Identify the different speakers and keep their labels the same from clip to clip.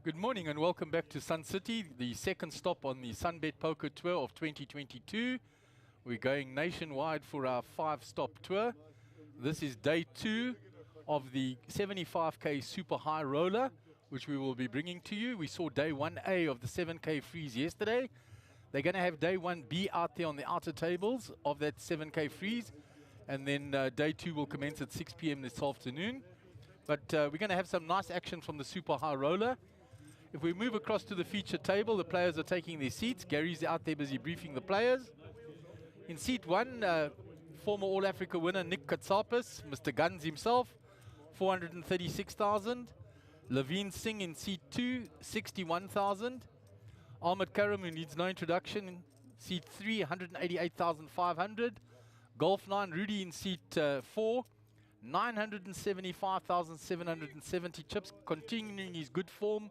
Speaker 1: Good morning and welcome back to Sun City, the second stop on the Sunbet Poker Tour of 2022. We're going nationwide for our 5-stop tour. This is day 2 of the 75k Super High Roller, which we will be bringing to you. We saw day 1A of the 7k freeze yesterday. They're going to have day 1B out there on the outer tables of that 7k freeze, and then day 2 will commence at 6 p.m. this afternoon. But we're going to have some nice action from the Super High Roller. If we move across to the feature table, the players are taking their seats. Gary's out there busy briefing the players. In seat 1, former All-Africa winner Nick Katsapis, Mr. Guns himself, 436,000. Levine Singh in seat 2, 61,000. Ahmed Karam, who needs no introduction, seat 3, 188,500. Golf 9, Rudy in seat 4, 975,770 chips, continuing his good form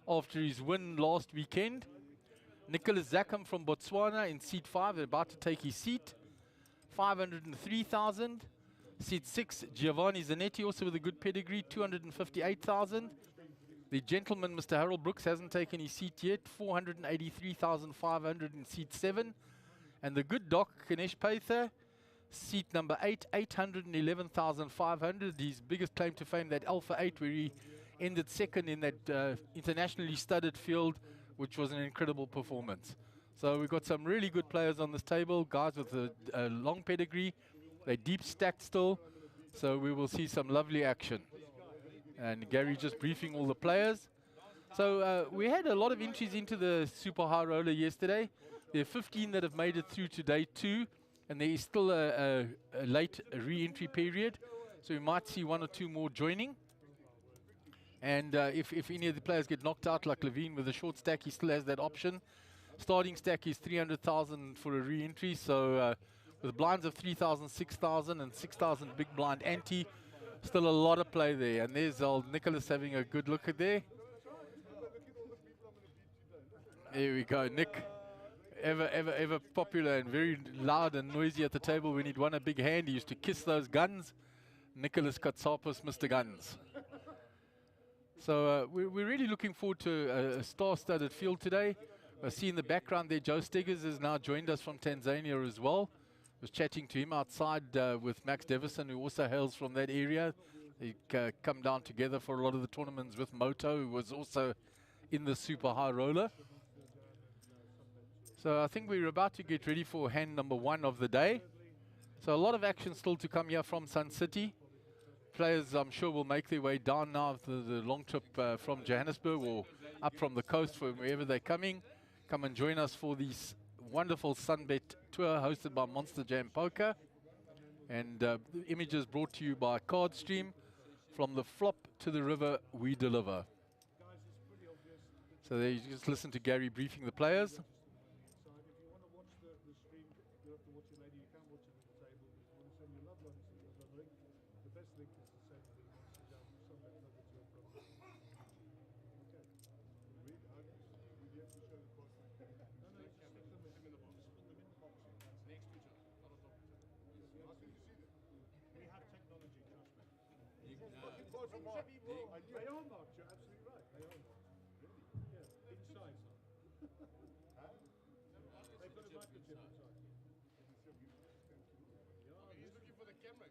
Speaker 1: after his win last weekend. Nicholas Zakam from Botswana in seat 5, about to take his seat, 503,000. Seat 6, Giovanni Zanetti, also with a good pedigree, 258,000. The gentleman, Mr. Harold Brooks, hasn't taken his seat yet, 483,500 in seat 7. And the good doc, Ganesh Paitha, seat number 8, 811,500. His biggest claim to fame, that Alpha 8, where he ended second in that internationally studded field, which was an incredible performance. So we've got some really good players on this table, guys with a long pedigree. They're deep stacked still, so we will see some lovely action. And Gary just briefing all the players. So we had a lot of entries into the Super High Roller yesterday. There are 15 that have made it through to day 2, and there is still a late re-entry period. So we might see 1 or 2 more joining. And if any of the players get knocked out, like Levine with a short stack, he still has that option. Starting stack is 300,000 for a re-entry. So with blinds of 3,000, 6,000, and 6,000 big blind ante, still a lot of play there. And there's old Nicholas having a good look at there. There we go, Nick. Ever popular and very loud and noisy at the table. When he'd won a big hand, he used to kiss those guns. Nicholas Katsapis, Mr. Guns. So we're really looking forward to a star-studded field today. I see in the background there, Joe Steggers has now joined us from Tanzania as well. I was chatting to him outside with Max Devison, who also hails from that area. They come down together for a lot of the tournaments with Moto, who was also in the Super High Roller. So I think we're about to get ready for hand number 1 of the day. So a lot of action still to come here from Sun City. Players, I'm sure, will make their way down now the long trip from Johannesburg or up from the coast, from wherever they're coming. Come and join us for this wonderful Sunbet tour hosted by Monster Jam Poker. And the images brought to you by Cardstream. From the flop to the river, we deliver. So there you just listen to Gary briefing the players.
Speaker 2: They are marked, you're absolutely right. They are marked. Really? Yeah, inside. They've got a microchip inside. He's looking for the camera.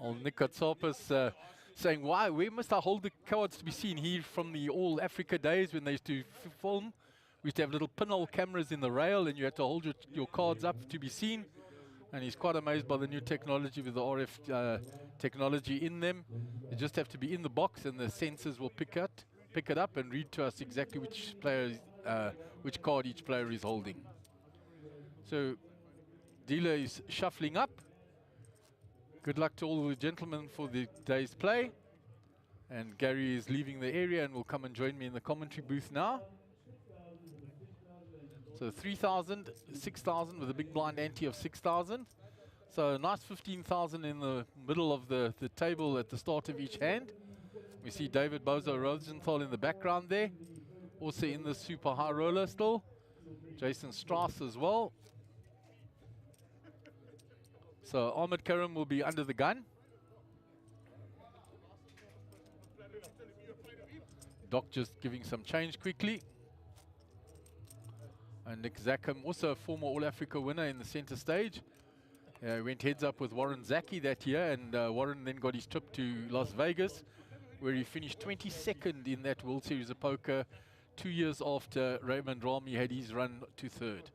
Speaker 1: Old Nick Katsapis saying, where must I hold the cards to be seen? Here from the All Africa days when they used to film. We used to have little pinhole cameras in the rail and you had to hold your cards up to be seen. And he's quite amazed by the new technology with the RF technology in them. You just have to be in the box and the sensors will pick it up and read to us exactly which card each player is holding. So dealer is shuffling up. Good luck to all the gentlemen for the day's play. And Gary is leaving the area and will come and join me in the commentary booth now. So 3,000, 6,000 with a big blind ante of 6,000. So a nice 15,000 in the middle of the table at the start of each hand. We see David Bozo Rosenthal in the background there. Also in the Super High Roller still. Jason Strauss as well. So Ahmed Karam will be under the gun. Doc just giving some change quickly. And Nick Zackham, also a former All-Africa winner in the center stage. He went heads up with Warren Zaki that year, and Warren then got his trip to Las Vegas, where he finished 22nd in that World Series of Poker 2 years after Raymond Rami had his run to third.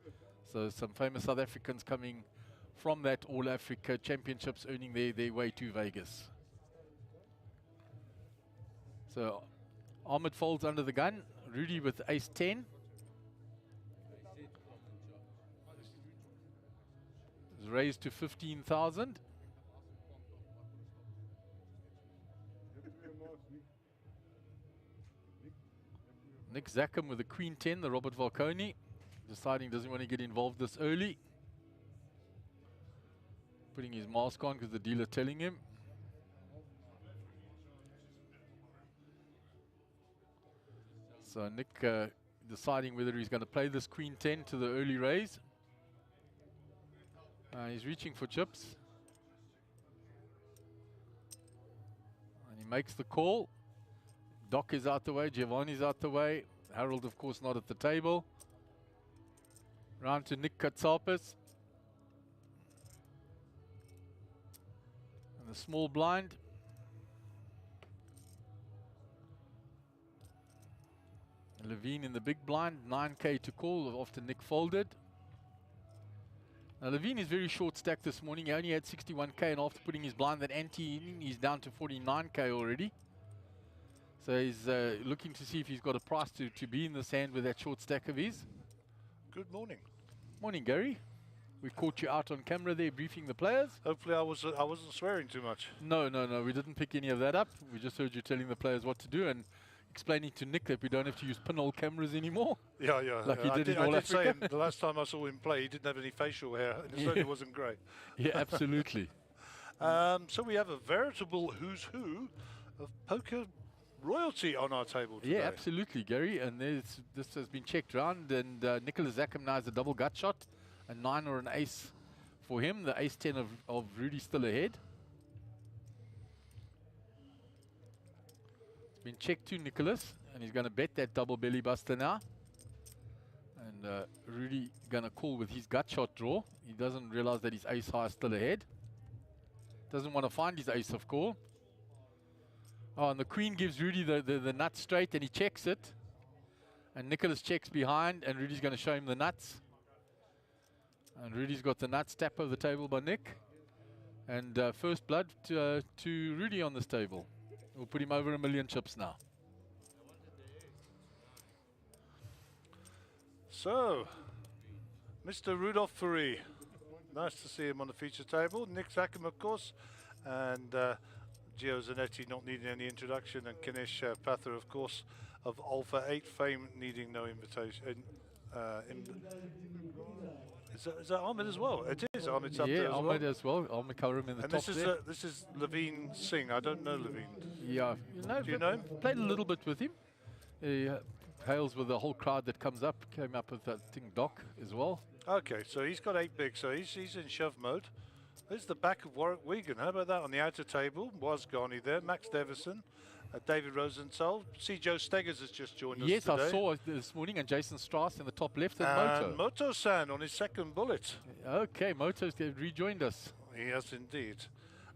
Speaker 1: So some famous South Africans coming from that All-Africa Championships, earning their way to Vegas. So Ahmed folds under the gun, Rudy with ace-10. Is raised to 15,000. Nick Zackham with the queen 10, the Robert Valconi, deciding doesn't want to get involved this early. Putting his mask on because the dealer telling him. So Nick deciding whether he's going to play this queen 10 to the early raise. He's reaching for chips. And he makes the call. Doc is out the way, Giovanni's out the way. Harold, of course, not at the table. Round to Nick Katsapis. And the small blind. Levine in the big blind, 9K to call after Nick folded. Now Levine is very short stacked this morning. He only had 61K, and after putting his blind that ante in, he's down to 49K already. So he's looking to see if he's got a price to be in this hand with that short stack of his.
Speaker 2: Good morning.
Speaker 1: Morning, Gary. We caught you out on camera there briefing the players.
Speaker 2: Hopefully I wasn't swearing too much.
Speaker 1: No, we didn't pick any of that up. We just heard you telling the players what to do and explaining to Nick that we don't have to use pinhole cameras anymore.
Speaker 2: Yeah.
Speaker 1: Like he did in All
Speaker 2: I did
Speaker 1: Africa.
Speaker 2: say him, the last time I saw him play, he didn't have any facial hair, and it certainly wasn't great.
Speaker 1: Yeah, absolutely.
Speaker 2: So we have a veritable who's who of poker royalty on our table today.
Speaker 1: Yeah, absolutely, Gary. And this has been checked round, and Nicholas Zackham now has a double gut shot, a 9 or an ace for him. The ace-10 of Rudy still ahead. Been checked to Nicholas, and he's going to bet that double belly buster now. And Rudy going to call with his gut shot draw. He doesn't realize that his ace high is still ahead. Doesn't want to find his ace of call. Oh, and the queen gives Rudy the nut straight, and he checks it. And Nicholas checks behind, and Rudy's going to show him the nuts. And Rudy's got the nuts tap over the table by Nick. And first blood to Rudy on this table. We'll put him over 1 million chips now.
Speaker 2: So, Mr. Rudolph Fourie. Nice to see him on the feature table. Nick Zackham, of course, and Gio Zanetti not needing any introduction, and Kinesh Pather, of course, of Alpha 8 fame, needing no invitation. Is that Ahmed as well? It is. Ahmed's up there as
Speaker 1: Ahmed
Speaker 2: well.
Speaker 1: as well. Ahmed Karim in the
Speaker 2: And
Speaker 1: top there.
Speaker 2: this is Levine Singh. I don't know Levine.
Speaker 1: Yeah,
Speaker 2: Do you know him?
Speaker 1: Played a little bit with him. He hails with the whole crowd that comes up. Came up with that thing Doc as well.
Speaker 2: Okay, so he's got 8 big, so he's in shove mode. There's the back of Warwick Wigan. How about that on the outer table? Was Garney there. Max Devison, David Rosenthal. See, Joe Steggers has just joined us
Speaker 1: Yes,
Speaker 2: today.
Speaker 1: I saw it this morning, and Jason Strauss in the top left, and
Speaker 2: And
Speaker 1: Moto.
Speaker 2: Moto-san on his second bullet.
Speaker 1: Okay, Moto's rejoined us.
Speaker 2: He has indeed.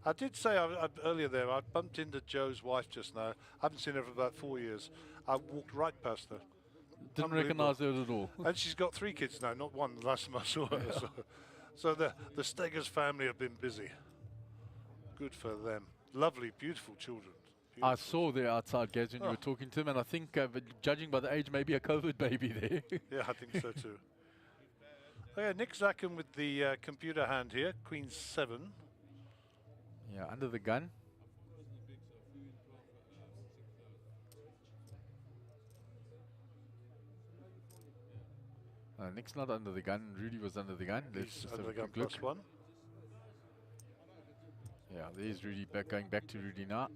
Speaker 2: I did say earlier there, I bumped into Joe's wife just now. I haven't seen her for about 4 years. I walked right past her.
Speaker 1: Didn't recognise her at all.
Speaker 2: And she's got 3 kids now, not one the last time I saw her.
Speaker 1: Yeah.
Speaker 2: So the Steggers family have been busy. Good for them. Lovely, beautiful children.
Speaker 1: I saw there outside, Gaz, when you were talking to him, and I think, judging by the age, maybe a COVID baby there.
Speaker 2: Yeah, I think so too. Okay, Nick Zackham with the computer hand here, Queen 7.
Speaker 1: Yeah, under the gun. Nick's not under the gun. Rudy was under the gun. Let's
Speaker 2: He's
Speaker 1: just
Speaker 2: under
Speaker 1: have
Speaker 2: the
Speaker 1: a
Speaker 2: gun
Speaker 1: quick
Speaker 2: plus
Speaker 1: look.
Speaker 2: 1.
Speaker 1: Yeah, there's Rudy going back to Rudy now.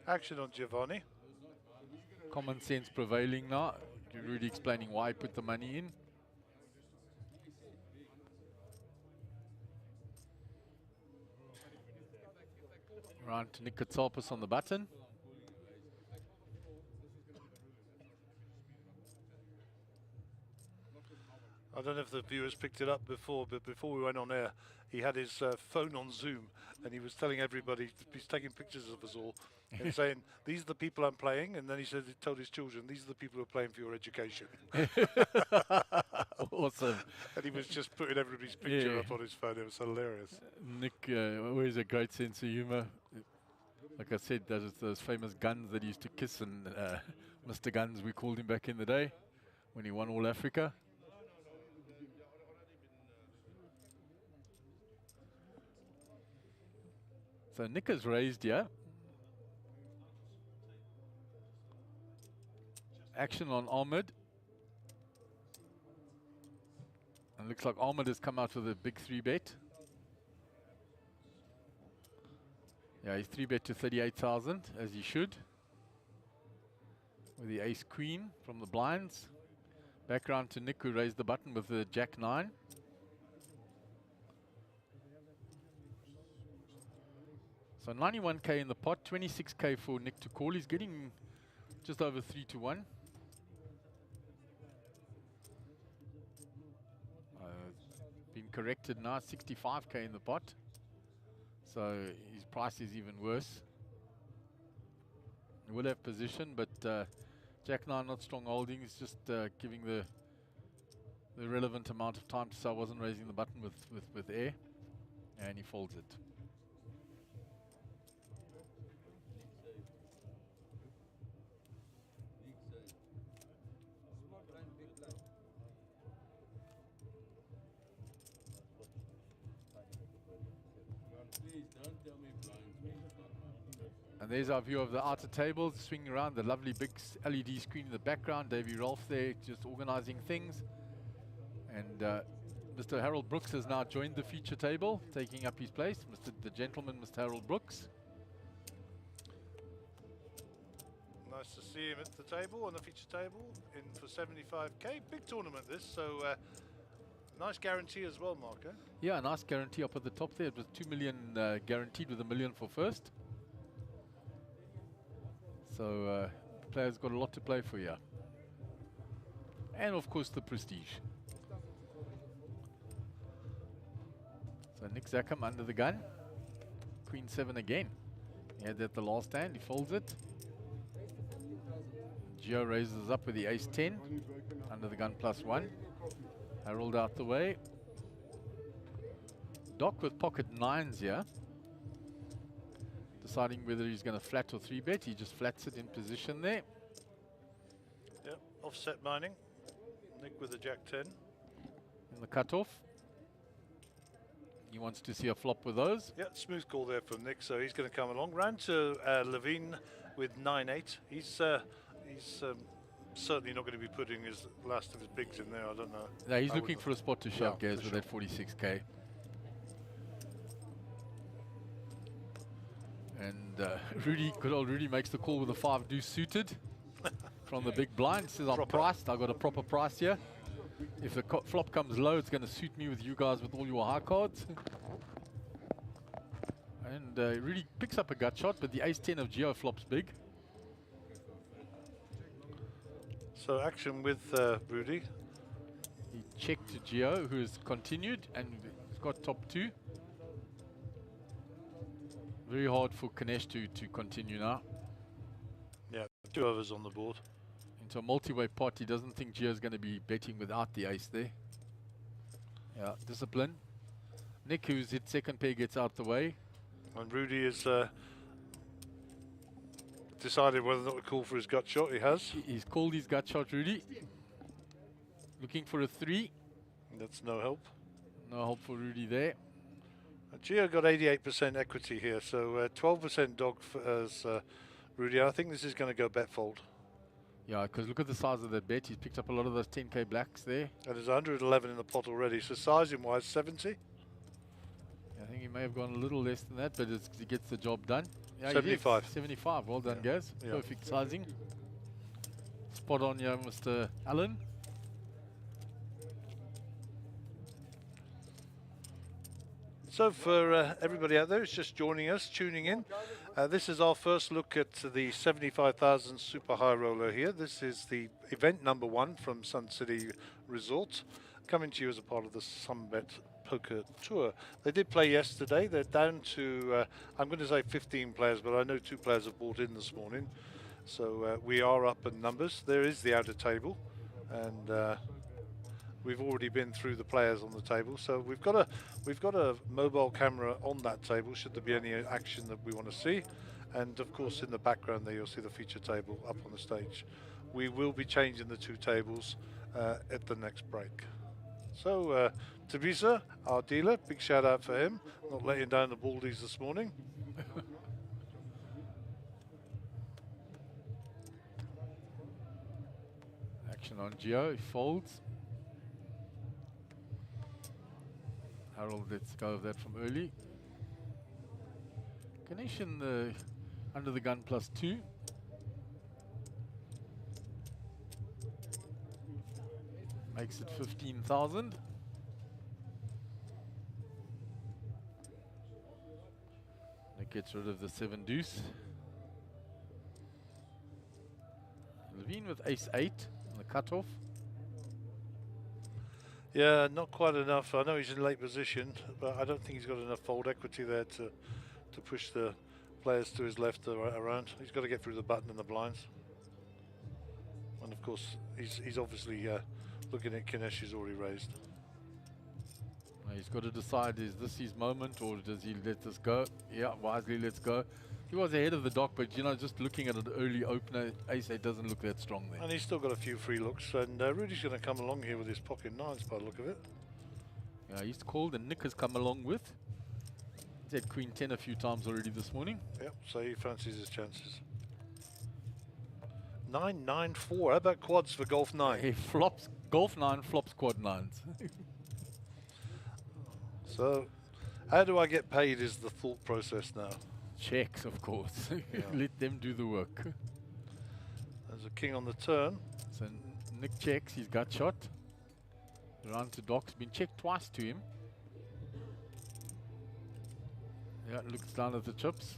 Speaker 2: Action on Giovanni.
Speaker 1: Common sense prevailing now. Rudy explaining why he put the money in. Round to Nick Katsalpas on the button.
Speaker 2: I don't know if the viewers picked it up before, but before we went on air, he had his phone on Zoom, and he was telling everybody, he's taking pictures of us all, and saying, these are the people I'm playing, and then he told his children, these are the people who are playing for your education.
Speaker 1: Awesome.
Speaker 2: And he was just putting everybody's picture up on his phone. It was hilarious.
Speaker 1: Nick always a great sense of humor. Like I said, those famous guns that he used to kiss, and Mr. Guns, we called him back in the day when he won All Africa. So Nick has raised here. Action on Ahmed. And looks like Ahmed has come out with a big 3-bet. Yeah, he's 3-bet to 38,000, as he should. With the ace-queen from the blinds. Back round to Nick, who raised the button with the jack-9. So 91k in the pot, 26k for Nick to call. He's getting just over 3 to 1. Been corrected now, 65k in the pot. So his price is even worse. He will have position, but Jack-9 not strong holdings, just giving the relevant amount of time to say I wasn't raising the button with air, and he folds it. And there's our view of the outer tables, swinging around the lovely big LED screen in the background. Davey Rolfe there just organizing things. And Mr. Harold Brooks has now joined the feature table, taking up his place. The gentleman, Mr. Harold Brooks.
Speaker 2: Nice to see him at the table, on the feature table, in for 75k. Big tournament this, so nice guarantee as well, Mark. Eh?
Speaker 1: Yeah, nice guarantee up at the top there. It was 2 million guaranteed with $1 million for first. So players got a lot to play for here. And of course the prestige. So Nick Zackham under the gun. Queen 7 again. He had that the last hand, he folds it. Gio raises up with the ace 10. Under the gun +1. Harold out the way. Doc with pocket 9s here. Deciding whether he's going to flat or 3-bet. He just flats it in position there.
Speaker 2: Yep, offset mining. Nick with the Jack-10.
Speaker 1: In the cutoff. He wants to see a flop with those.
Speaker 2: Yeah, smooth call there from Nick, so he's going to come along. Round to Levine with 9-8. He's certainly not going to be putting his last of his bigs in there, I don't know.
Speaker 1: No, he's looking for a spot to shove, Gaz, with
Speaker 2: sure.
Speaker 1: that 46k. And Rudy, good old Rudy, makes the call with a 5 deuce suited from the big blind. Says I'm priced, I got a proper price here. If the flop comes low, it's going to suit me with you guys with all your high cards. And Rudy picks up a gut shot, but the ace 10 of Gio flops big.
Speaker 2: So action with Rudy.
Speaker 1: He checked to Gio, who has continued and got top 2. Very hard for Kanesh to continue now.
Speaker 2: Yeah, 2 overs on the board.
Speaker 1: Into a multi-way pot, he doesn't think Gio's going to be betting without the ace there. Yeah, discipline. Nick, who's hit second pair, gets out the way.
Speaker 2: And Rudy has decided whether or not to call for his gut shot. He has.
Speaker 1: He's called his gut shot, Rudy. Looking for a 3.
Speaker 2: That's no help.
Speaker 1: No help for Rudy there.
Speaker 2: Gio got 88% equity here, so 12% dog as Rudy. I think this is going to go bet fold.
Speaker 1: Yeah, because look at the size of that bet. He's picked up a lot of those 10k blacks there.
Speaker 2: And there's 111 in the pot already, so sizing-wise, 70.
Speaker 1: I think he may have gone a little less than that, but he gets the job done. Yeah,
Speaker 2: 75.
Speaker 1: 75, well done, Gaz.
Speaker 2: Yeah.
Speaker 1: Perfect sizing. Spot on here, Mr. Allen.
Speaker 2: So for everybody out there who's just joining us, tuning in, this is our first look at the 75,000 Super High Roller here. This is the event number 1 from Sun City Resort, coming to you as a part of the Sunbet Poker Tour. They did play yesterday. They're down to, I'm going to say 15 players, but I know 2 players have bought in this morning. So we are up in numbers. There is the outer table, and we've already been through the players on the table. So we've got a mobile camera on that table should there be any action that we want to see. And of course in the background there you'll see the feature table up on the stage. We will be changing the 2 tables at the next break. So Tabisa, our dealer, big shout out for him, not letting down the baldies this morning.
Speaker 1: Action on Geo, he folds. Harold lets go of that from early. Ganesh in the under the gun +2. Makes it 15,000. That gets rid of the 7 deuce. Levine with ace-8 on the cutoff.
Speaker 2: Yeah, not quite enough. I know he's in late position, but I don't think he's got enough fold equity there to push the players to his left or around. He's got to get through the button and the blinds. And of course, he's obviously looking at Kinesh, who's already raised.
Speaker 1: He's got to decide, is this his moment or does he let this go? Yeah, wisely lets go. He was ahead of the dock, but you know, just looking at an early opener, ace-8 doesn't look that strong there.
Speaker 2: And he's still got a few free looks, and Rudy's going to come along here with his pocket 9s by the look of it.
Speaker 1: Yeah, he's called and Nick has come along with. He's had Queen 10 a few times already this morning.
Speaker 2: Yep, so he fancies his chances. 9-9-4, how about quads for Golf 9?
Speaker 1: He flops, Golf 9 flops quad 9s.
Speaker 2: So, how do I get paid is the thought process now.
Speaker 1: Checks, of course.
Speaker 2: Yeah.
Speaker 1: Let them do the work.
Speaker 2: There's a king on the turn.
Speaker 1: So Nick checks, he's gut shot. Around to Doc's been checked twice to him. Yeah, looks down at the chips.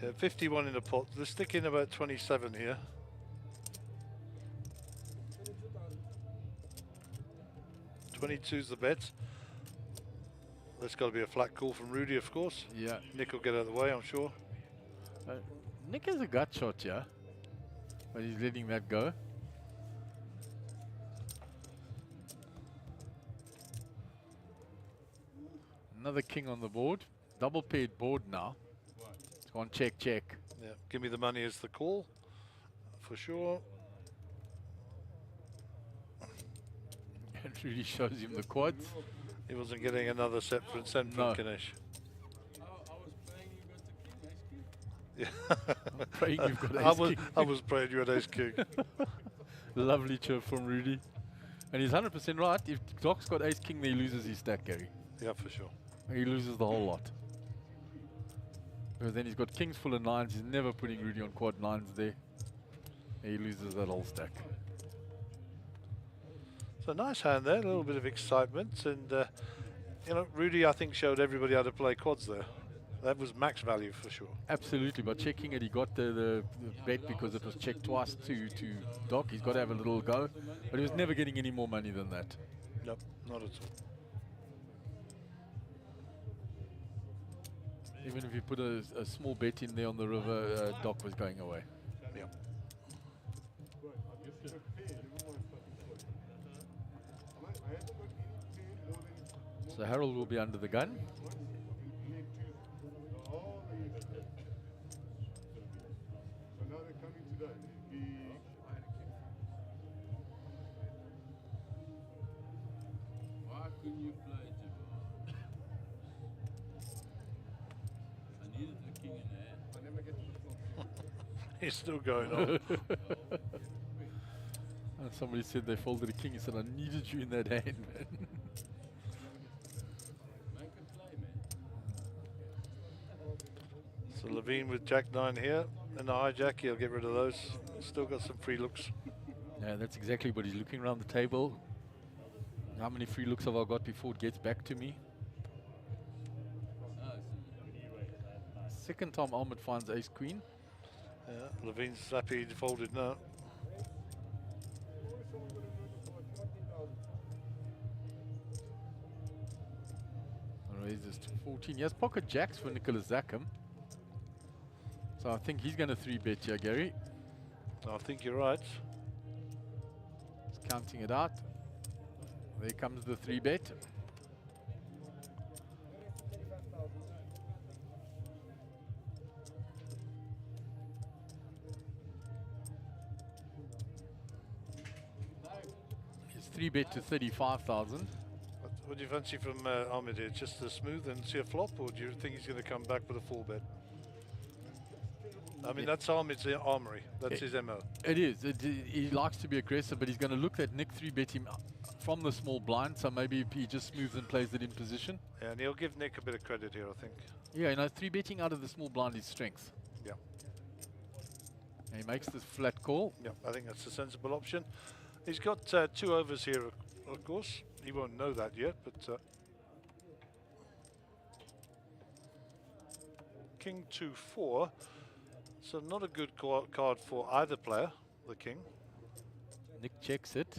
Speaker 2: Yeah, 51 in the pot. They're sticking about 27 here. $22's the bet. There's got to be a flat call from Rudy, of course.
Speaker 1: Yeah.
Speaker 2: Nick will get out of the way, I'm sure.
Speaker 1: Nick has a gut shot, yeah. But he's letting that go. Another king on the board. Double paired board now. It's gone check, check.
Speaker 2: Yeah, give me the money as the call, for sure.
Speaker 1: It really shows him the quads.
Speaker 2: He wasn't getting another set from Ganesh.
Speaker 1: Yeah. I'm praying you've got ace king.
Speaker 2: I was praying you had ace king.
Speaker 1: Lovely chirp from Rudy. And he's 100% right. If Doc's got ace king, then he loses his stack, Gary.
Speaker 2: Yeah, for sure.
Speaker 1: He loses the whole lot. Because then he's got kings full of 9s. He's never putting Rudy on quad 9s there. He loses that whole stack.
Speaker 2: So nice hand there, a little bit of excitement, and you know, Rudy I think showed everybody how to play quads there. That was max value for sure.
Speaker 1: Absolutely, but checking it, he got the bet because it was checked twice to Doc. He's got to have a little go, but he was never getting any more money than that.
Speaker 2: Nope, not at all.
Speaker 1: Even if you put a small bet in there on the river, Doc was going away.
Speaker 2: Yep.
Speaker 1: So Harold will be under the gun.
Speaker 3: Why couldn't you play, Jim? I needed the king in there. I never get to the floor.
Speaker 2: He's still going on.
Speaker 1: And somebody said they folded a king. He said, I needed you in that hand, man.
Speaker 3: Make a play, man.
Speaker 2: So Levine with Jack 9 here, and the hijack, he'll get rid of those. Still got some free looks.
Speaker 1: Yeah, that's exactly what he's looking around the table. How many free looks have I got before it gets back to me? Second time Ahmed finds ace queen.
Speaker 2: Yeah, Levine's happy he folded now.
Speaker 1: Raises to 14. He has pocket jacks for Nicholas Zackham. So I think he's going to 3-bet here, Gary.
Speaker 2: I think you're right.
Speaker 1: He's counting it out. There comes the 3-bet. His 3-bet to 35,000.
Speaker 2: What do you fancy from Ahmed here? Just a smooth and see a flop, or do you think he's going to come back with a 4-bet? I mean, that's Ahmed's armory. That's his MO.
Speaker 1: It is. He likes to be aggressive, but he's going to look at Nick 3-bet him from the small blind, so maybe he just smooths and plays it in position.
Speaker 2: Yeah, and he'll give Nick a bit of credit here, I think.
Speaker 1: Yeah, you know, 3-betting out of the small blind is strength.
Speaker 2: Yeah.
Speaker 1: And he makes this flat call.
Speaker 2: Yeah, I think that's a sensible option. He's got 2 overs here, of course. He won't know that yet, but King 2-4. So not a good card for either player, the king.
Speaker 1: Nick checks it.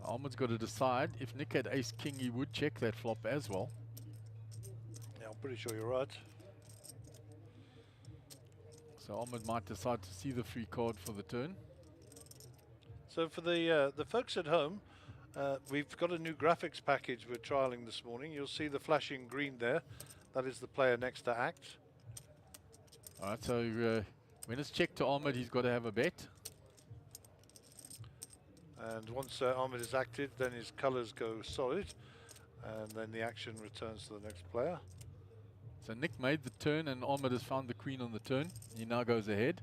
Speaker 1: Ahmed's got to decide. If Nick had ace king, he would check that flop as well.
Speaker 2: Yeah, I'm pretty sure you're right.
Speaker 1: So Ahmed might decide to see the free card for the turn.
Speaker 2: So for the folks at home, we've got a new graphics package we're trialing this morning. You'll see the flashing green there. That is the player next to act.
Speaker 1: All right, so when it's checked to Ahmed, he's got to have a bet.
Speaker 2: And once Ahmed is acted, then his colors go solid. And then the action returns to the next player.
Speaker 1: So Nick made the turn and Ahmed has found the queen on the turn. He now goes ahead.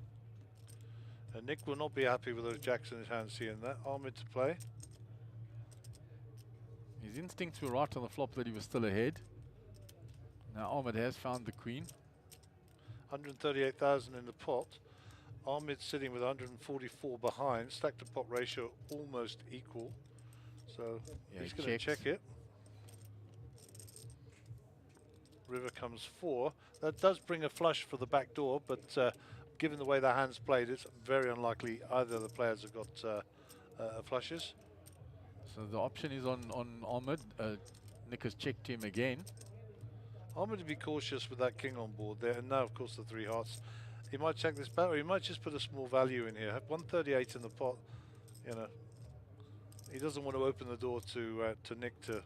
Speaker 2: And Nick will not be happy with those jacks in his hand seeing that. Ahmed to play.
Speaker 1: His instincts were right on the flop that he was still ahead. Now Ahmed has found the queen.
Speaker 2: 138,000 in the pot. Ahmed sitting with 144 behind. Stack to pot ratio almost equal. So
Speaker 1: yeah,
Speaker 2: he's going to check it. River comes 4. That does bring a flush for the back door, but given the way the hand's played, it's very unlikely either of the players have got flushes.
Speaker 1: So the option is on Ahmed. Nick has checked him again.
Speaker 2: Ahmed to be cautious with that king on board there, and now of course the 3 hearts. He might check this back, or he might just put a small value in here. Have 138 in the pot, you know. He doesn't want to open the door to Nick to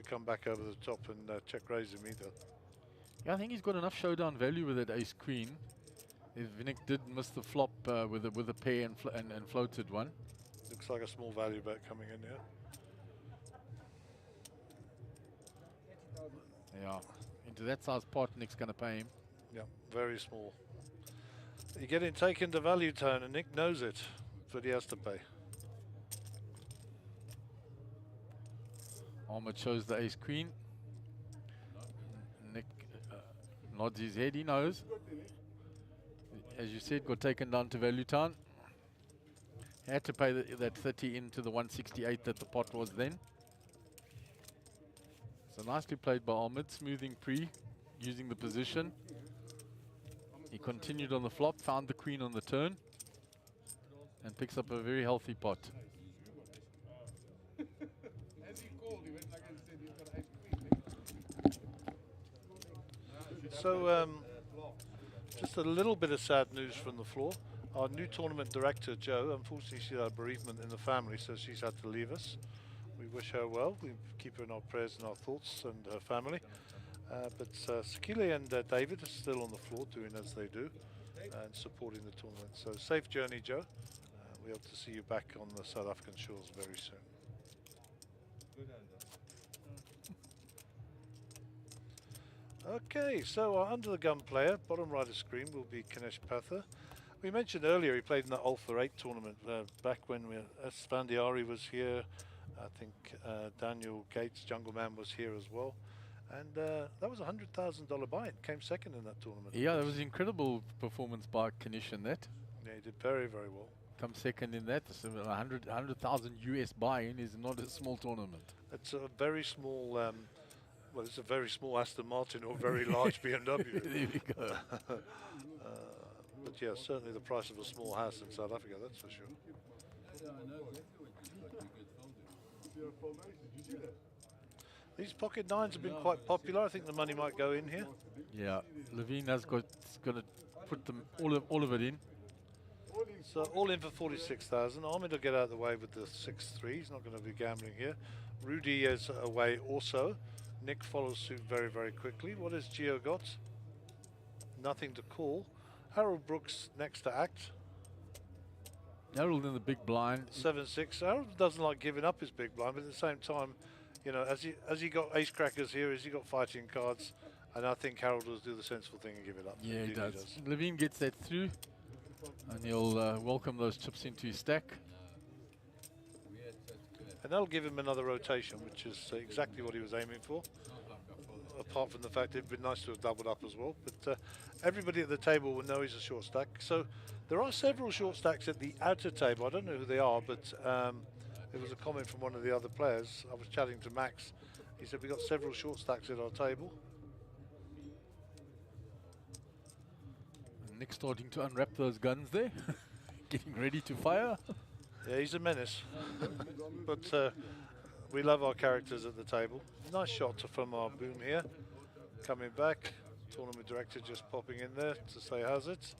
Speaker 2: come back over the top and check raise him either.
Speaker 1: Yeah, I think he's got enough showdown value with that ace queen. If Nick did miss the flop with a pair and floated one.
Speaker 2: Looks like a small value bet coming in here.
Speaker 1: Yeah, into that size pot, Nick's going to pay him.
Speaker 2: Yeah, very small. You get him taken to value turn, and Nick knows it, but he has to pay.
Speaker 1: Ahmed shows the ace queen. Nick nods his head, he knows. As you said, got taken down to value town. Had to pay that 30 into the 168 that the pot was then. So nicely played by Ahmed, smoothing pre, using the position. He continued on the flop, found the queen on the turn, and picks up a very healthy pot.
Speaker 2: So, just a little bit of sad news from the floor. Our new tournament director, Jo, unfortunately she had a bereavement in the family, so she's had to leave us. We wish her well. We keep her in our prayers and our thoughts, and her family. But Sakile and David are still on the floor doing as they do and supporting the tournament. So safe journey, Jo. We hope to see you back on the South African shores very soon. Okay, so our under the gun player, bottom right of screen, will be Kinesh Pather. We mentioned earlier he played in that Alpha 8 tournament back when Svandiari was here. I think Daniel Gates, Jungle Man, was here as well. And that was a $100,000 buy. It came second in that tournament.
Speaker 1: Yeah, that was an incredible performance by Kanish in that.
Speaker 2: Yeah, he did very, very well.
Speaker 1: come second in that. So 100,000 US buy-in is not a small tournament.
Speaker 2: It's a very small, well, it's a very small Aston Martin or very large BMW.
Speaker 1: There we go.
Speaker 2: But yeah, certainly the price of a small house in South Africa, that's for sure.
Speaker 3: Yeah, I know exactly what you get folded.
Speaker 2: These pocket nines have been quite popular. I think the money might go in here.
Speaker 1: Yeah, Levine has going to put them all of it in.
Speaker 2: So all in for 46,000. Ahmed will get out of the way with the 6-3. He's not going to be gambling here. Rudy is away also. Nick follows suit very, very quickly. What has Gio got? Nothing to call. Harold Brooks next to act.
Speaker 1: Harold in the big blind.
Speaker 2: 7-6. Harold doesn't like giving up his big blind, but at the same time, you know, as he got ace crackers here, as he got fighting cards, and I think Harold will do the sensible thing and give it up.
Speaker 1: Yeah, he
Speaker 2: Indeed
Speaker 1: does. Levine gets that through, and he'll welcome those chips into his stack.
Speaker 2: And that'll give him another rotation, which is exactly what he was aiming for. Apart from the fact it'd been nice to have doubled up as well. But everybody at the table will know he's a short stack. So there are several short stacks at the outer table. I don't know who they are, but there was a comment from one of the other players. I was chatting to Max. He said, we've got several short stacks at our table.
Speaker 1: Nick's starting to unwrap those guns there, getting ready to fire.
Speaker 2: Yeah, he's a menace. But we love our characters at the table. Nice shot from our boom here. Coming back. Tournament director just popping in there to say how's it.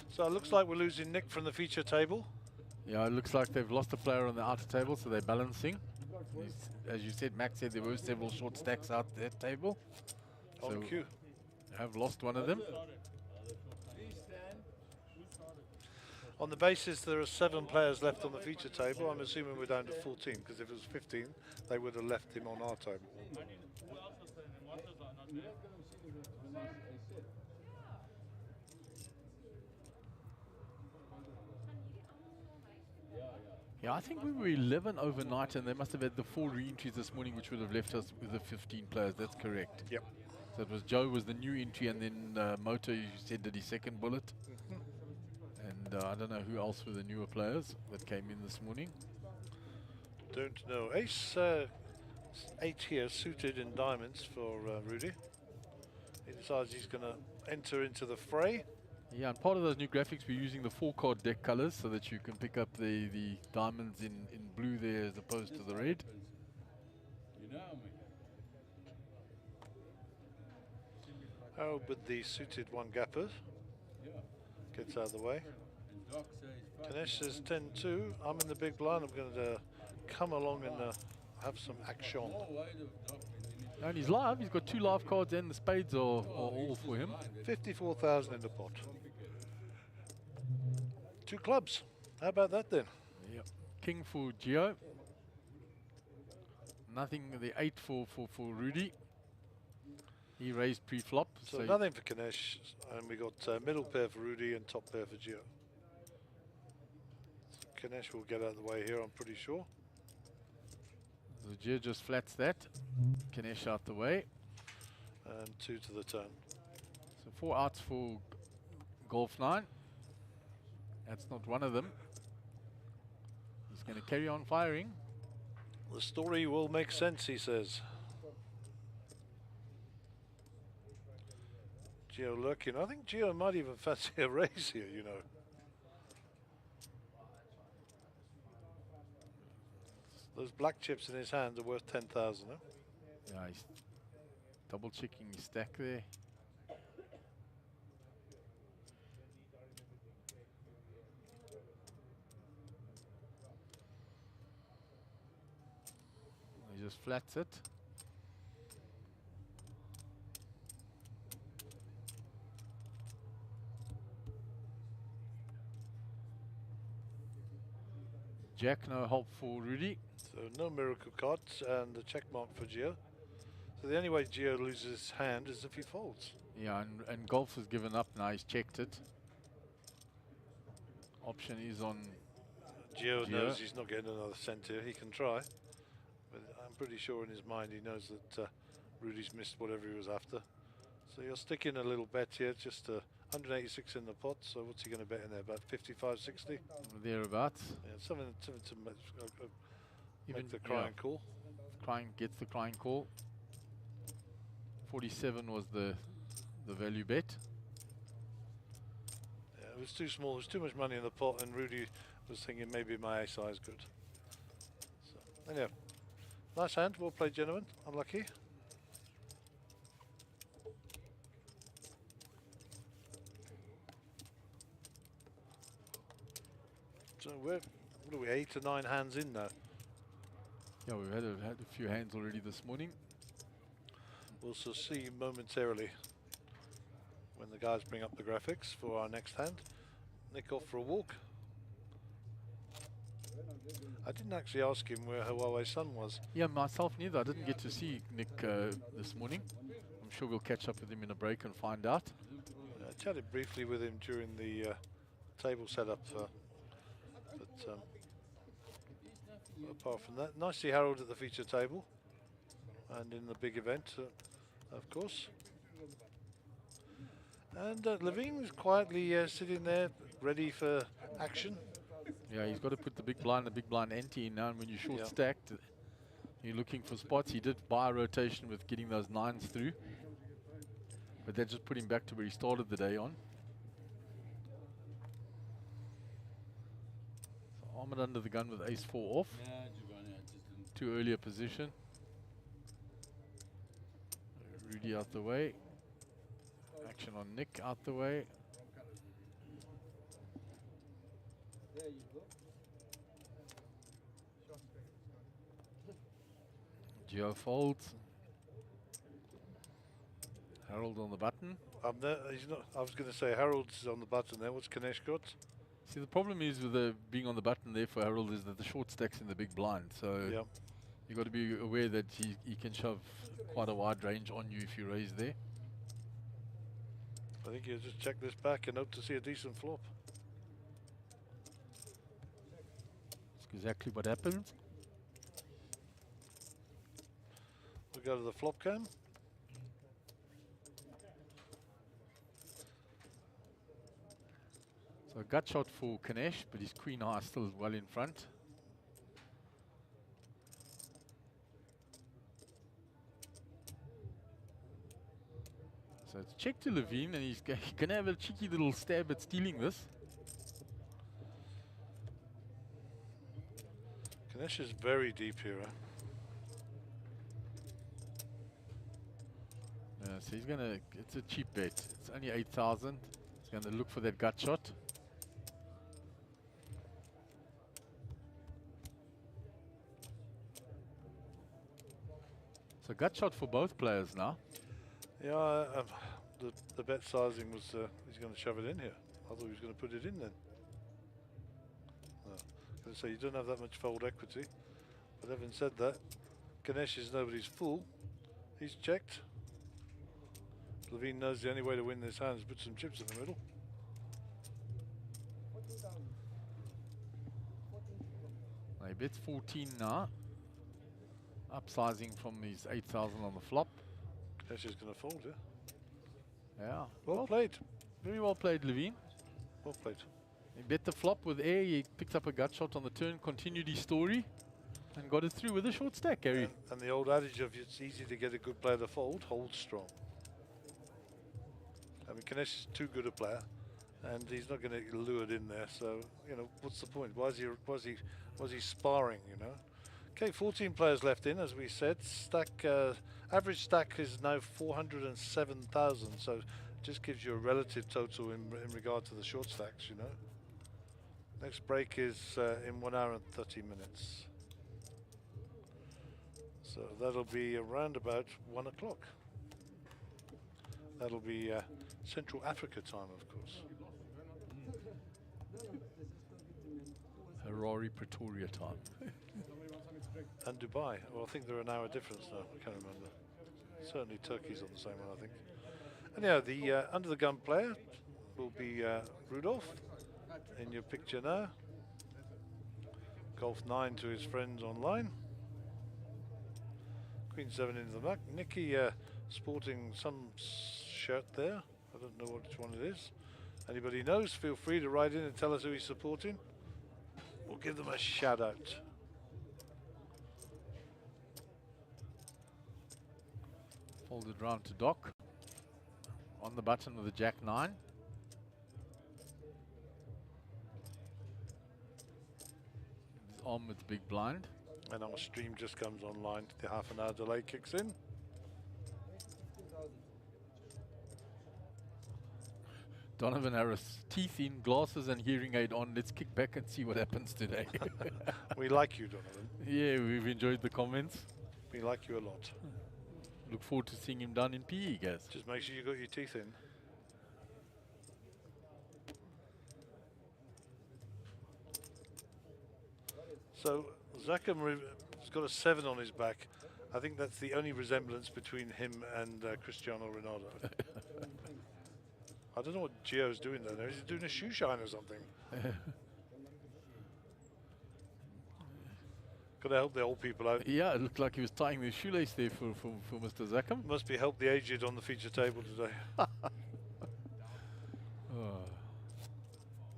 Speaker 2: So it looks like we're losing Nick from the feature table.
Speaker 1: Yeah, it looks like they've lost a player on the outer table, so they're balancing. As you said, Max said there were several short stacks out that table.
Speaker 2: On cue.
Speaker 1: They have lost one of them.
Speaker 2: On the basis there are 7 players left on the feature table, I'm assuming we're down to 14, because if it was 15, they would have left him on our table.
Speaker 1: Yeah, I think we were 11 overnight, and they must have had the 4 re-entries this morning, which would have left us with the 15 players. That's correct.
Speaker 2: Yep.
Speaker 1: So it was Joe was the new entry, and then Moto, you said, did his second bullet. And I don't know who else were the newer players that came in this morning.
Speaker 2: Don't know. Ace 8 here, suited in diamonds for Rudy. He decides he's going to enter into the fray.
Speaker 1: Yeah, and part of those new graphics, we're using the 4-card deck colors so that you can pick up the diamonds in blue there as opposed to the red.
Speaker 2: Harold with the suited 1-gappers. Gets out of the way. Ganesh says 10-2. I'm in the big blind. I'm going to come along and have some action.
Speaker 1: And he's live. He's got 2 live cards, and the spades are all for him.
Speaker 2: 54,000 in the pot. 2 clubs. How about that then?
Speaker 1: Yep. King for Gio. Nothing. The 8 for Rudy. He raised pre-flop.
Speaker 2: So nothing for Ganesh, and we got middle pair for Rudy and top pair for Gio. So Ganesh will get out of the way here, I'm pretty sure.
Speaker 1: So Gio just flats that. Ganesh out the way.
Speaker 2: And 2 to the turn.
Speaker 1: So 4 outs for Golf 9. That's not one of them. He's going to carry on firing.
Speaker 2: The story will make sense, he says. Gio lurking. I think Gio might even fancy a raise here, you know. Those black chips in his hand are worth 10,000, huh?
Speaker 1: Yeah, he's double checking his stack there. He just flats it. Jack, no help for Rudy.
Speaker 2: So no miracle cards and the check mark for Gio. So the only way Gio loses his hand is if he folds.
Speaker 1: Yeah, and Golf has given up now. He's checked it. Option is on
Speaker 2: Gio knows he's not getting another cent here. He can try, but I'm pretty sure in his mind he knows that Rudy's missed whatever he was after. So you'll stick in a little bet here, just 186 in the pot. So what's he going to bet in there? About 55, 60?
Speaker 1: Thereabouts.
Speaker 2: Yeah, something to make the crying call.
Speaker 1: Gets the crying call. 47 was the value bet.
Speaker 2: Yeah, it was too small. There was too much money in the pot, and Rudy was thinking maybe my ace high is good. So anyhow, nice hand. Well played, gentlemen. Unlucky. So what are we, 8 to 9 hands in now?
Speaker 1: Yeah, we've had a few hands already this morning.
Speaker 2: We'll see momentarily when the guys bring up the graphics for our next hand. Nick off for a walk. I didn't actually ask him where Huawei's son was.
Speaker 1: Yeah, myself neither. I didn't get to see Nick this morning. I'm sure we'll catch up with him in a break and find out.
Speaker 2: I chatted briefly with him during the table setup. Apart from that, nice to see Harold at the feature table and in the big event, of course. And Levine is quietly sitting there, ready for action.
Speaker 1: Yeah, he's got to put the big blind ante in now, and when you're short stacked, you're looking for spots. He did buy a rotation with getting those 9s through, but that just put him back to where he started the day on. So Ahmed under the gun with ace-4 off. Too early a position. Rudy out the way. Action on Nick out the way. Geo folds. Harold on the button.
Speaker 2: He's not. I was going to say Harold's on the button there. What's Ganesh got?
Speaker 1: See, the problem is with being on the button there for Harold is that the short stack's in the big blind. So you've got to be aware that he can shove quite a wide range on you if you raise there.
Speaker 2: I think you just check this back and hope to see a decent flop.
Speaker 1: That's exactly what happens.
Speaker 2: We'll go to the flop cam.
Speaker 1: So a gut shot for Ganesh, but his queen high still well in front. So it's check to Levine, and he's going to have a cheeky little stab at stealing this.
Speaker 2: Ganesh is very deep here.
Speaker 1: So he's going to, it's a cheap bet. It's only 8,000. He's going to look for that gut shot. So gut shot for both players now.
Speaker 2: Yeah, the bet sizing was he's going to shove it in here. I thought he was going to put it in then. Going to say you don't have that much fold equity, but having said that, Ganesh is nobody's fool. He's checked. Levine knows the only way to win this hand is put some chips in the middle.
Speaker 1: He bets 14 now. Upsizing from his 8,000 on the flop.
Speaker 2: Ganesh is going to fold, yeah.
Speaker 1: Yeah.
Speaker 2: Well played.
Speaker 1: Very well played, Levine.
Speaker 2: Well played.
Speaker 1: He bet the flop with air. He picked up a gut shot on the turn, continued his story, and got it through with a short stack, Gary.
Speaker 2: And the old adage of it's easy to get a good player to fold holds strong. I mean, Ganesh is too good a player, and he's not going to get lured in there. So, you know, what's the point? Why is he sparring? You know. Okay, 14 players left in, as we said. Average stack is now 407,000. So, just gives you a relative total in regard to the short stacks. You know. Next break is in 1 hour and 30 minutes. So that'll be around about 1 o'clock. That'll be Central Africa time, of course.
Speaker 1: Harare, Pretoria time.
Speaker 2: And Dubai. Well, I think they're an hour difference now. I can't remember. Certainly Turkey's on the same one, I think. Anyhow, the under the gun player will be Rudolph in your picture now. Golf 9 to his friends online. Queen 7 into the back. Nikki sporting some shirt there. I don't know which one it is. Anybody knows, feel free to write in and tell us who he's supporting. We'll give them a shout out.
Speaker 1: Folded round to Doc. On the button with the Jack 9. His arm with the big blind.
Speaker 2: And our stream just comes online. The half an hour delay kicks in.
Speaker 1: Donovan Harris, teeth in, glasses and hearing aid on. Let's kick back and see what happens today.
Speaker 2: We like you, Donovan.
Speaker 1: Yeah, we've enjoyed the comments.
Speaker 2: We like you a lot.
Speaker 1: Look forward to seeing him done in PE, guys.
Speaker 2: Just make sure you got your teeth in. So Zachem has got a 7 on his back. I think that's the only resemblance between him and Cristiano Ronaldo. I don't know what Gio's doing there. Is he doing a shoe shine or something? Got to help the old people out.
Speaker 1: Yeah, it looked like he was tying the shoelace there for Mr. Zachem.
Speaker 2: Must be help the aged on the feature table today.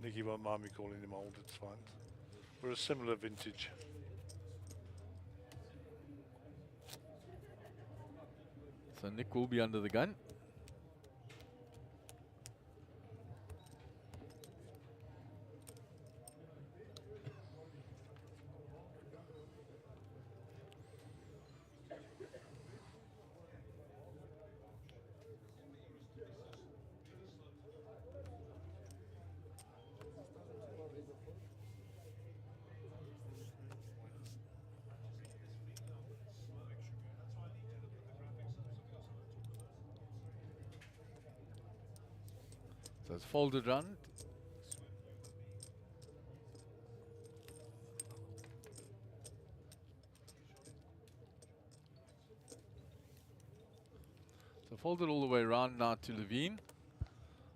Speaker 2: Nicky won't mind me calling him old, it's fine. We're a similar vintage.
Speaker 1: So Nick will be under the gun. So it's folded round. So folded all the way around now to Levine.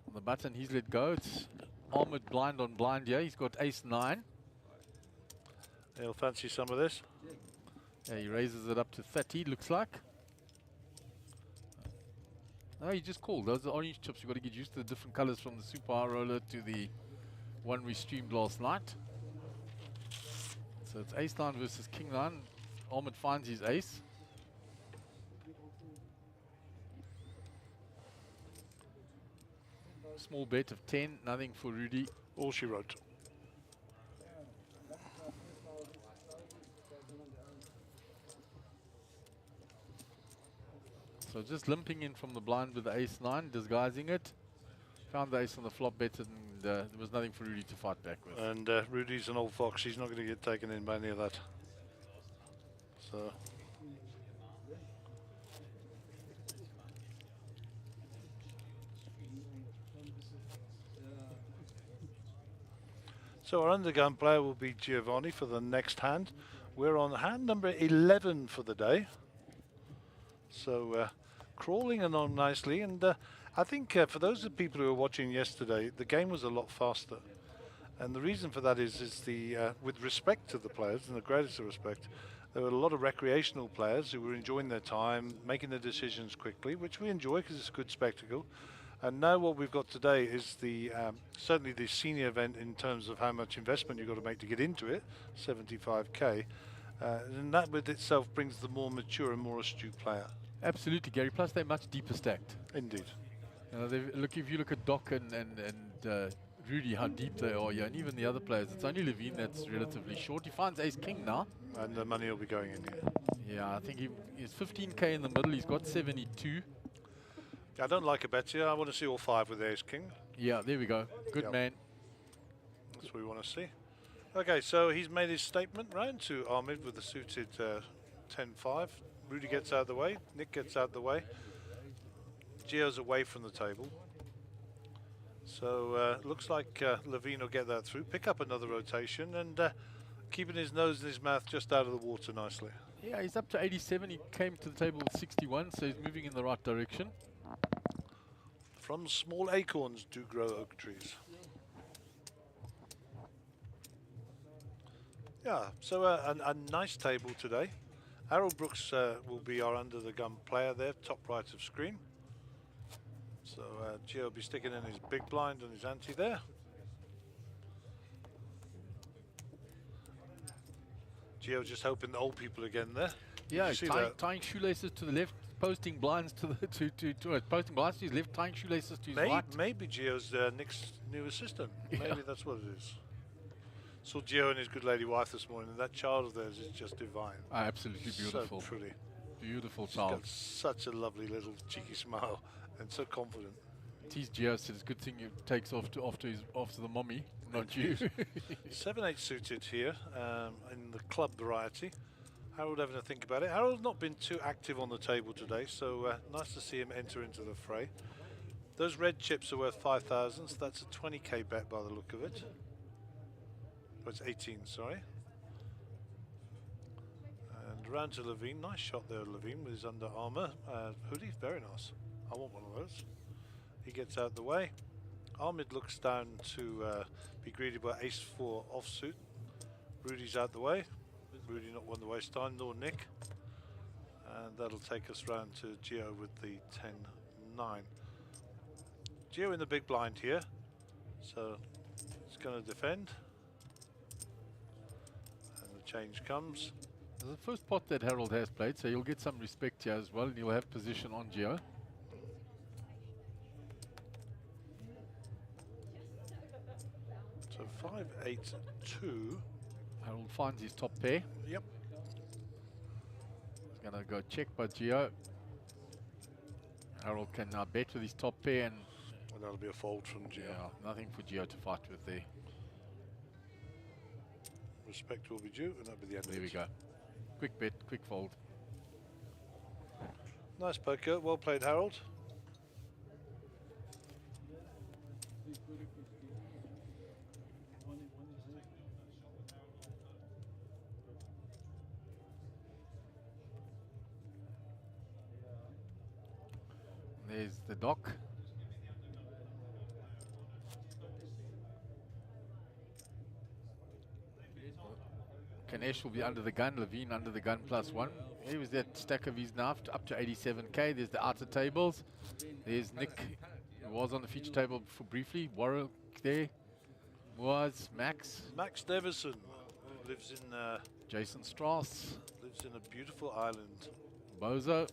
Speaker 1: On the button, he's let go. It's armored blind on blind here. He's got ace 9.
Speaker 2: He'll fancy some of this.
Speaker 1: Yeah, he raises it up to 30, looks like. No, he just called. Those are orange chips. You've got to get used to the different colors from the Super High Roller to the one we streamed last night. So it's ace 9 versus king 9. Ahmed finds his ace. Small bet of 10, nothing for Rudy.
Speaker 2: All she wrote.
Speaker 1: So just limping in from the blind with the ace 9, disguising it. Found the ace on the flop bet, and there was nothing for Rudy to fight back with.
Speaker 2: And Rudy's an old fox. He's not going to get taken in by any of that. So our undergun player will be Giovanni for the next hand. We're on hand number 11 for the day. So crawling along nicely, and I think for those of people who were watching yesterday, the game was a lot faster. And the reason for that is the with respect to the players, and the greatest of respect, there were a lot of recreational players who were enjoying their time, making their decisions quickly, which we enjoy because it's a good spectacle. And now what we've got today is the certainly the senior event in terms of how much investment you've got to make to get into it, 75k. And that with itself brings the more mature and more astute player.
Speaker 1: Absolutely, Gary. Plus, they're much deeper stacked.
Speaker 2: Indeed.
Speaker 1: You know, look, if you look at Doc and Rudy, how deep they are, yeah, and even the other players. It's only Levine that's relatively short. He finds ace king now.
Speaker 2: And the money will be going in here.
Speaker 1: Yeah, I think he's 15k in the middle. He's got 72.
Speaker 2: I don't like a bet here. I want to see all 5 with ace king.
Speaker 1: Yeah, there we go. Good man.
Speaker 2: That's what we want to see. Okay, so he's made his statement round to Ahmed with the suited 10-5. Rudy gets out of the way. Nick gets out of the way. Gio's away from the table. So looks like Levine will get that through. Pick up another rotation and keeping his nose in his mouth just out of the water nicely.
Speaker 1: Yeah, he's up to 87. He came to the table with 61, so he's moving in the right direction.
Speaker 2: From small acorns do grow oak trees. Yeah, so a nice table today. Harold Brooks will be our under the gun player there, top right of screen. So Gio will be sticking in his big blind and his ante there. Gio just hoping the old people again there.
Speaker 1: Yeah,
Speaker 2: see
Speaker 1: tying shoelaces to the left, posting blinds to the posting blinds to his left, tying shoelaces to his right.
Speaker 2: Maybe Gio's Nick's new assistant.
Speaker 1: Yeah.
Speaker 2: Maybe that's what it is. Saw Gio and his good lady wife this morning, and that child of theirs is just divine.
Speaker 1: Absolutely beautiful.
Speaker 2: So pretty.
Speaker 1: Beautiful
Speaker 2: She's
Speaker 1: child.
Speaker 2: got such a lovely little cheeky smile and so confident.
Speaker 1: Tease Gio said it's a good thing he takes after the mommy, not you.
Speaker 2: 7-8 suited here in the club variety. Harold having to think about it. Harold's not been too active on the table today, so nice to see him enter into the fray. Those red chips are worth 5,000, so that's a 20k bet by the look of it. Oh, it's 18, sorry. And around to Levine. Nice shot there, Levine, with his Under Armour hoodie. Very nice. I want one of those. He gets out the way. Ahmed looks down to be greeted by ace-4 offsuit. Rudy's out the way. Rudy not one to waste time, nor Nick. And that'll take us round to Gio with the 10-9. Gio in the big blind here. So he's going to defend. And the change comes.
Speaker 1: This is the first pot that Harold has played, so you'll get some respect here as well, and you'll have position on Gio.
Speaker 2: So 5-8-2.
Speaker 1: Harold finds his top pair.
Speaker 2: Yep.
Speaker 1: He's going to go check by Gio. Harold can now bet with his top pair, and
Speaker 2: That'll be a fold from Gio.
Speaker 1: yeah, nothing for Gio to fight with there.
Speaker 2: Respect will be due, and that'll be the end
Speaker 1: There
Speaker 2: of
Speaker 1: we
Speaker 2: it.
Speaker 1: go. Quick bet, quick fold.
Speaker 2: Nice poker. Well played, Harold.
Speaker 1: There's the dock. Kanesh will be under the gun, Levine under the gun +1. Here was that stack of his now up to 87k. There's the outer tables. There's Nick, who was on the feature table for briefly. Warwick there was Max.
Speaker 2: Max Deverson lives in
Speaker 1: Jason Strauss.
Speaker 2: lives in a beautiful island.
Speaker 1: Bozo.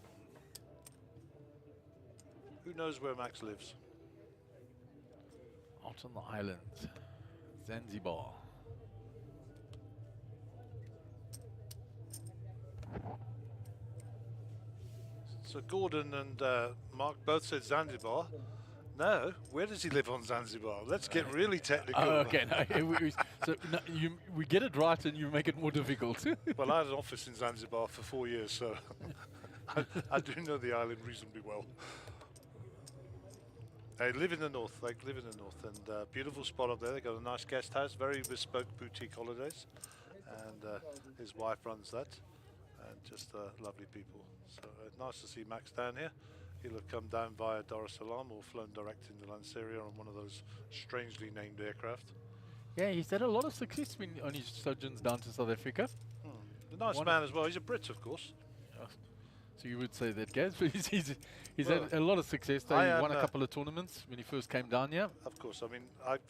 Speaker 2: Who knows where Max lives?
Speaker 1: Out on the island. Zanzibar.
Speaker 2: So Gordon and Mark both said Zanzibar. No, where does he live on Zanzibar? Let's get really technical.
Speaker 1: Oh, okay, no, we get it right and you make it more difficult.
Speaker 2: Well, I had an office in Zanzibar for 4 years, so I do know the island reasonably well. They live in the north, and beautiful spot up there. They got a nice guest house, very bespoke boutique holidays, and his wife runs that, and just lovely people. So nice to see Max down here. He'll have come down via Dar es Salaam or flown direct into Lanseria on one of those strangely named aircraft.
Speaker 1: Yeah, he's had a lot of success when on his sojourns down to South Africa.
Speaker 2: A nice man as well. He's a Brit, of course.
Speaker 1: So you would say that, Gaz, but he's
Speaker 2: Well,
Speaker 1: had a lot of success. He won a couple of tournaments when he first came down here.
Speaker 2: Of course. I mean,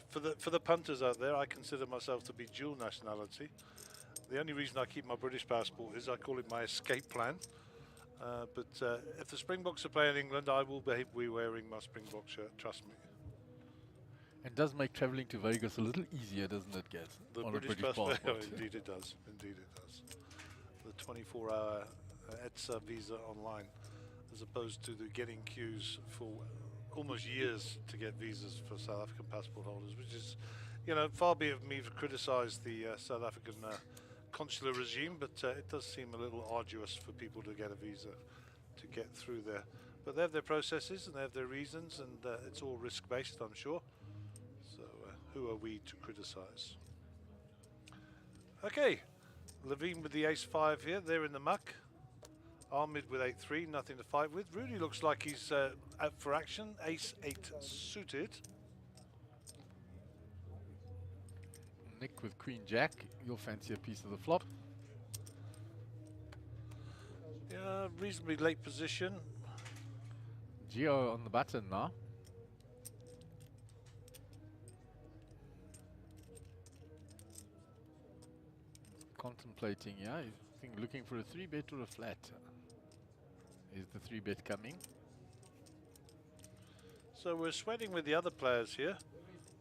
Speaker 2: for the punters out there, I consider myself to be dual nationality. The only reason I keep my British passport is I call it my escape plan. But if the Springboks are playing England, I will be wearing my Springbok shirt, trust me.
Speaker 1: And does make travelling to Vegas a little easier, doesn't it, Gaz?
Speaker 2: The
Speaker 1: on
Speaker 2: British
Speaker 1: a British passport.
Speaker 2: Indeed it does. Indeed it does. The 24-hour ETSA visa online, as opposed to the getting queues for almost years to get visas for South African passport holders, which is, you know, far be it of me to criticise the South African consular regime, but it does seem a little arduous for people to get a visa to get through there. But they have their processes and they have their reasons, and it's all risk-based, I'm sure. So who are we to criticise? Okay, Levine with the ace-5 here. They're in the muck. Ahmed with 8-3, nothing to fight with. Rudy looks like he's out for action. Ace-8 suited.
Speaker 1: Nick with Queen Jack. You'll fancy a piece of the flop.
Speaker 2: Reasonably late position.
Speaker 1: Gio on the button now. Contemplating, yeah. I think looking for a 3-bet or a flat. Is the 3-bet coming?
Speaker 2: So we're sweating with the other players here.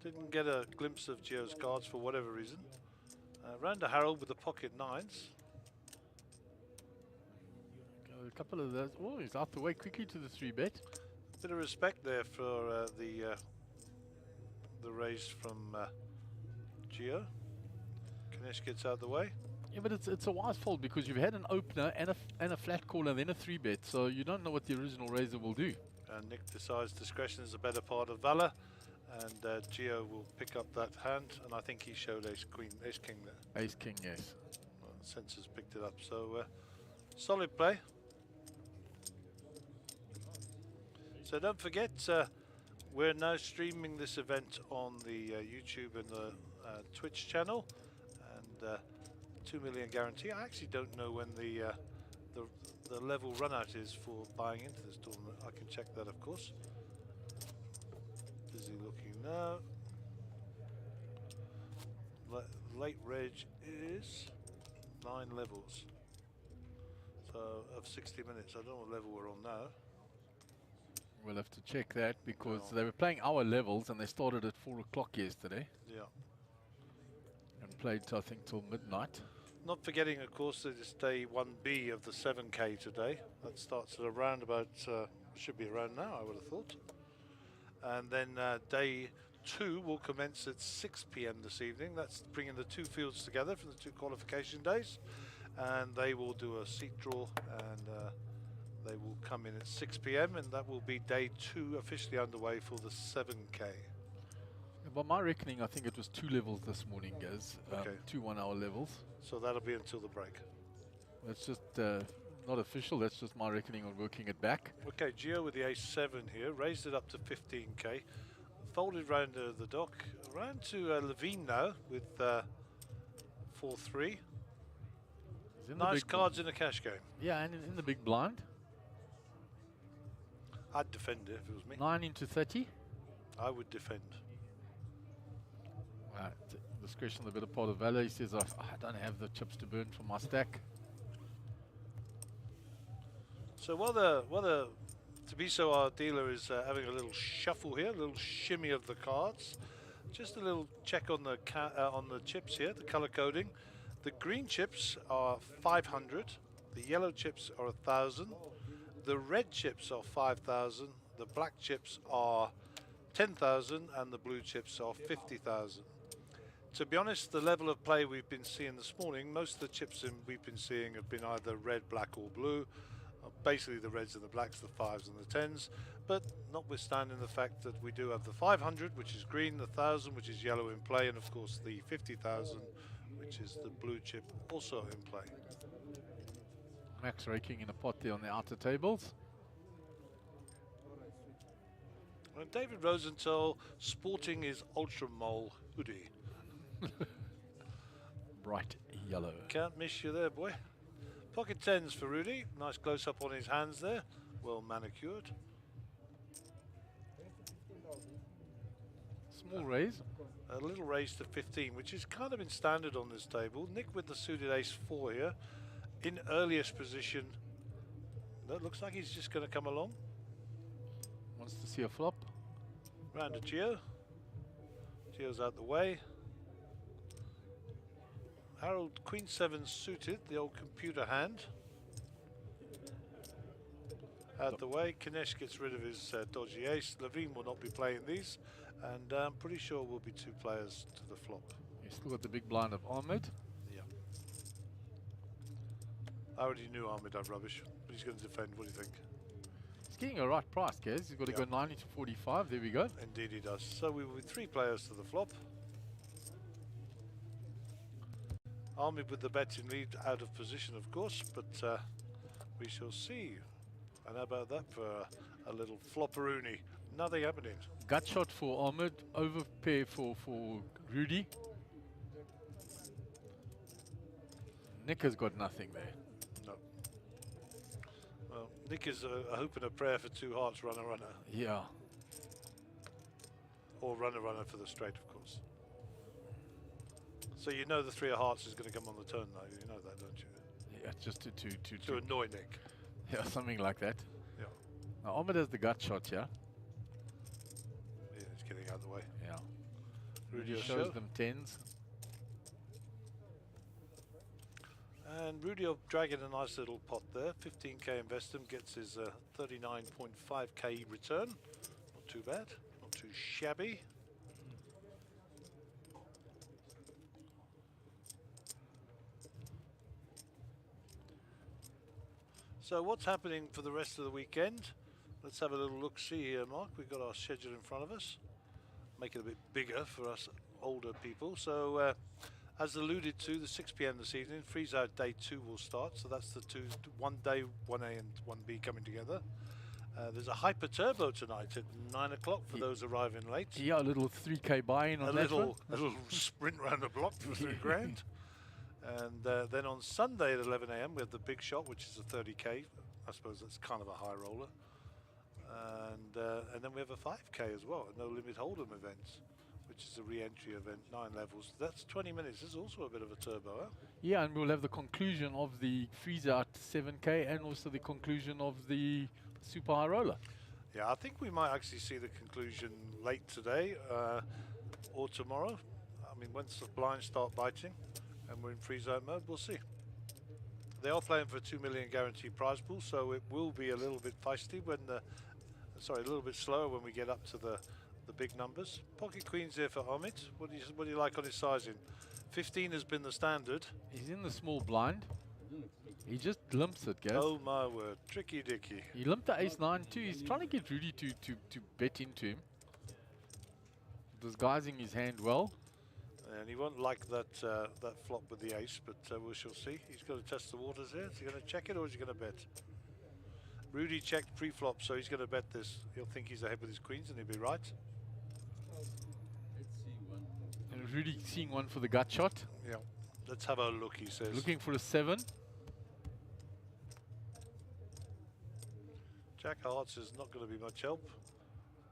Speaker 2: Didn't get a glimpse of Gio's cards for whatever reason. Round to Harold with the pocket 9s.
Speaker 1: A couple of those. Oh, he's out the way quickly to the 3-bet.
Speaker 2: Bit of respect there for the raise from Gio. Ganesh gets out the way.
Speaker 1: Yeah, but it's a wise fold because you've had an opener and a flat call and then a 3-bet, so you don't know what the original raiser will do.
Speaker 2: And Nick decides discretion is a better part of valor, and Gio will pick up that hand, and I think he showed ace king there.
Speaker 1: Ace king, yes.
Speaker 2: Well, sensors picked it up, so solid play. So don't forget, we're now streaming this event on the YouTube and the Twitch channel, and 2 million guarantee. I actually don't know when the level run out is for buying into this tournament. I can check that, of course. Busy looking now. Late reg is 9 levels. So of 60 minutes. I don't know what level we're on now.
Speaker 1: We'll have to check that because they were playing our levels and they started at 4 o'clock yesterday.
Speaker 2: Yeah.
Speaker 1: And played, I think, till midnight.
Speaker 2: Not forgetting, of course, that it's day 1B of the 7K today. That starts at around about, should be around now, I would have thought. And then day 2 will commence at 6 p.m. this evening. That's bringing the 2 fields together from the 2 qualification days. And they will do a seat draw, and they will come in at 6 p.m. and that will be day 2 officially underway for the 7K.
Speaker 1: By my reckoning, I think it was 2 levels this morning, Gaz.
Speaker 2: Okay.
Speaker 1: 2 1-hour levels.
Speaker 2: So that'll be until the break.
Speaker 1: That's just not official. That's just my reckoning on working it back.
Speaker 2: Okay, Gio with the ace-7 here, raised it up to 15k, folded round the dock, round to Levine now with 4-3. Nice cards in a cash game.
Speaker 1: Yeah, and in the big blind.
Speaker 2: I'd defend it if it was me.
Speaker 1: 9 into 30.
Speaker 2: I would defend.
Speaker 1: Discretion, the better part of valor. He says, I don't have the chips to burn from my stack.
Speaker 2: So while the Tabiso, our dealer, is having a little shuffle here, a little shimmy of the cards, just a little check on the chips here, the color coding. The green chips are 500, the yellow chips are 1,000, the red chips are 5,000, the black chips are 10,000, and the blue chips are 50,000. To be honest, the level of play we've been seeing this morning, most of the chips we've been seeing have been either red, black or blue. Basically the reds and the blacks, the 5s and the 10s, but notwithstanding the fact that we do have the 500, which is green, the 1,000, which is yellow in play, and of course the 50,000, which is the blue chip, also in play.
Speaker 1: Max raking in a pot there on the outer tables.
Speaker 2: And David Rosenthal sporting his Ultra Mole hoodie.
Speaker 1: Bright yellow.
Speaker 2: Can't miss you there, boy. Pocket 10s for Rudy. Nice close-up on his hands there. Well manicured.
Speaker 1: Small raise.
Speaker 2: A little raise to 15, which is kind of in standard on this table. Nick with the suited ace-4 here. In earliest position. That looks like he's just going to come along.
Speaker 1: Wants to see a flop.
Speaker 2: Round to Gio. Gio's out the way. Harold, Queen 7 suited, the old computer hand. Out the way, Kinesh gets rid of his dodgy ace. Levine will not be playing these, and I'm pretty sure we'll be 2 players to the flop.
Speaker 1: He's still got the big blind of Ahmed.
Speaker 2: Yeah. I already knew Ahmed had rubbish, but he's going to defend. What do you think?
Speaker 1: He's getting a right price, Gaz. He's got to go 90 to 45. There we go.
Speaker 2: Indeed he does. So we will be 3 players to the flop. Ahmed with the bet in lead, out of position of course, but we shall see. And how about that for a little flopperoonie? Nothing happening.
Speaker 1: Gut shot for Ahmed, overpair for Rudy. Nick has got nothing there.
Speaker 2: No. Nick is a hope and a prayer for 2 hearts, runner, runner.
Speaker 1: Yeah.
Speaker 2: Or runner, runner for the straight, of course. So you know the 3 of hearts is going to come on the turn, though. You know that, don't you?
Speaker 1: Yeah, just
Speaker 2: To annoy Nick.
Speaker 1: yeah, something like that.
Speaker 2: Yeah.
Speaker 1: Now Ahmed has the gut shot, yeah?
Speaker 2: Yeah, he's getting out of the way.
Speaker 1: Yeah.
Speaker 2: Rudy
Speaker 1: Rudy
Speaker 2: will
Speaker 1: shows
Speaker 2: show.
Speaker 1: them 10s.
Speaker 2: And Rudy will drag in a nice little pot there. 15k investment gets his 39.5k return. Not too bad, not too shabby. So what's happening for the rest of the weekend? Let's have a little look-see here, Mark. We've got our schedule in front of us. Make it a bit bigger for us older people. So as alluded to, the 6 p.m. this evening, Freeze Out Day 2 will start. So that's the one day, 1A and 1B coming together. There's a Hyper Turbo tonight at 9 o'clock for those arriving late.
Speaker 1: Yeah, a little 3K buy-in on that one.
Speaker 2: A little sprint round the block for 3 grand. And then on Sunday at 11 a.m. we have the Big Shot, which is a 30k. I suppose that's kind of a high roller. And then we have a 5k as well, a No Limit Hold'em event, which is a re-entry event, 9 levels. That's 20 minutes. This is also a bit of a turbo, huh?
Speaker 1: Yeah, and we'll have the conclusion of the Freeze Out 7K and also the conclusion of the Super High Roller.
Speaker 2: Yeah, I think we might actually see the conclusion late today or tomorrow. I mean, once the blinds start biting and we're in freeze out mode, we'll see. They are playing for a 2 million guaranteed prize pool, so it will be a little bit feisty when a little bit slower when we get up to the big numbers. Pocket Queen's here for Ahmed. What do you like on his sizing? 15 has been the standard.
Speaker 1: He's in the small blind. He just limps it, guys.
Speaker 2: Oh my word, tricky dicky.
Speaker 1: He limped the ace-9 too. He's trying to get Rudy to bet into him. Disguising his hand well.
Speaker 2: And he won't like that that flop with the ace, but we shall see. He's got to test the waters here. Is he going to check it or is he going to bet? Rudy checked pre-flop, so he's going to bet this. He'll think he's ahead with his queens and he'll be right.
Speaker 3: Let's see one.
Speaker 1: And Rudy seeing one for the gut shot.
Speaker 2: Yeah. Let's have a look, he says.
Speaker 1: Looking for a 7.
Speaker 2: Jack Hearts is not going to be much help.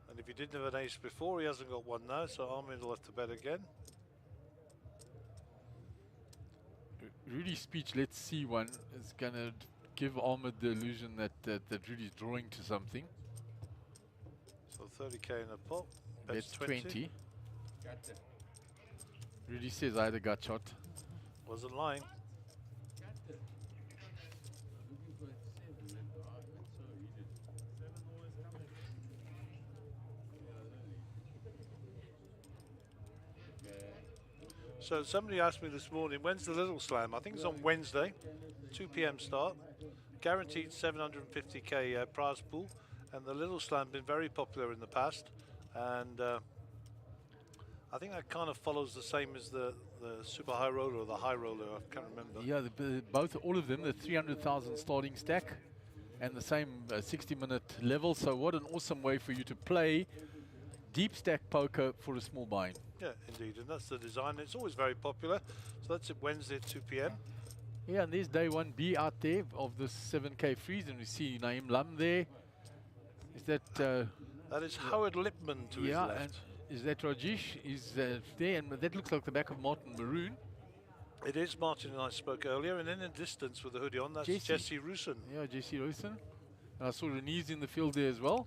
Speaker 2: And if he didn't have an ace before, he hasn't got one now, so Ahmed will have to bet again.
Speaker 1: Rudy's speech, let's see one, is going to give Ahmed the illusion that Rudy's drawing to something.
Speaker 2: So 30k in a pot.
Speaker 1: That's 20.
Speaker 3: Got it.
Speaker 1: Rudy says I had a gut shot.
Speaker 2: Wasn't lying.
Speaker 3: Got it. Looking for a 7. And that's so he did. 7 always coming. Yeah, okay.
Speaker 2: So somebody asked me this morning, when's the Little Slam? I think it's on Wednesday, 2 p.m. start. Guaranteed 750k prize pool. And the Little Slam been very popular in the past. And I think that kind of follows the same as the Super High Roller or the High Roller, I can't remember.
Speaker 1: Yeah, all of them, the 300,000 starting stack and the same 60-minute level. So what an awesome way for you to play deep stack poker for a small buy-in.
Speaker 2: Yeah, indeed, and that's the design. It's always very popular. So that's it, Wednesday at 2 p.m.
Speaker 1: Yeah, and there's day 1B out there of the 7K freeze, and we see Naeem Lam there. Is that...
Speaker 2: that is Howard Lipman to his
Speaker 1: yeah,
Speaker 2: left.
Speaker 1: and is that Rajesh? Is there, and that looks like the back of Martin Maroon.
Speaker 2: It is Martin and I spoke earlier, and in the distance with the hoodie on, that's
Speaker 1: Jesse.
Speaker 2: Jesse Rusin.
Speaker 1: Yeah, Jesse Rosen. And I saw Renese in the field there as well.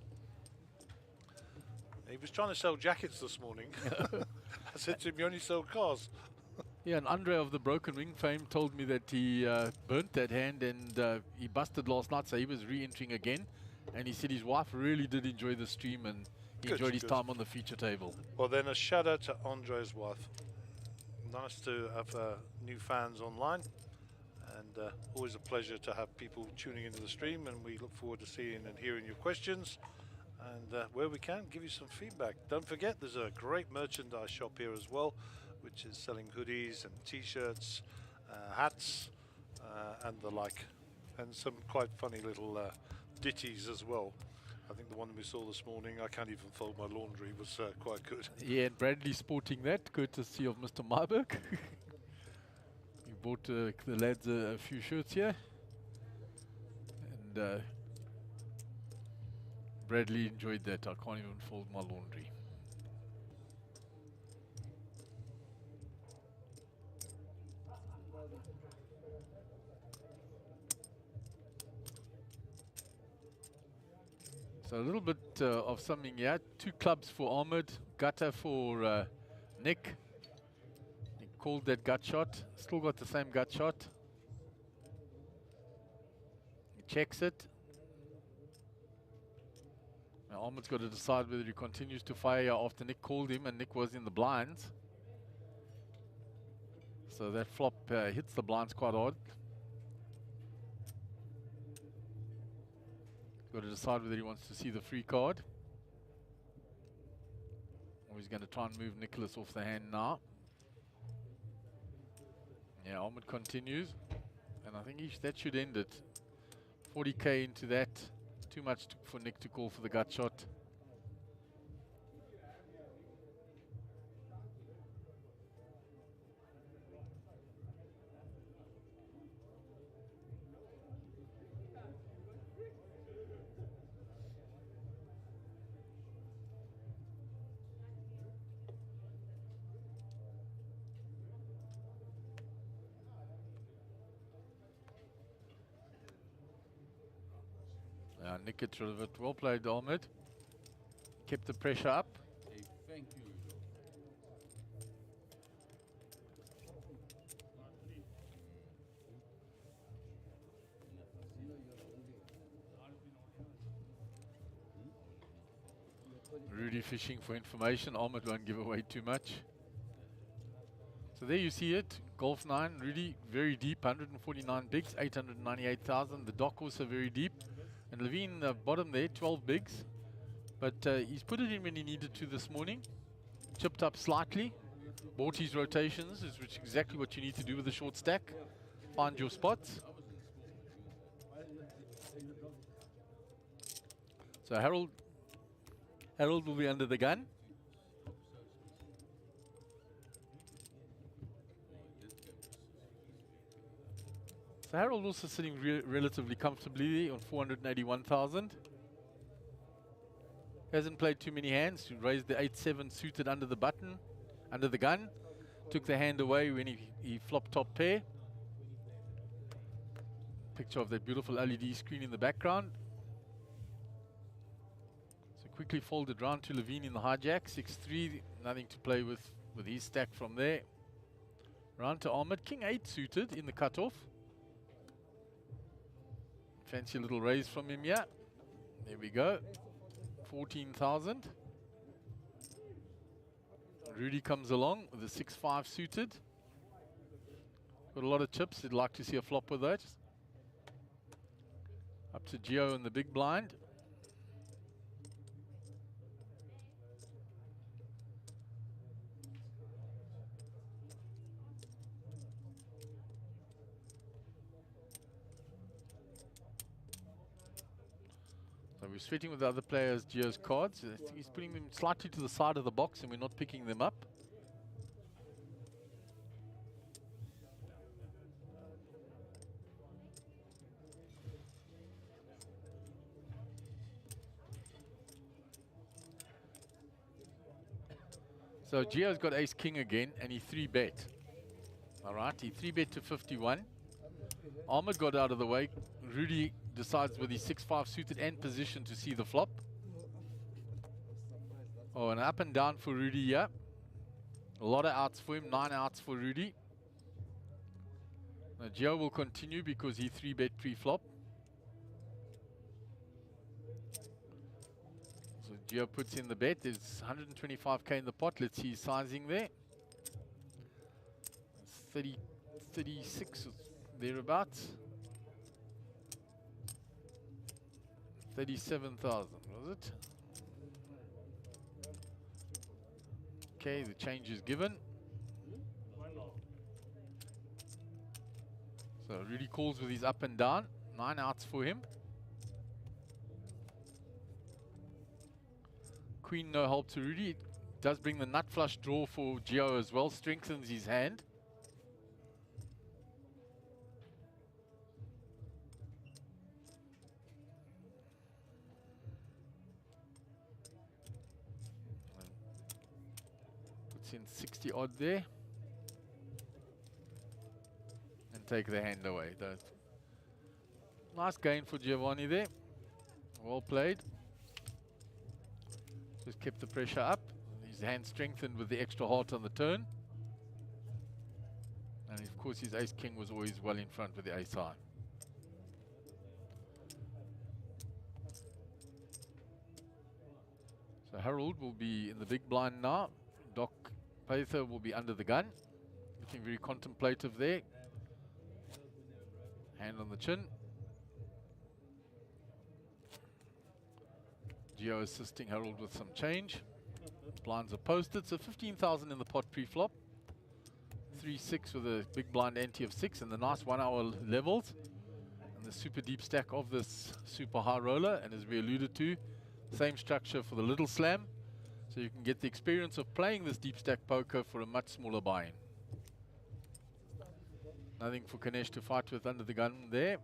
Speaker 2: He was trying to sell jackets this morning. I said to him, you only sell cars.
Speaker 1: Yeah, and Andre of the Broken Wing fame told me that he burnt that hand and he busted last night, so he was re-entering again. And he said his wife really did enjoy the stream and he
Speaker 2: Good,
Speaker 1: enjoyed his
Speaker 2: good.
Speaker 1: time on the feature table.
Speaker 2: Well, then a shout out to Andre's wife. Nice to have new fans online, and always a pleasure to have people tuning into the stream. And we look forward to seeing and hearing your questions. And where we can, give you some feedback. Don't forget, there's a great merchandise shop here as well, which is selling hoodies and t-shirts, hats, and the like, and some quite funny little ditties as well. I think the one we saw this morning, I can't even fold my laundry, was quite good.
Speaker 1: Yeah, and Bradley sporting that, courtesy of Mr. Marburg. He bought the lads a few shirts here. And Bradley enjoyed that. I can't even fold my laundry. So a little bit of something here. 2 clubs for Ahmed, gutter for Nick. He called that gut shot. Still got the same gut shot. He checks it. Now Ahmed's got to decide whether he continues to fire after Nick called him, and Nick was in the blinds. So that flop hits the blinds quite hard. Got to decide whether he wants to see the free card, or he's going to try and move Nicholas off the hand now. Yeah, Ahmed continues, and I think that should end it. 40k into that. Too much for Nick to call for the gut shot. Nick gets rid of it. Well played, Ahmed. Kept the pressure up.
Speaker 3: Hey, thank you.
Speaker 1: Rudy fishing for information. Ahmed won't give away too much. So there you see it. Golf 9, Rudy, very deep, 149 bigs, 898,000. The dock also very deep. And Levine, bottom there, 12 bigs. But he's put it in when he needed to this morning. Chipped up slightly. Bought his rotations, which is exactly what you need to do with a short stack. Find your spots. So Harold will be under the gun. So Harold also sitting relatively comfortably on 481,000. Hasn't played too many hands. He raised the 8-7 suited under the button, under the gun. Took the hand away when he flopped top pair. Picture of that beautiful LED screen in the background. So quickly folded round to Levine in the hijack. 6-3, nothing to play with his stack from there. Round to Ahmed. King 8 suited in the cutoff. Fancy little raise from him, yeah. There we go. 14,000. Rudy comes along with a 6-5 suited. Got a lot of chips. He'd like to see a flop with that. Up to Gio in the big blind. So we're sweating with the other players' Gio's cards. I think he's putting them slightly to the side of the box and we're not picking them up. So Gio's got ace king again and he 3-bet. All right, he 3-bet to 51. Ahmed got out of the way. Rudy decides with his 6-5 suited and position to see the flop. Oh, and up and down for Rudy, yeah. A lot of outs for him, 9 outs for Rudy. Now Gio will continue because he 3-bet pre-flop. So Gio puts in the bet. There's 125k in the pot. Let's see his sizing there. It's 30, 36 thereabouts. 37,000, was it? Okay, the change is given. So Rudy calls with his up and down. 9 outs for him. Queen no help to Rudy. It does bring the nut flush draw for Gio as well. Strengthens his hand. in 60 odd there. And take the hand away. Nice gain for Giovanni there. Well played. Just kept the pressure up. His hand strengthened with the extra heart on the turn. And of course his ace-king was always well in front with the ace-high. So Harold will be in the big blind now. Doc Pather will be under the gun. Looking very contemplative there. Hand on the chin. Geo assisting Harold with some change. Blinds are posted, so 15,000 in the pot pre-flop. 3-6 with a big blind ante of 6 and the nice 1 hour levels. And the super deep stack of this super high roller, and as we alluded to, same structure for the little slam. So you can get the experience of playing this deep stack poker for a much smaller buy-in. Nothing for Ganesh to fight with under the gun there.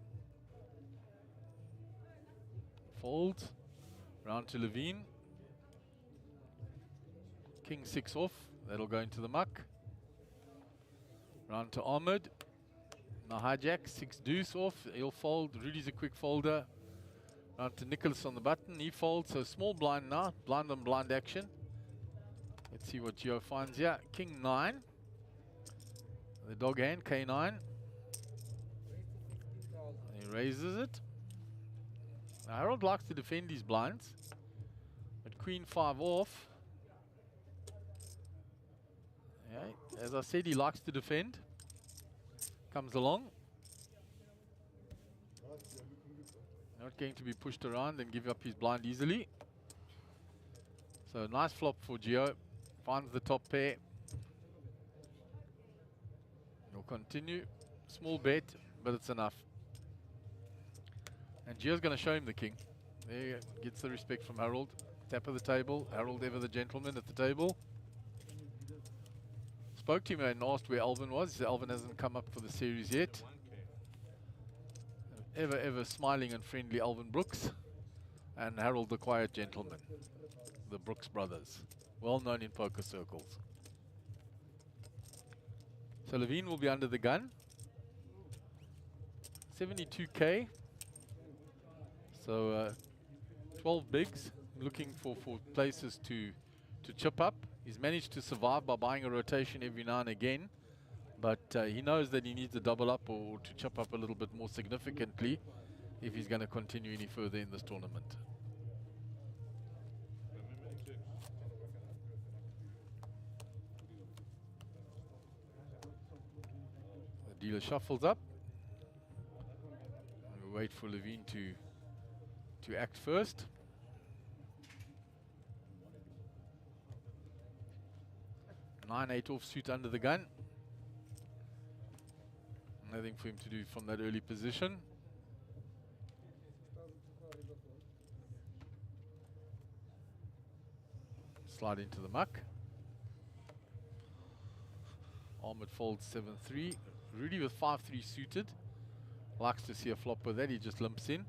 Speaker 1: Folds. Round to Levine. King 6 off. That'll go into the muck. Round to Ahmed. Now hijack. 6 deuce off. He'll fold. Rudy's a quick folder. Round to Nicholas on the button. He folds. So small blind now. Blind on blind action. Let's see what Geo finds here. King 9. The dog hand. K9. He raises it. Now Harold likes to defend his blinds. But Queen 5 off. Yeah, as I said, he likes to defend. Comes along. Not going to be pushed around and give up his blind easily. So nice flop for Geo. Finds the top pair. He'll continue. Small bet, but it's enough. And Geo's going to show him the king. There you go. Gets the respect from Harold. Tap of the table. Harold ever the gentleman at the table. Spoke to him and asked where Alvin was. He said Alvin hasn't come up for the series yet. Ever smiling and friendly Alvin Brooks. And Harold the quiet gentleman. The Brooks brothers. Well known in poker circles. So Levine will be under the gun. 72k. So 12 bigs, looking for places to chip up. He's managed to survive by buying a rotation every now and again, but he knows that he needs to double up or to chip up a little bit more significantly if he's going to continue any further in this tournament. The dealer shuffles up. We wait for Levine to act first. Nine, 8 offsuit under the gun. Nothing for him to do from that early position. Slide into the muck. Ahmed folds 7-3. Rudy with 5-3 suited. Likes to see a flop with that. He just limps in.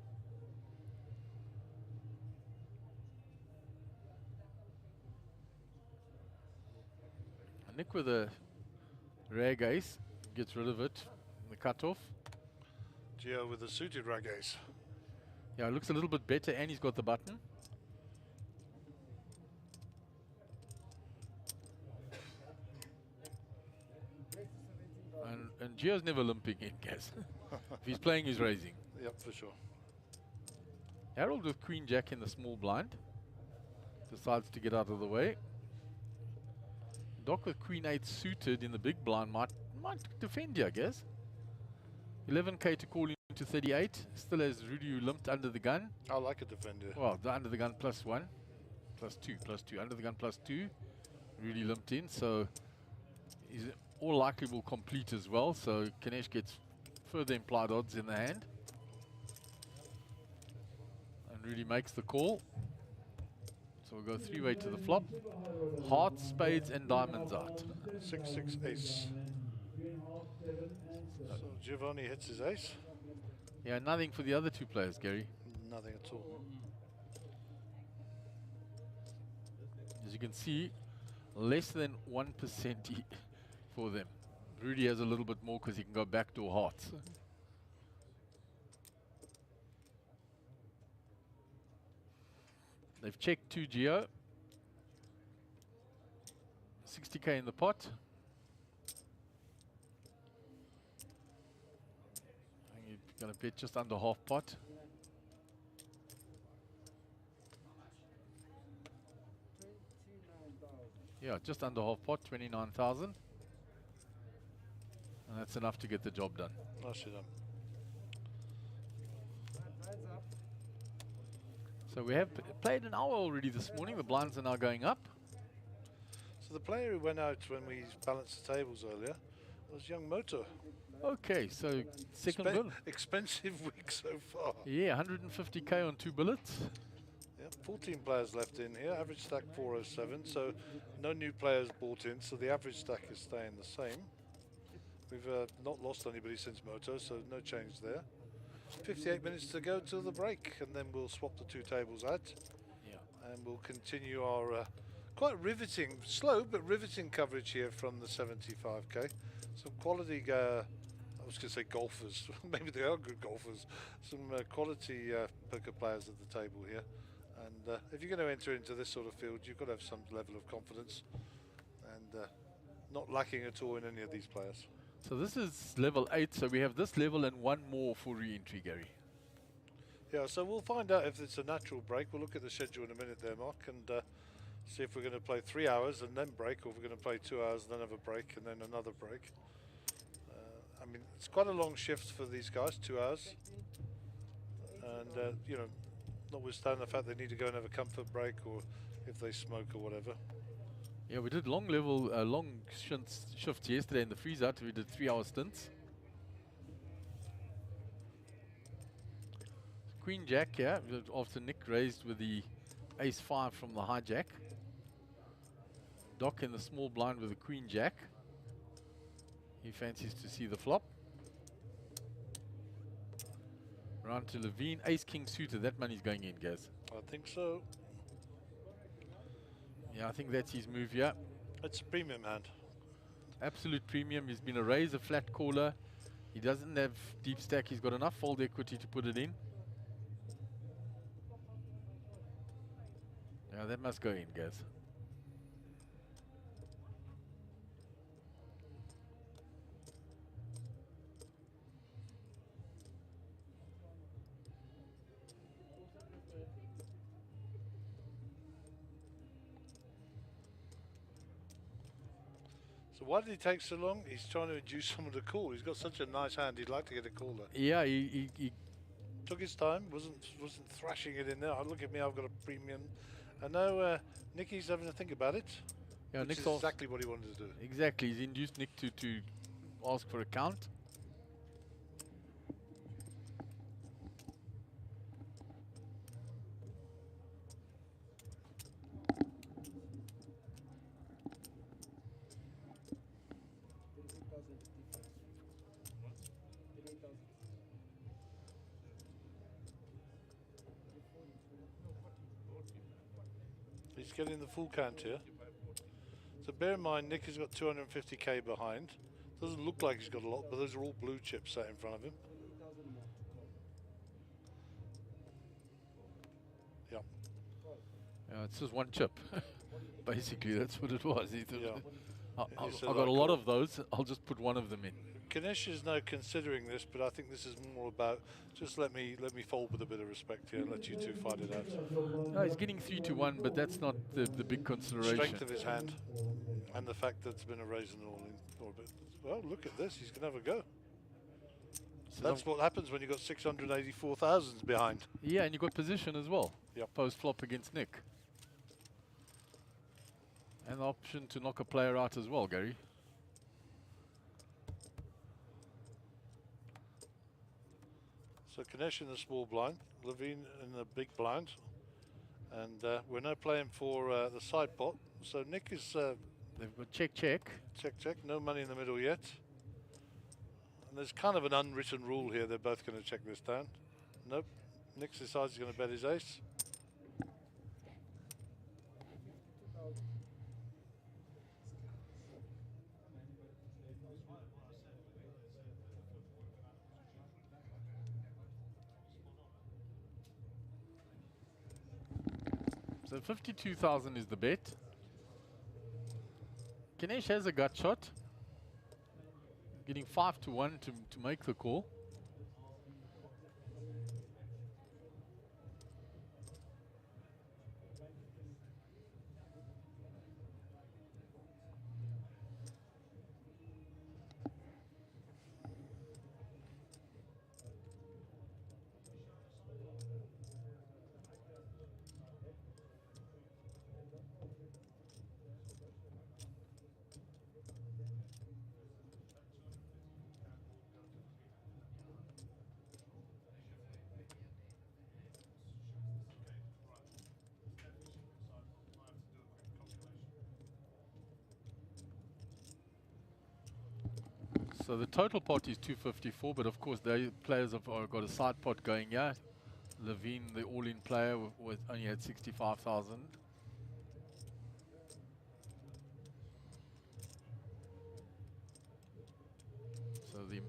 Speaker 1: Nick with a rag ace gets rid of it in the cutoff.
Speaker 2: Geo with a suited rag ace.
Speaker 1: Yeah, it looks a little bit better, and he's got the button. And Geo's never limping in, Gaz. If he's playing, he's raising.
Speaker 2: Yep, for sure.
Speaker 1: Harold with Queen Jack in the small blind. Decides to get out of the way. Doc with Queen 8 suited in the big blind might defend you, I guess. 11k to call into 38. Still has Rudy who limped under the gun.
Speaker 2: I like a defender.
Speaker 1: Well, the under the gun +1. +2. Under the gun +2. Rudy limped in, so he's all likely will complete as well. So Ganesh gets further implied odds in the hand. And Rudy makes the call. So we'll go 3-way to the flop. Hearts, spades, and diamonds out.
Speaker 2: 6-6 ace. So Giovanni hits his ace.
Speaker 1: Yeah, nothing for the other two players, Gary.
Speaker 2: Nothing at all.
Speaker 1: As you can see, Less than 1% for them. Rudy has a little bit more because he can go backdoor hearts. They've checked 2 Geo. 60k in the pot. I think you're going to bet just under half pot. Yeah, just under half pot, 29,000. And that's enough to get the job done.
Speaker 2: Nicely done.
Speaker 1: So we have played an hour already this morning. The blinds are now going up.
Speaker 2: So the player who went out when we balanced the tables earlier was young Moto.
Speaker 1: Okay, so second bill.
Speaker 2: Expensive week so far.
Speaker 1: Yeah, 150k on 2 billets.
Speaker 2: Yeah, 14 players left in here. Average stack 407. So no new players bought in. So the average stack is staying the same. We've not lost anybody since Moto, so no change there. 58 minutes to go till the break, and then we'll swap the 2 tables out.
Speaker 1: Yeah.
Speaker 2: And we'll continue our quite riveting, slow but riveting coverage here from the 75k. Some quality, I was going to say golfers, maybe they are good golfers. Some quality poker players at the table here. And if you're going to enter into this sort of field, you've got to have some level of confidence. And not lacking at all in any of these players.
Speaker 1: So this is level 8, so we have this level and 1 more for re-entry, Gary.
Speaker 2: Yeah, so we'll find out if it's a natural break. We'll look at the schedule in a minute there, Mark, and see if we're going to play 3 hours and then break, or if we're going to play 2 hours and then have a break and then another break. I mean, it's quite a long shift for these guys, 2 hours. And, you know, notwithstanding the fact they need to go and have a comfort break, or if they smoke or whatever.
Speaker 1: Yeah, we did long shifts yesterday in the freeze out. We did 3-hour stints. Queen Jack, yeah, after Nick raised with the Ace-5 from the hijack. Doc in the small blind with the Queen Jack. He fancies to see the flop. Round to Levine, Ace-King suited. That money's going in, Gaz.
Speaker 2: I think so.
Speaker 1: Yeah, I think that's his move, yeah.
Speaker 2: It's a premium hand.
Speaker 1: Absolute premium. He's been a raise, a flat caller. He doesn't have deep stack. He's got enough fold equity to put it in. Yeah, that must go in, Gaz.
Speaker 2: So why did he take so long? He's trying to induce someone to call. He's got such a nice hand. He'd like to get a caller.
Speaker 1: Yeah, he
Speaker 2: Took his time. Wasn't thrashing it in there. Oh, look at me. I've got a premium. I know Nicky's having to think about it.
Speaker 1: yeah,
Speaker 2: Which
Speaker 1: Nick's
Speaker 2: is
Speaker 1: also
Speaker 2: exactly what he wanted to do.
Speaker 1: exactly. He's induced Nick to ask for a count.
Speaker 2: He's getting the full count here. So bear in mind, Nick has got 250k behind. Doesn't look like he's got a lot, but those are all blue chips sat in front of him. Yeah.
Speaker 1: Yeah, it's just 1 chip. Basically, that's what it was. He thought,
Speaker 2: Yeah.
Speaker 1: I've
Speaker 2: said,
Speaker 1: got
Speaker 2: "I
Speaker 1: a lot
Speaker 2: call."
Speaker 1: of those. I'll just put 1 of them in.
Speaker 2: Ganesh is now considering this, but I think this is more about just let me fold with a bit of respect here and let you 2 fight it out.
Speaker 1: No, he's getting 3 to 1, but that's not the big consideration.
Speaker 2: Strength of his hand and the fact that it's been a raise and all in orbit. Well, look at this. He's going to have a go.
Speaker 1: So
Speaker 2: That's what happens when you've got 684,000 behind.
Speaker 1: yeah, and you got position as well.
Speaker 2: Yep.
Speaker 1: Post flop against Nick. And the option to knock a player out as well, Gary.
Speaker 2: So Ganesh in the small blind, Levine in the big blind. And we're now playing for the side pot. So Nick is
Speaker 1: They've got check, check.
Speaker 2: check, no money in the middle yet. And there's kind of an unwritten rule here. They're both going to check this down. Nope. Nick decides he's going to bet his ace.
Speaker 1: So 52,000 is the bet. Ganesh has a gut shot. Getting 5 to 1 to make the call. So the total pot is 254, but of course the players have got a side pot going here. Levine, the all-in player, was only at 65,000. So the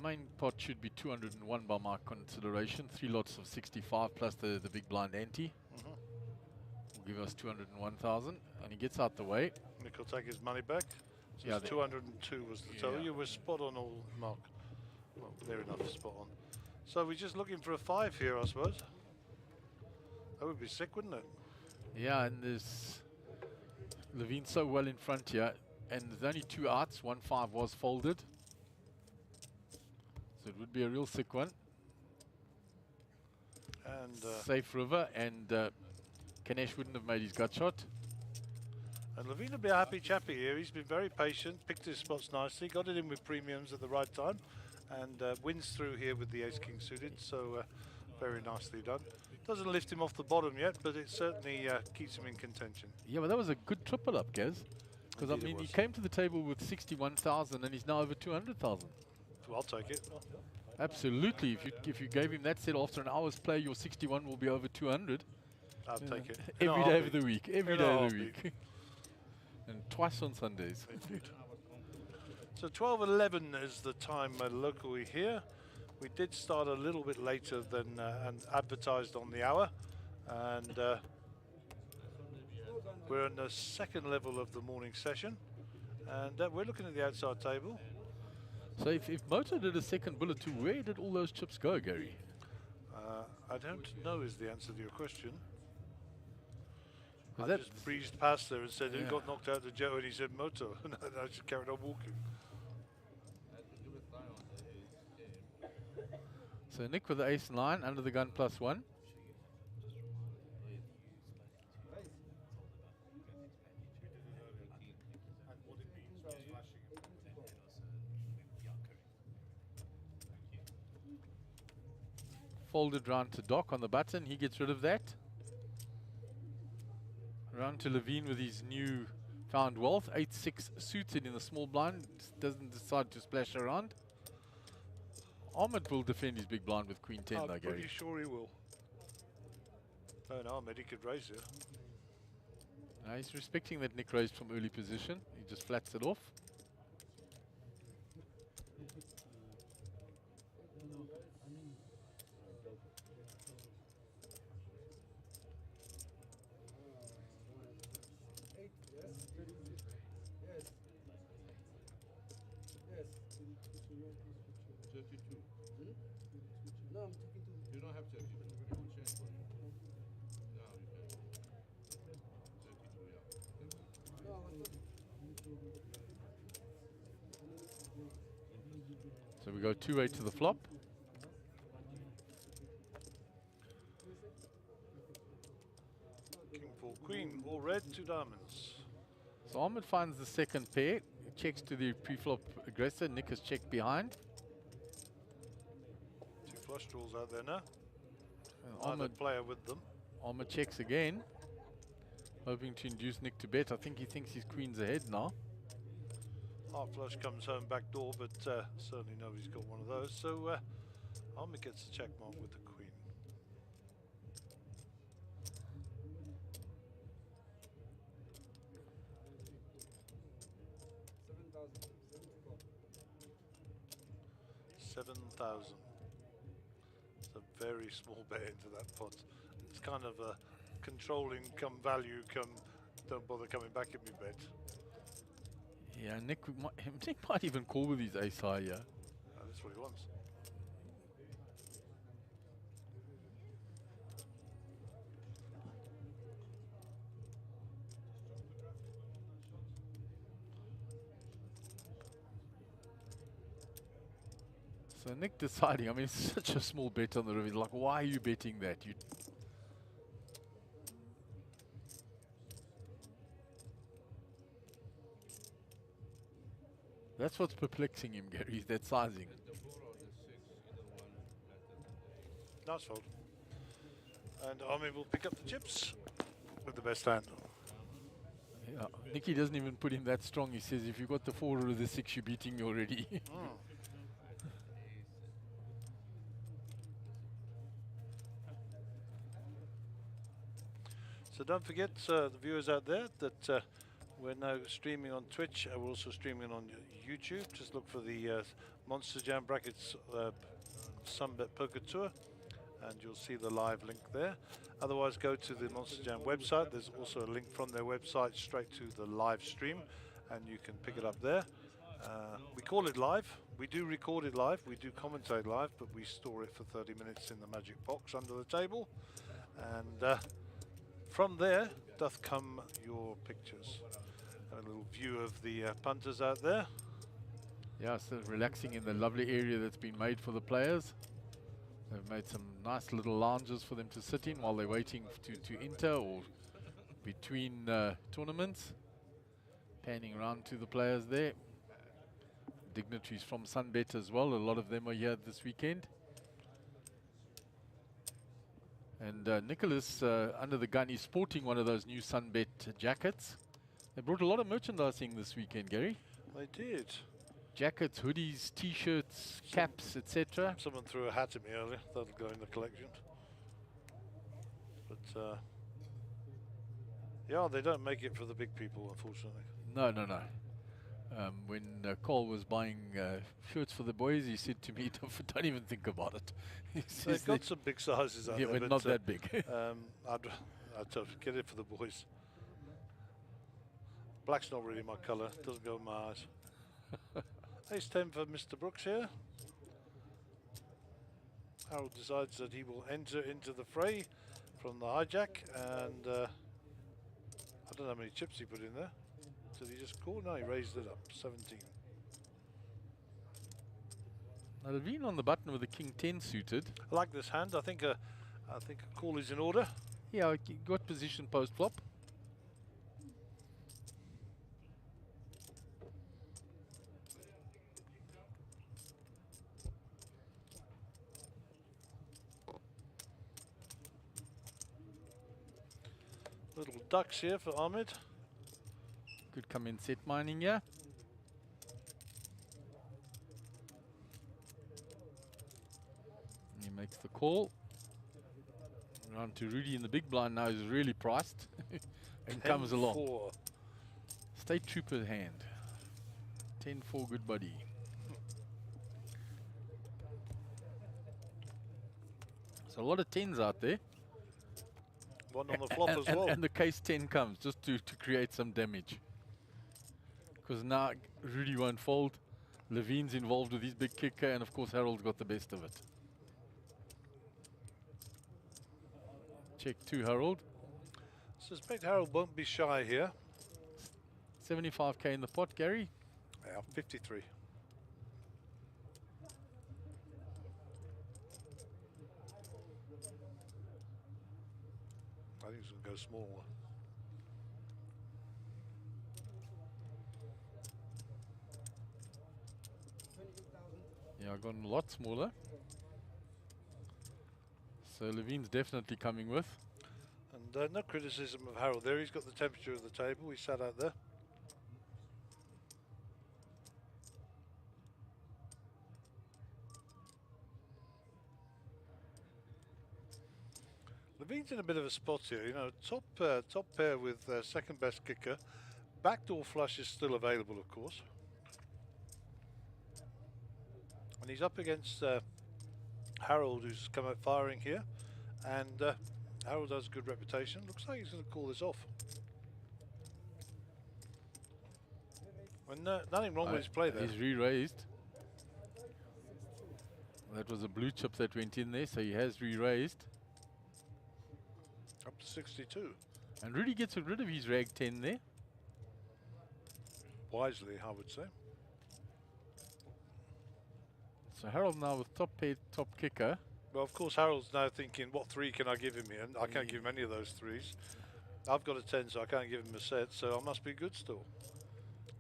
Speaker 1: main pot should be 201 by my consideration. 3 lots of 65 plus the big blind ante. Will give us 201,000, and he gets out the way.
Speaker 2: Nick will take his money back. So
Speaker 1: Yeah,
Speaker 2: 202 was the total.
Speaker 1: yeah.
Speaker 2: You were spot on, all Mark. Well, near enough spot on. So we're just looking for a 5 here, I suppose. That would be sick, wouldn't it?
Speaker 1: Yeah, and there's Levine so well in front here, and there's only 2 outs. 1-5 was folded, so it would be a real sick one.
Speaker 2: And
Speaker 1: Safe river, and Ganesh wouldn't have made his gut shot.
Speaker 2: And Levine will be a happy chappy here. He's been very patient, picked his spots nicely, got it in with premiums at the right time, and wins through here with the ace-king suited, so very nicely done. Doesn't lift him off the bottom yet, but it certainly keeps him in contention.
Speaker 1: Yeah, but that was a good triple up, Gaz. Because, I
Speaker 2: Indeed it
Speaker 1: mean, he
Speaker 2: was.
Speaker 1: came to the table with 61,000, and he's now over 200,000.
Speaker 2: Well, I'll take it.
Speaker 1: Absolutely. If you gave him that set after an hour's play, your 61 will be over 200.
Speaker 2: I'll take it.
Speaker 1: Every day of the week. Every
Speaker 2: In a
Speaker 1: day of the
Speaker 2: heartbeat.
Speaker 1: week. And twice on Sundays.
Speaker 2: So 12:11 is the time locally here. We did start a little bit later than and advertised on the hour, and we're in the second level of the morning session, and we're looking at the outside table.
Speaker 1: So if Moto did a second bullet too, where did all those chips go, Gary?
Speaker 2: I don't know is the answer to your question. I
Speaker 1: That-
Speaker 2: just breezed past there and said, who
Speaker 1: Yeah.
Speaker 2: got knocked out to Joe, and he said Moto, and I just carried on walking.
Speaker 1: So Nick with the ace-9, under the gun +1. Folded round to Doc on the button, he gets rid of that. Round to Levine with his new found wealth, 8-6 suited in the small blind, doesn't decide to splash around. Ahmed will defend his big blind with Queen 10
Speaker 2: I'm
Speaker 1: though,
Speaker 2: pretty
Speaker 1: Gary.
Speaker 2: sure he will. Oh no, Ahmed, he could raise it.
Speaker 1: Now he's respecting that Nick raised from early position, he just flats it off.
Speaker 3: No, I'm talking to. You don't have 32. We will change for you. No, you can. 32, yeah. No,
Speaker 1: So we go 2-8 to the flop.
Speaker 2: King 4 Queen, all red, 2 diamonds.
Speaker 1: So Ahmed finds the second pair, checks to the pre-flop aggressor, Nick has checked behind.
Speaker 2: 2 flush draws out there now.
Speaker 1: Ahmed,
Speaker 2: Ahmed player with them.
Speaker 1: Ahmed checks again, hoping to induce Nick to bet. I think he thinks his queen's ahead now.
Speaker 2: Heart flush comes home back door, but certainly nobody's got one of those. So Ahmed gets the check mark with the queen. $7,000. It's a very small bet into that pot. It's kind of a controlling, come value, come don't bother coming back at me bet.
Speaker 1: Yeah, Nick might even call with his ace high, yeah.
Speaker 2: That's what he wants.
Speaker 1: So Nick deciding, I mean, it's such a small bet on the river. Like, why are you betting that? That's what's perplexing him, Gary, is that sizing.
Speaker 3: At the 4 or the 6, either one mattered.
Speaker 2: Nice fold. And Army will pick up the chips with the best hand.
Speaker 1: Yeah, Nicky doesn't even put him that strong. He says, if you got the 4 or the 6, you're beating me already.
Speaker 2: So don't forget, the viewers out there, that we're now streaming on Twitch. We're also streaming on YouTube. Just look for the Monster Jam Brackets Sunbet Poker Tour, and you'll see the live link there. Otherwise, go to the Monster Jam website. There's also a link from their website straight to the live stream, and you can pick it up there. We call it live. We do record it live. We do commentate live, but we store it for 30 minutes in the magic box under the table. And from there doth come your pictures. A little view of the punters out there.
Speaker 1: Yeah, so relaxing in the lovely area that's been made for the players. They've made some nice little lounges for them to sit in while they're waiting to enter or between tournaments. Panning around to the players there. Dignitaries from Sunbet as well. A lot of them are here this weekend. And Nicholas, under the gun, is sporting one of those new Sunbet jackets. They brought a lot of merchandising this weekend, Gary.
Speaker 2: They did.
Speaker 1: Jackets, hoodies, t-shirts, caps, etc.
Speaker 2: Someone threw a hat at me earlier. That'll go in the collection. But yeah, they don't make it for the big people, unfortunately.
Speaker 1: No. When Cole was buying shirts for the boys, he said to me, don't even think about it. He says
Speaker 2: They've got some big sizes out
Speaker 1: yeah,
Speaker 2: there,
Speaker 1: but not that big.
Speaker 2: I'd get it for the boys. Black's not really my colour, doesn't go in my eyes. Ace 10 for Mr. Brooks here. Harold decides that he will enter into the fray from the hijack, and I don't know how many chips he put in there. Did he just call? No, he raised it up. 17.
Speaker 1: Now Levine on the button with the King 10 suited.
Speaker 2: I like this hand. I think a call is in order.
Speaker 1: Yeah, got position post flop.
Speaker 2: Little ducks here for Ahmed.
Speaker 1: Could come in set mining here. He makes the call. Round to Rudy in the big blind now is really priced and comes along.
Speaker 2: 4.
Speaker 1: State Trooper hand. 10-4, good buddy. So a lot of 10s out there.
Speaker 2: One on the flop as well.
Speaker 1: And the case 10 comes just to create some damage. Because now Rudy won't fold. Levine's involved with his big kicker, and of course Harold's got the best of it. Check 2, Harold.
Speaker 2: Suspect Harold won't be shy here.
Speaker 1: 75k in the pot, Gary.
Speaker 2: Yeah, 53. I think it's going to go smaller.
Speaker 1: Yeah, I've gone a lot smaller. So Levine's definitely coming with.
Speaker 2: And no criticism of Harold there. He's got the temperature of the table. He sat out there. Levine's in a bit of a spot here. You know, top pair with second best kicker. Backdoor flush is still available, of course. And he's up against Harold, who's come out firing here. And Harold has a good reputation. Looks like he's going to call this off. And nothing wrong with his play there.
Speaker 1: He's re-raised. That was a blue chip that went in there, so he has re-raised.
Speaker 2: Up to 62.
Speaker 1: And really gets rid of his rag 10 there.
Speaker 2: Wisely, I would say.
Speaker 1: So Harold now with top pair, top kicker.
Speaker 2: Well, of course, Harold's now thinking, what 3 can I give him here? And I can't give him any of those 3s. I've got a 10, so I can't give him a set, so I must be good still.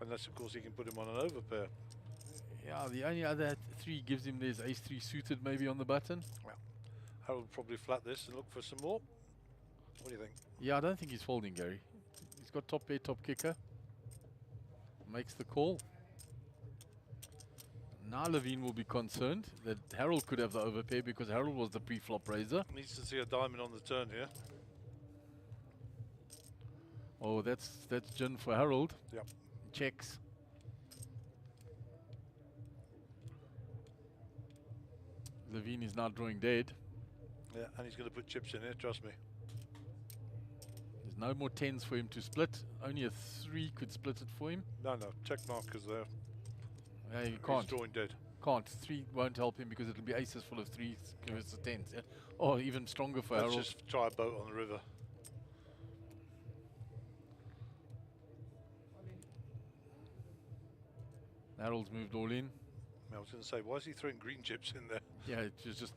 Speaker 2: Unless, of course, he can put him on an overpair.
Speaker 1: Yeah, the only other 3 gives him there's ace 3 suited maybe on the button.
Speaker 2: Well, Harold will probably flat this and look for some more. What do you think?
Speaker 1: Yeah, I don't think he's folding, Gary. He's got top pair, top kicker. Makes the call. Now Levine will be concerned that Harold could have the overpair because Harold was the pre-flop raiser.
Speaker 2: Needs to see a diamond on the turn here.
Speaker 1: Oh, that's gin for Harold.
Speaker 2: Yep.
Speaker 1: Checks. Levine is now drawing dead.
Speaker 2: Yeah, and he's going to put chips in here, trust me.
Speaker 1: There's no more 10s for him to split. Only a 3 could split it for him.
Speaker 2: No, check markers there.
Speaker 1: Yeah, you
Speaker 2: He's
Speaker 1: can't.
Speaker 2: drawing dead.
Speaker 1: Can't. 3 won't help him because it'll be aces full of 3s. Give us the 10s. Yeah. Or even stronger for
Speaker 2: Let's
Speaker 1: Harold.
Speaker 2: just try a boat on the river.
Speaker 1: Harold's moved all in.
Speaker 2: I was going to say, why is he throwing green chips in there?
Speaker 1: Yeah, just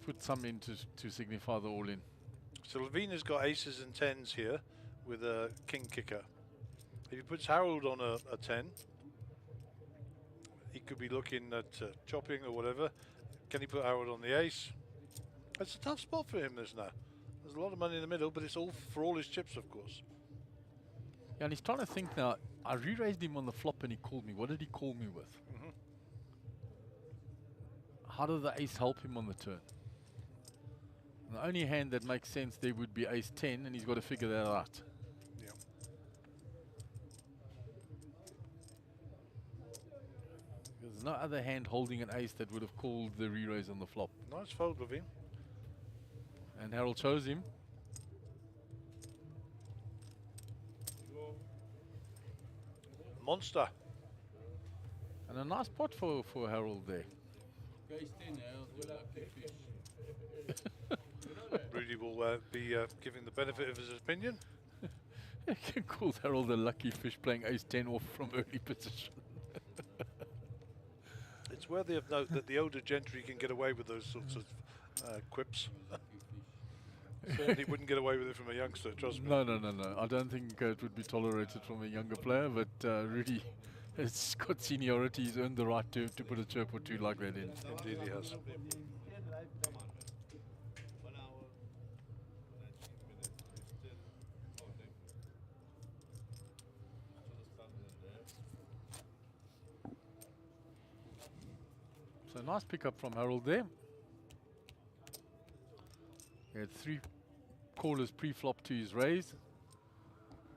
Speaker 1: put some in to signify the all in.
Speaker 2: So Levine has got aces and 10s here with a king kicker. If he puts Harold on a 10, he could be looking at chopping or whatever. Can he put Harold on the ace? It's a tough spot for him, this now. There's a lot of money in the middle, but it's all for all his chips, of course.
Speaker 1: Yeah, and he's trying to think now. I re-raised him on the flop and he called me. What did he call me with? How did the ace help him on the turn? And the only hand that makes sense there would be ace 10, and he's got to figure that out.
Speaker 2: Yeah.
Speaker 1: There's no other hand holding an ace that would have called the re-raise on the flop.
Speaker 2: Nice fold, Levine.
Speaker 1: And Harold chose him.
Speaker 2: Monster.
Speaker 1: And a nice pot for Harold there.
Speaker 3: Guys, 10 now, the lucky fish.
Speaker 2: Rudy will be giving the benefit of his opinion.
Speaker 1: You can call Harold a lucky fish playing ace 10 off from early position.
Speaker 2: It's worthy of note that the older gentry can get away with those sorts of quips. Certainly wouldn't get away with it from a youngster, trust me.
Speaker 1: No. I don't think it would be tolerated from a younger player, but Rudy has got seniority. He's earned the right to put a chirp or 2 like that in.
Speaker 2: Indeed he has.
Speaker 1: So nice pickup from Harold there. He had 3 callers pre-flop to his raise.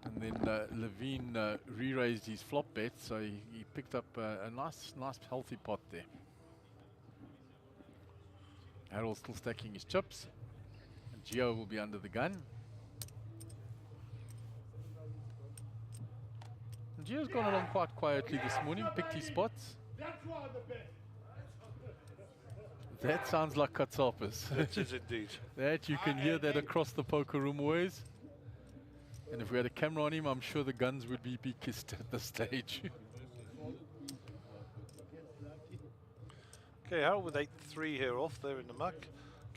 Speaker 1: And then Levine re-raised his flop bet, so he picked up a nice healthy pot there. Harold still stacking his chips. And Gio will be under the gun. And Gio's gone along quite quietly this morning, picked his spots. That sounds like Katsapis.
Speaker 2: It is indeed.
Speaker 1: That you can hear that across the poker room always. And if we had a camera on him, I'm sure the guns would be kissed at the stage.
Speaker 2: Okay, Harold with 8-3 here off there in the muck.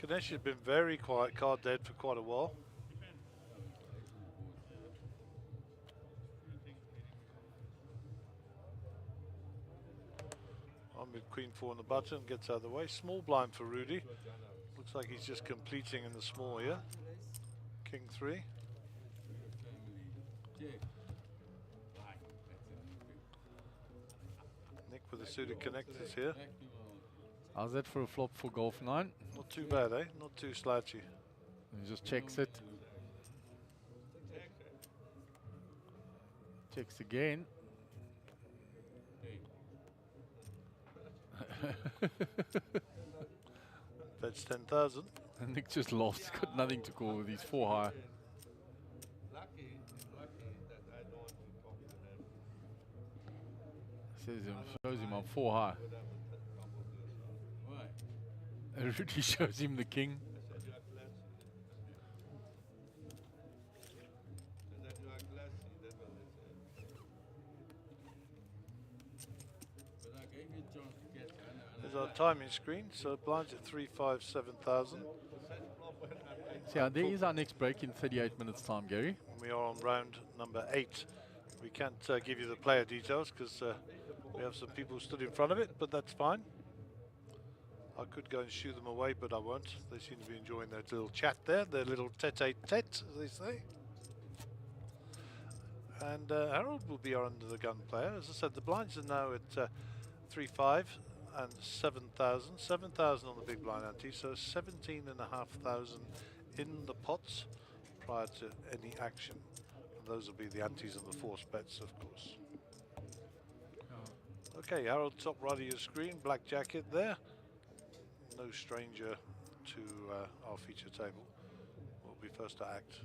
Speaker 2: Ganesh has been very quiet, card dead for quite a while. On with Queen 4 on the button, gets out of the way. Small blind for Rudy. Looks like he's just completing in the small here. King 3. Nick with the suited connectors here.
Speaker 1: How's that for a flop for Golf 9?
Speaker 2: Not too bad, eh? Not too slouchy.
Speaker 1: He just checks it. Checks again.
Speaker 2: Bet That's 10,000.
Speaker 1: And Nick just lost. He's got nothing to call with his 4 high.
Speaker 3: Lucky that I don't want to talk to them.
Speaker 1: Shows him on 4 high.
Speaker 3: Why?
Speaker 1: And Rudy shows him the king.
Speaker 3: I said you are classy. I said you are classy, that's what I said. But I gave you a chance to catch
Speaker 2: There's our timing screen. So blinds at 3, 5, 7,000.
Speaker 1: So there is our next break in 38 minutes time, Gary.
Speaker 2: We are on round number 8. We can't give you the player details because we have some people stood in front of it, but that's fine. I could go and shoo them away, but I won't. They seem to be enjoying their little chat there, their little tete-a-tete, as they say. And Harold will be our under-the-gun player. As I said, the blinds are now at 3, 5 and 7,000. 7,000 on the big blind ante, so 17,500 in the pots prior to any action. And those will be the antes and the force bets, of course. Okay, Harold, top right of your screen, black jacket there. No stranger to our feature table. Will be first to act.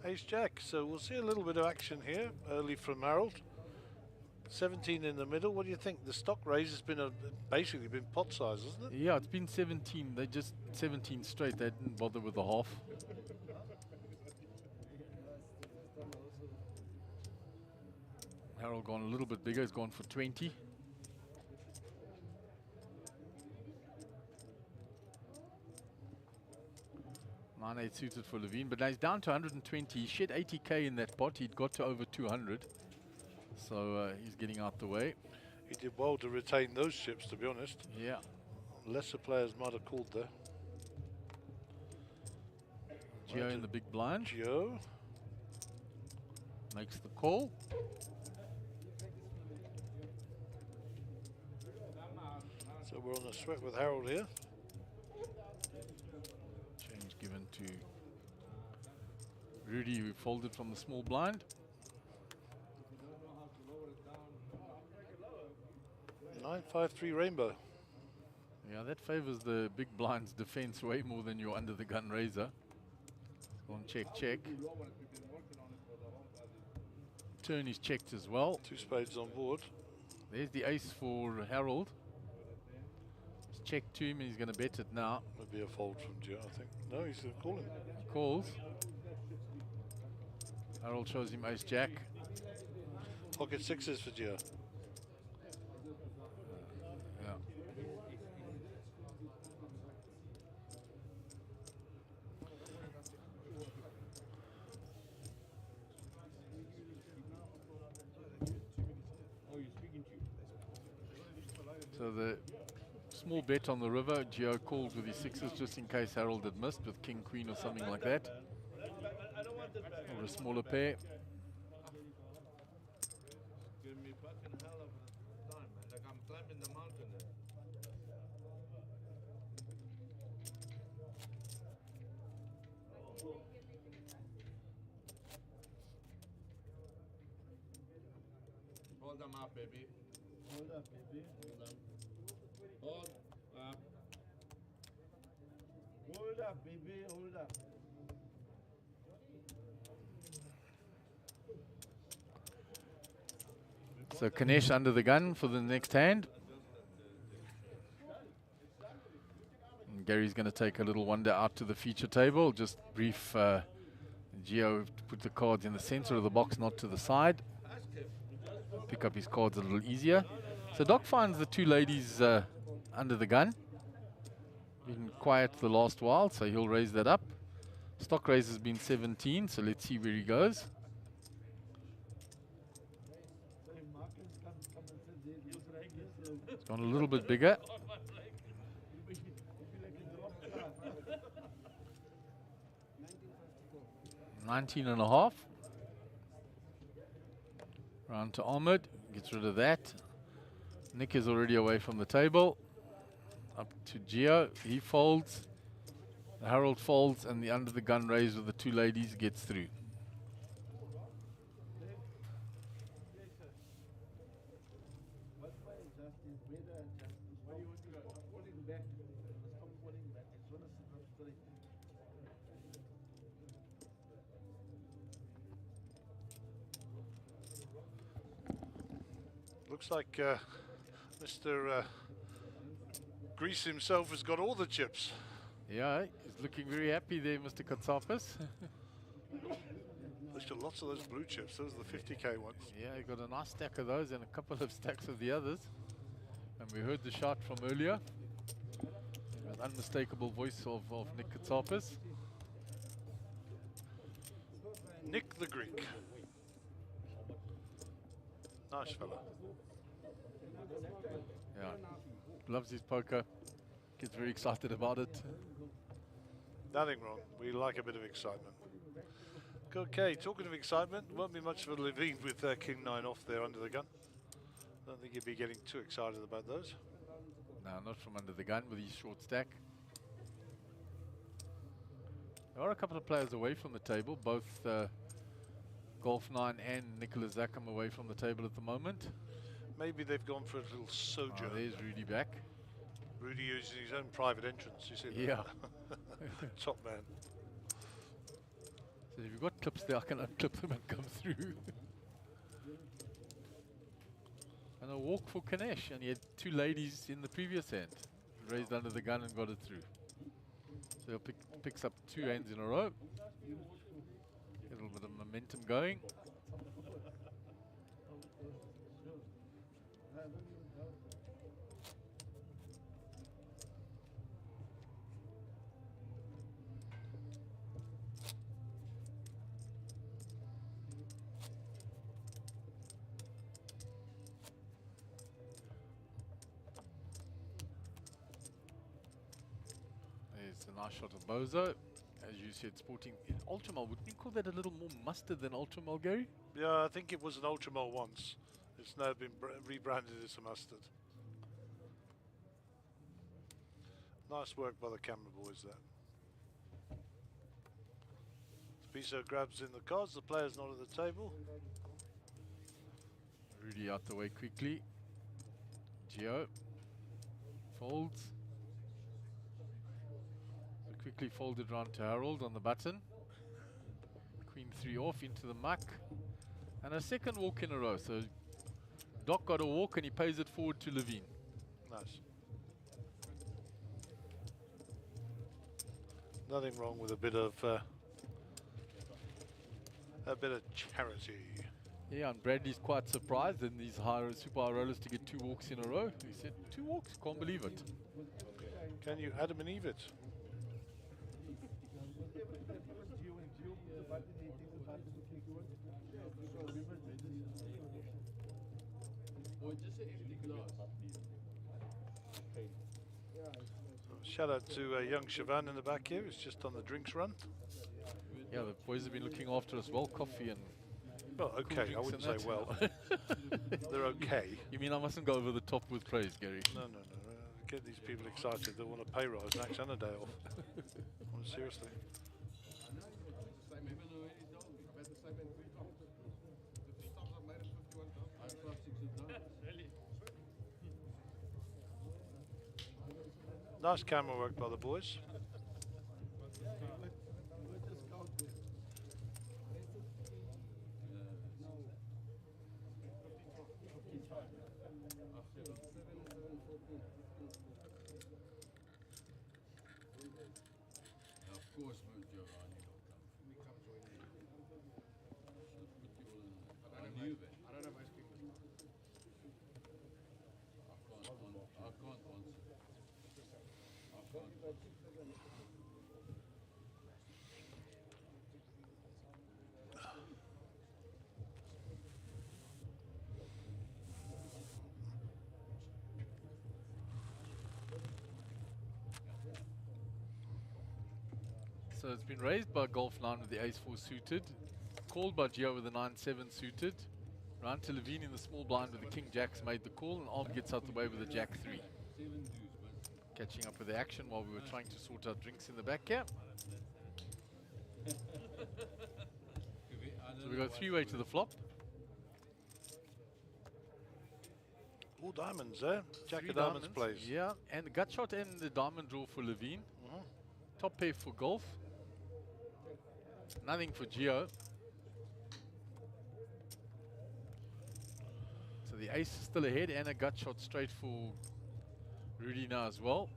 Speaker 2: Ace Jack, so we'll see a little bit of action here early from Harold. 17 in the middle. What do you think? The stock raise has been basically been pot size, isn't it?
Speaker 1: Yeah, it's been 17. They just 17 straight. They didn't bother with the half. Harold gone a little bit bigger. He's gone for 20. Nine 8 suited for Levine, but now he's down to 120. He shed 80k in that pot. He'd got to over 200. So he's getting out the way.
Speaker 2: He did well to retain those chips, to be honest.
Speaker 1: Yeah.
Speaker 2: Lesser players might have called there.
Speaker 1: Gio in the big blind.
Speaker 2: Gio
Speaker 1: makes the call.
Speaker 2: So we're on a sweat with Harold here.
Speaker 1: Change given to Rudy, who folded from the small blind.
Speaker 2: 9-5-3 rainbow.
Speaker 1: Yeah, that favors the big blind's defense way more than your under the gun razor. On check, check. Turn is checked as well.
Speaker 2: 2 spades on board.
Speaker 1: There's the ace for Harold. It's checked to him and he's going to bet it now.
Speaker 2: Would be a fold from Gio, I think. No, he's going to call him.
Speaker 1: He calls. Harold shows him ace jack.
Speaker 2: Pocket sixes for Gio.
Speaker 1: Yeah. So the small bet on the river, Gio called with his sixes just in case Harold had missed with king, queen or something like that. Or a smaller pair.
Speaker 3: Give me fucking hell of a time, man. Like I'm climbing the mountain there. Hold them up, baby. Hold up, baby. Hold up. Hold up. Hold up, baby. Hold up.
Speaker 1: So Kanesh under the gun for the next hand. And Gary's going to take a little wander out to the feature table. Just brief Gio to put the cards in the center of the box, not to the side. Pick up his cards a little easier. So Doc finds the 2 ladies under the gun. Been quiet the last while, so he'll raise that up. Stock raise has been 17, so let's see where he goes. It's gone a little bit bigger. 19.5. Round to Ahmed, gets rid of that. Nick is already away from the table. Up to Gio, he folds. Harold folds, and the under the gun raise with the 2 ladies gets through.
Speaker 3: better just what do you want to go? Falling back. Stop falling back. I just want to sit up straight.
Speaker 2: Looks like Mr. Grease himself has got all the chips.
Speaker 1: Yeah, he's looking very happy there, Mr. Katsapis.
Speaker 2: There's got lots of those blue chips. Those are the 50k ones.
Speaker 1: Yeah, he got a nice stack of those and a couple of stacks of the others. And we heard the shout from earlier. An unmistakable voice of Nick Katsapis.
Speaker 2: Nick the Greek. Nice fella.
Speaker 1: Yeah, loves his poker. Gets very excited about it.
Speaker 2: Nothing wrong. We like a bit of excitement. Okay, talking of excitement, won't be much for Levine with King 9 off there under the gun. Don't think he'd be getting too excited about those.
Speaker 1: No, not from under the gun with his short stack. There are a couple of players away from the table, both Golf 9 and Nicholas Zackham away from the table at the moment.
Speaker 2: Maybe they've gone for a little sojourn.
Speaker 1: Oh, there's Rudy back.
Speaker 2: Rudy using his own private entrance, you see that?
Speaker 1: Yeah.
Speaker 2: Top man.
Speaker 1: So if you've got clips there, I can unclip them and come through. And a walk for Kanesh, and he had two ladies in the previous hand. Raised under the gun and got it through. So he picks up two hands in a row. Get a little bit of momentum going. There's a nice shot of Bozo. As you said, sporting in Ultramol. Wouldn't you call that a little more mustard than Ultramol, Gary?
Speaker 2: Yeah, I think it was an Ultramol once. It's now been rebranded as a mustard. Nice work by the camera boys there. Spiso grabs in the cards, the player's not at the table.
Speaker 1: Rudy out the way quickly. Gio folds. So quickly folded round to Harold on the button. Queen 3 off into the muck. And a second walk in a row. So Doc got a walk and he pays it forward to Levine.
Speaker 2: Nice. Nothing wrong with a bit of charity.
Speaker 1: Yeah, and Bradley's quite surprised in these super high rollers to get two walks in a row. He said, 2 walks? Can't believe it.
Speaker 2: Can you Adam and Eve it?
Speaker 3: Or just an empty glass.
Speaker 2: Shout out to young Siobhan in the back here. It's just on the drinks run.
Speaker 1: Yeah, the boys have been looking after us well. Coffee and
Speaker 2: Well, okay, I
Speaker 1: drinks
Speaker 2: wouldn't
Speaker 1: and
Speaker 2: say
Speaker 1: that.
Speaker 2: well. They're okay.
Speaker 1: You mean I mustn't go over the top with praise, Gary?
Speaker 2: No. Get these people excited. They want a pay rise next and a day off. Seriously. Nice camera work by the boys.
Speaker 3: Of course, Giovanni will come. We come join in. I knew that. I don't have ice cream. I can't answer. I can't.
Speaker 1: So it's been raised by Golf 9 with the ace-4 suited, called by Gio with the 9-7 suited, round to Levine in the small blind with the king-jacks made the call, and Arm gets out the way with the jack-3. Catching up with the action while we were trying to sort out drinks in the back here. So we go 3-way to the flop.
Speaker 2: All diamonds there. Jack
Speaker 1: 3
Speaker 2: of diamonds plays.
Speaker 1: Yeah, and the gut shot and the diamond draw for Levine.
Speaker 2: Mhm.
Speaker 1: Top pair for golf. Nothing for Geo. So the ace is still ahead, and a gut shot straight for Rudy now as well.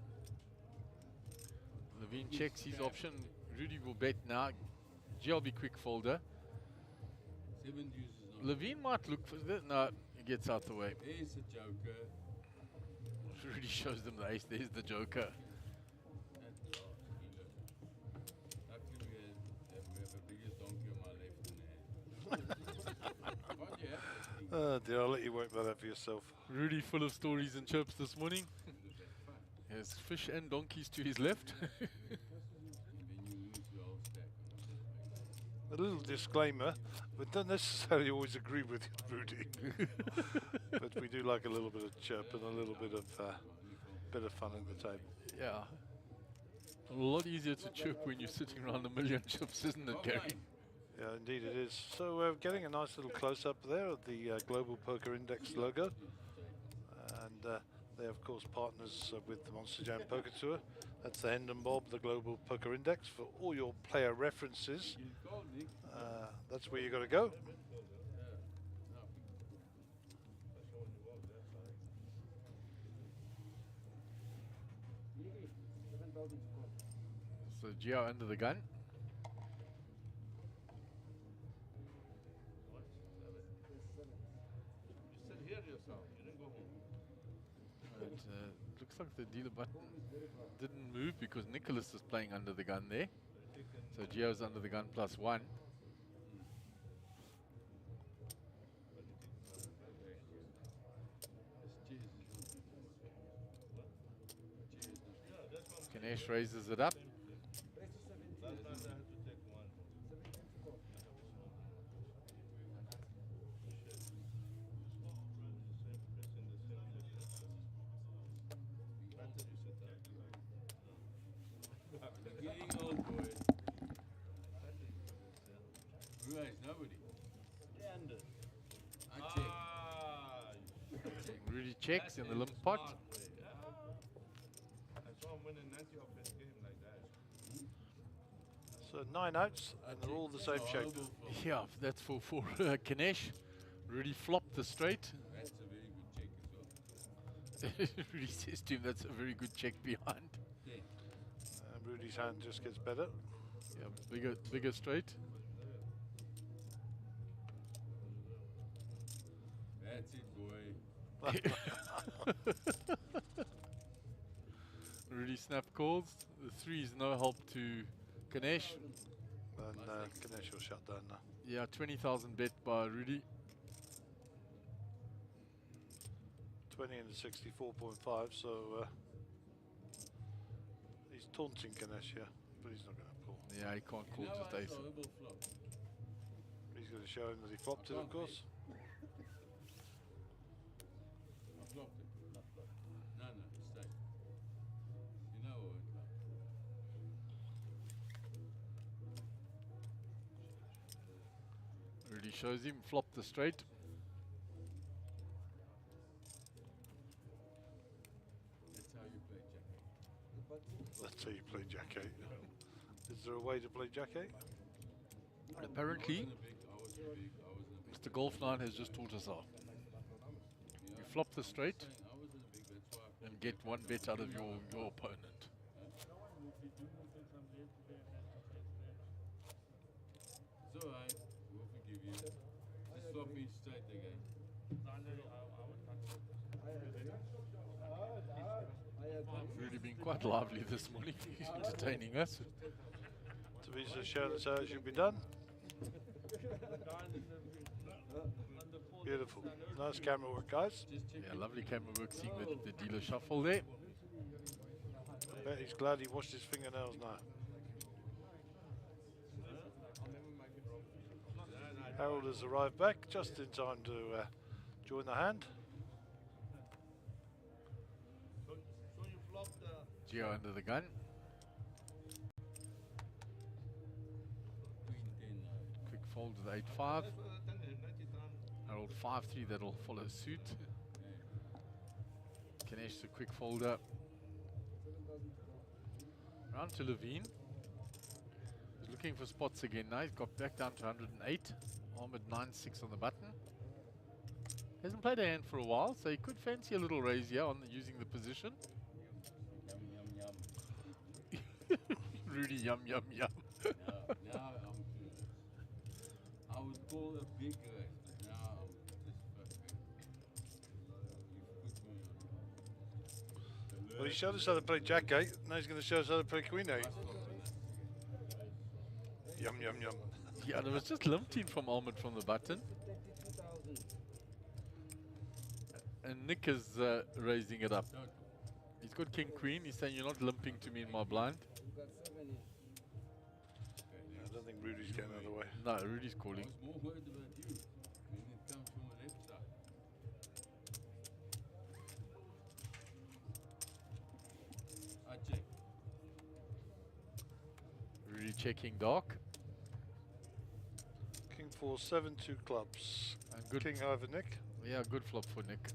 Speaker 1: Levine checks his option. Rudy will bet now. Geo be quick folder.
Speaker 3: 7 deuces on.
Speaker 1: Levine might look for this. No, he gets out the way.
Speaker 3: There's a joker.
Speaker 1: Rudy shows them the ace. There's the joker.
Speaker 3: That's luckily we have the biggest donkey on my left hand. What do you have?
Speaker 2: Oh dear, I'll let you work that out for yourself.
Speaker 1: Rudy full of stories and chirps this morning. He has fish and donkeys to his left.
Speaker 3: And then you lose your whole stack.
Speaker 2: A little disclaimer, we don't necessarily always agree with you, Rudy. But we do like a little bit of chirp and a little bit of fun at the table.
Speaker 1: Yeah. A lot easier to chirp when you're sitting around a million chips, isn't it, Gary?
Speaker 2: Yeah, indeed it is. So we're getting a nice little close-up there of the Global Poker Index logo. And they're, of course, partners with the Monster Jam Poker Tour. That's the Hendon Bob, the Global Poker Index. For all your player references, that's where you got to go.
Speaker 1: So Gio under the gun.
Speaker 3: You sit here yourself. You didn't go home.
Speaker 1: It looks like the dealer button didn't move because Nicholas is playing under the gun there. So Gio's under the gun +1. Ganesh raises it up.
Speaker 3: Getting old, boy. Who has nobody? I check.
Speaker 1: Rudy checks in the limp pot.
Speaker 4: I saw him winning 90 of his game like that.
Speaker 2: So 9 outs, and they're all the same shape.
Speaker 1: Yeah, that's for Ganesh. Rudy flopped the straight.
Speaker 3: That's a very good check as well.
Speaker 1: Rudy says to him, that's a very good check behind.
Speaker 3: Yeah.
Speaker 2: Rudy's hand just gets better.
Speaker 1: Yeah, bigger straight.
Speaker 3: That's it, boy.
Speaker 1: Rudy snap calls. The 3 is no help to Ganesh.
Speaker 2: And Ganesh will shut down now.
Speaker 1: Yeah, 20,000 bet by Rudy.
Speaker 2: 20 and 64.5, so he's taunting Ganesh here, but he's not going to pull.
Speaker 1: Yeah, he can't call
Speaker 3: You know
Speaker 1: just
Speaker 3: what's
Speaker 1: ace.
Speaker 3: a horrible flop?
Speaker 2: He's going to show him that he flopped it, of course.
Speaker 3: I flopped it. No, stay. You know what?
Speaker 1: Rudy shows him, flop the straight.
Speaker 3: That's how you play Jack.
Speaker 2: That's how you play Jack 8. Is there a way to play Jack 8?
Speaker 1: Apparently,
Speaker 3: I was in a big.
Speaker 1: Mr. Golf 9 has just taught us how. You flop the straight
Speaker 3: I was in a big. That's why.
Speaker 1: and get 1 bet out of your opponent.
Speaker 3: It's alright. We'll forgive you. Just flop me straight again.
Speaker 1: Rudy been quite lively this morning. He's entertaining us.
Speaker 2: Teresa's showing us how it should be done. Beautiful. Nice camera work, guys.
Speaker 3: Just check.
Speaker 1: Yeah, lovely camera work seeing the dealer shuffle there.
Speaker 2: I bet he's glad he washed his fingernails now. Harold has arrived back just in time to join the hand.
Speaker 4: So you flopped the
Speaker 1: Gio under the gun.
Speaker 3: Queen 10 now.
Speaker 1: Quick fold with 8-5. Harold 5-3, that'll follow suit. Ganesh, a quick folder. Round to Levine. He's looking for spots again now. He's got back down to 108. Armed 9-6 on the button. Hasn't played a hand for a while, so he could fancy a little raise here on using the position.
Speaker 3: Yum, yum, yum.
Speaker 1: Rudy, yum, yum, yum.
Speaker 3: Now I'm curious. I would call a big race, but now I'm just fucking.
Speaker 2: Well, he showed us how to play Jack 8. Now he's going to show us how to play Queen 8. Yum, yum, yum.
Speaker 1: Yeah, there was just limping from Almond from the button. And Nick is raising it up. He's got King Queen. He's saying, you're not limping to me in my blind.
Speaker 2: I don't think Rudy's getting out of the way.
Speaker 1: No, Rudy's calling.
Speaker 3: I was more worried about you when it comes from the left side. I check.
Speaker 1: Rudy checking dark.
Speaker 2: King 4, 7, 2 clubs.
Speaker 1: And good.
Speaker 2: King over Nick.
Speaker 1: Yeah, good flop for Nick.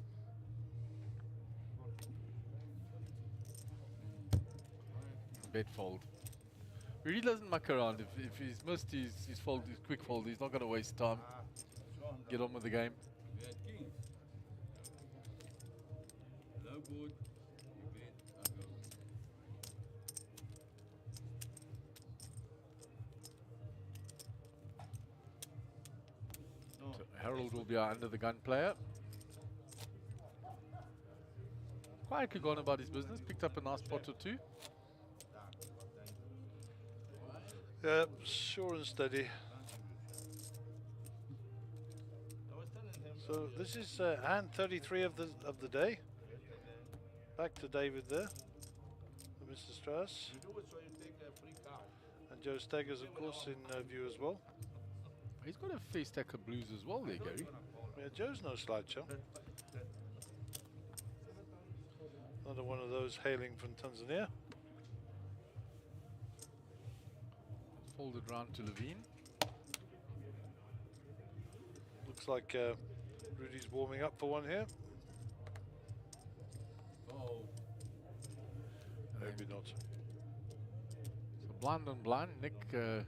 Speaker 1: Bet fold. Rudy doesn't muck around. If he's missed his fold, his quick fold, he's not going to waste time. Get on with the game.
Speaker 3: We had kings. Low board, you bet, I go. No,
Speaker 1: So Harold will be our under the gun player. Quietly gone about his business. Picked up a nice pot or two.
Speaker 2: Yeah, sure and steady. So this is hand 33 of the day. Back to David there, Mr. Strauss,
Speaker 4: You do it so you take a free card.
Speaker 2: and Joe Steggers, of course, in view as well.
Speaker 1: He's got a fair stack of blues as well there, Gary.
Speaker 2: Yeah, Joe's no sloucher. Another one of those hailing from Tanzania.
Speaker 1: Folded round to Levine.
Speaker 2: Looks like Rudy's warming up for one here.
Speaker 3: oh,
Speaker 2: Maybe not.
Speaker 1: So blind on blind, Nick and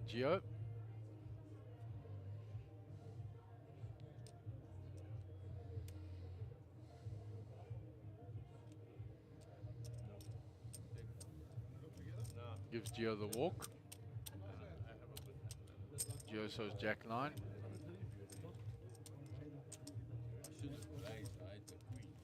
Speaker 1: Gio. Gives Gio the walk. Gio shows Jack 9.
Speaker 3: I should have raised, I had the queen.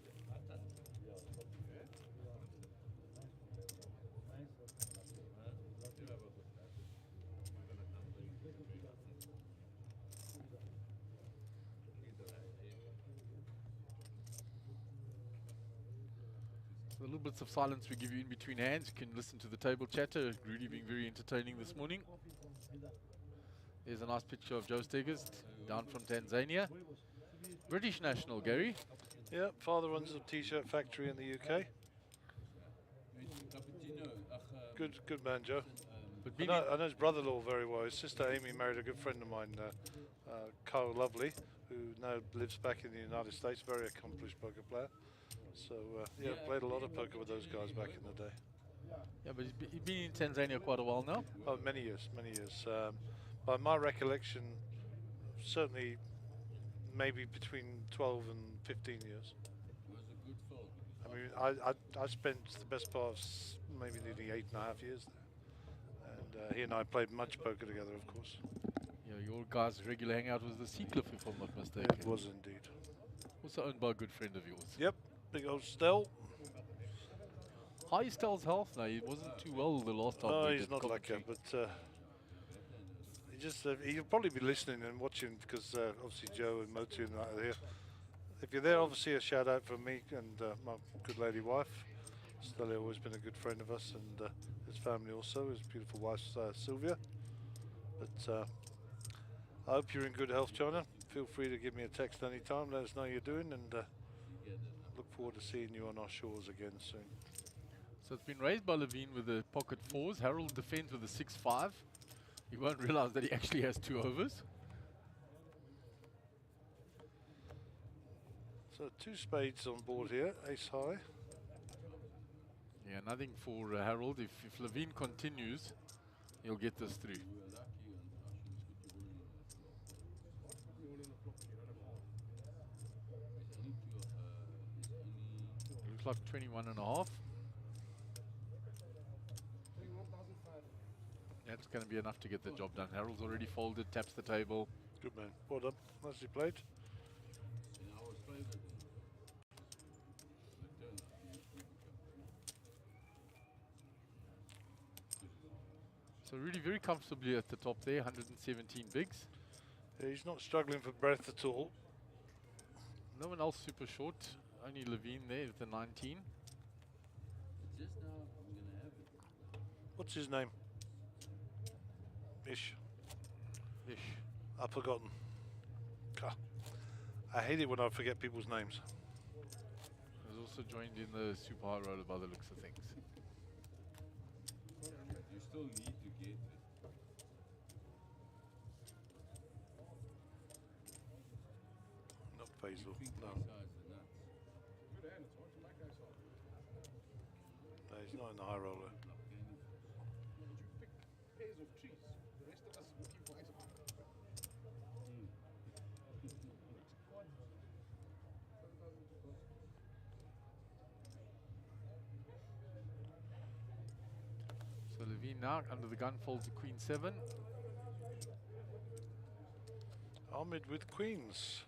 Speaker 1: So the little bits of silence we give you in between hands, you can listen to the table chatter. Rudy being very entertaining this morning. There's a nice picture of Joe Steggers down from Tanzania. British national, Gary.
Speaker 2: Yeah, father runs a t-shirt factory in the UK.
Speaker 3: Cappuccino,
Speaker 2: Good man, Joe.
Speaker 1: But
Speaker 2: I
Speaker 1: being
Speaker 2: know his brother-in-law very well. His sister Amy married a good friend of mine, Kyle Lovely, who now lives back in the United States. Very accomplished poker player. So yeah, played a lot of poker with those guys back in the day.
Speaker 1: yeah, but he's been in Tanzania quite a while now.
Speaker 2: Oh, many years, many years. By my recollection, certainly maybe between 12 and 15 years.
Speaker 3: was a good fold.
Speaker 2: I mean, I spent the best part of maybe nearly 8.5 years there. And he and I played much poker together, of course.
Speaker 1: Yeah, your guys' regular hangout was the Seacliff, if I'm not mistaken.
Speaker 2: It was indeed.
Speaker 1: Also owned by a good friend of yours.
Speaker 2: Yep, big old Stell.
Speaker 1: How is Stell's health now? He wasn't too well the last time.
Speaker 2: Oh,
Speaker 1: we
Speaker 2: he's
Speaker 1: did
Speaker 2: not like
Speaker 1: commentary.
Speaker 2: that, but he just he'll probably be listening and watching because obviously Joe and Motu and that are here. If you're there, obviously a shout out from me and my good lady wife. Stella always been a good friend of us, and his family also, his beautiful wife Sylvia. But I hope you're in good health, China. Feel free to give me a text anytime. Let us know how you're doing, and look forward to seeing you on our shores again soon.
Speaker 1: So it's been raised by Levine with the pocket fours. Harold defends with a 6-5. He won't realize that he actually has 2 overs.
Speaker 2: So 2 spades on board here, ace high.
Speaker 1: Yeah, nothing for Harold. If Levine continues, he'll get this through.
Speaker 3: We were lucky and Russian is good to go in the floor. It's only
Speaker 1: Looks like 21 and a half. That's going to be enough to get the job done. Harold's already folded, taps the table.
Speaker 2: Good man. Well done. Nicely played.
Speaker 3: in our favor. The turn
Speaker 1: So really very comfortably at the top there, 117 bigs.
Speaker 2: Yeah, he's not struggling for breath at all.
Speaker 1: No one else super short, only Levine there with the 19.
Speaker 3: Just now, I'm going to have it.
Speaker 2: What's his name? Ish.
Speaker 1: Ish.
Speaker 2: I've forgotten. Ah, I hate it when I forget people's names.
Speaker 1: He's also joined in the super high roller by the looks of things.
Speaker 3: You still need to get it.
Speaker 2: Not Faisal.
Speaker 3: Think
Speaker 2: No.
Speaker 3: size the nuts.
Speaker 4: Good hand, it's hard to make ice on.
Speaker 2: No, he's not in the high roller.
Speaker 3: Block in.
Speaker 4: But you pick pairs of trees. The rest of us looking for ice on.
Speaker 1: So Levine now under the gun folds the queen 7.
Speaker 2: Ahmed with queens.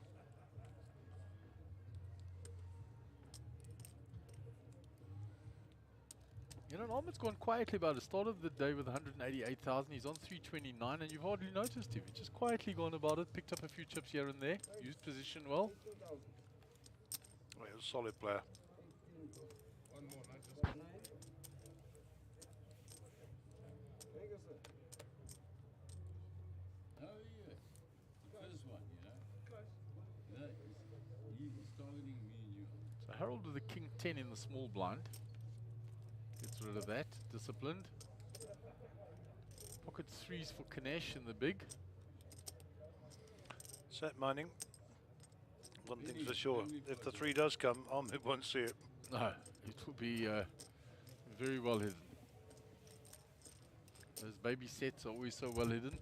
Speaker 1: You know, Ahmed's gone quietly about it. Started the day with 188,000. He's on 329, and you've hardly noticed him. He's just quietly gone about it, picked up a few chips here and there, used position well.
Speaker 2: Oh, he's a solid player.
Speaker 4: One more, not just one.
Speaker 3: Oh yeah, the first one, you know. That he's targeting me and you.
Speaker 1: So Harold with the king 10 in the small blind. Gets rid of that. Disciplined. Pocket 3s for Kanesh in the big.
Speaker 2: Set mining. One thing's for sure. If the 3 does come, Ahmed won't see it.
Speaker 1: No, it will be very well hidden. Those baby sets are always so well hidden.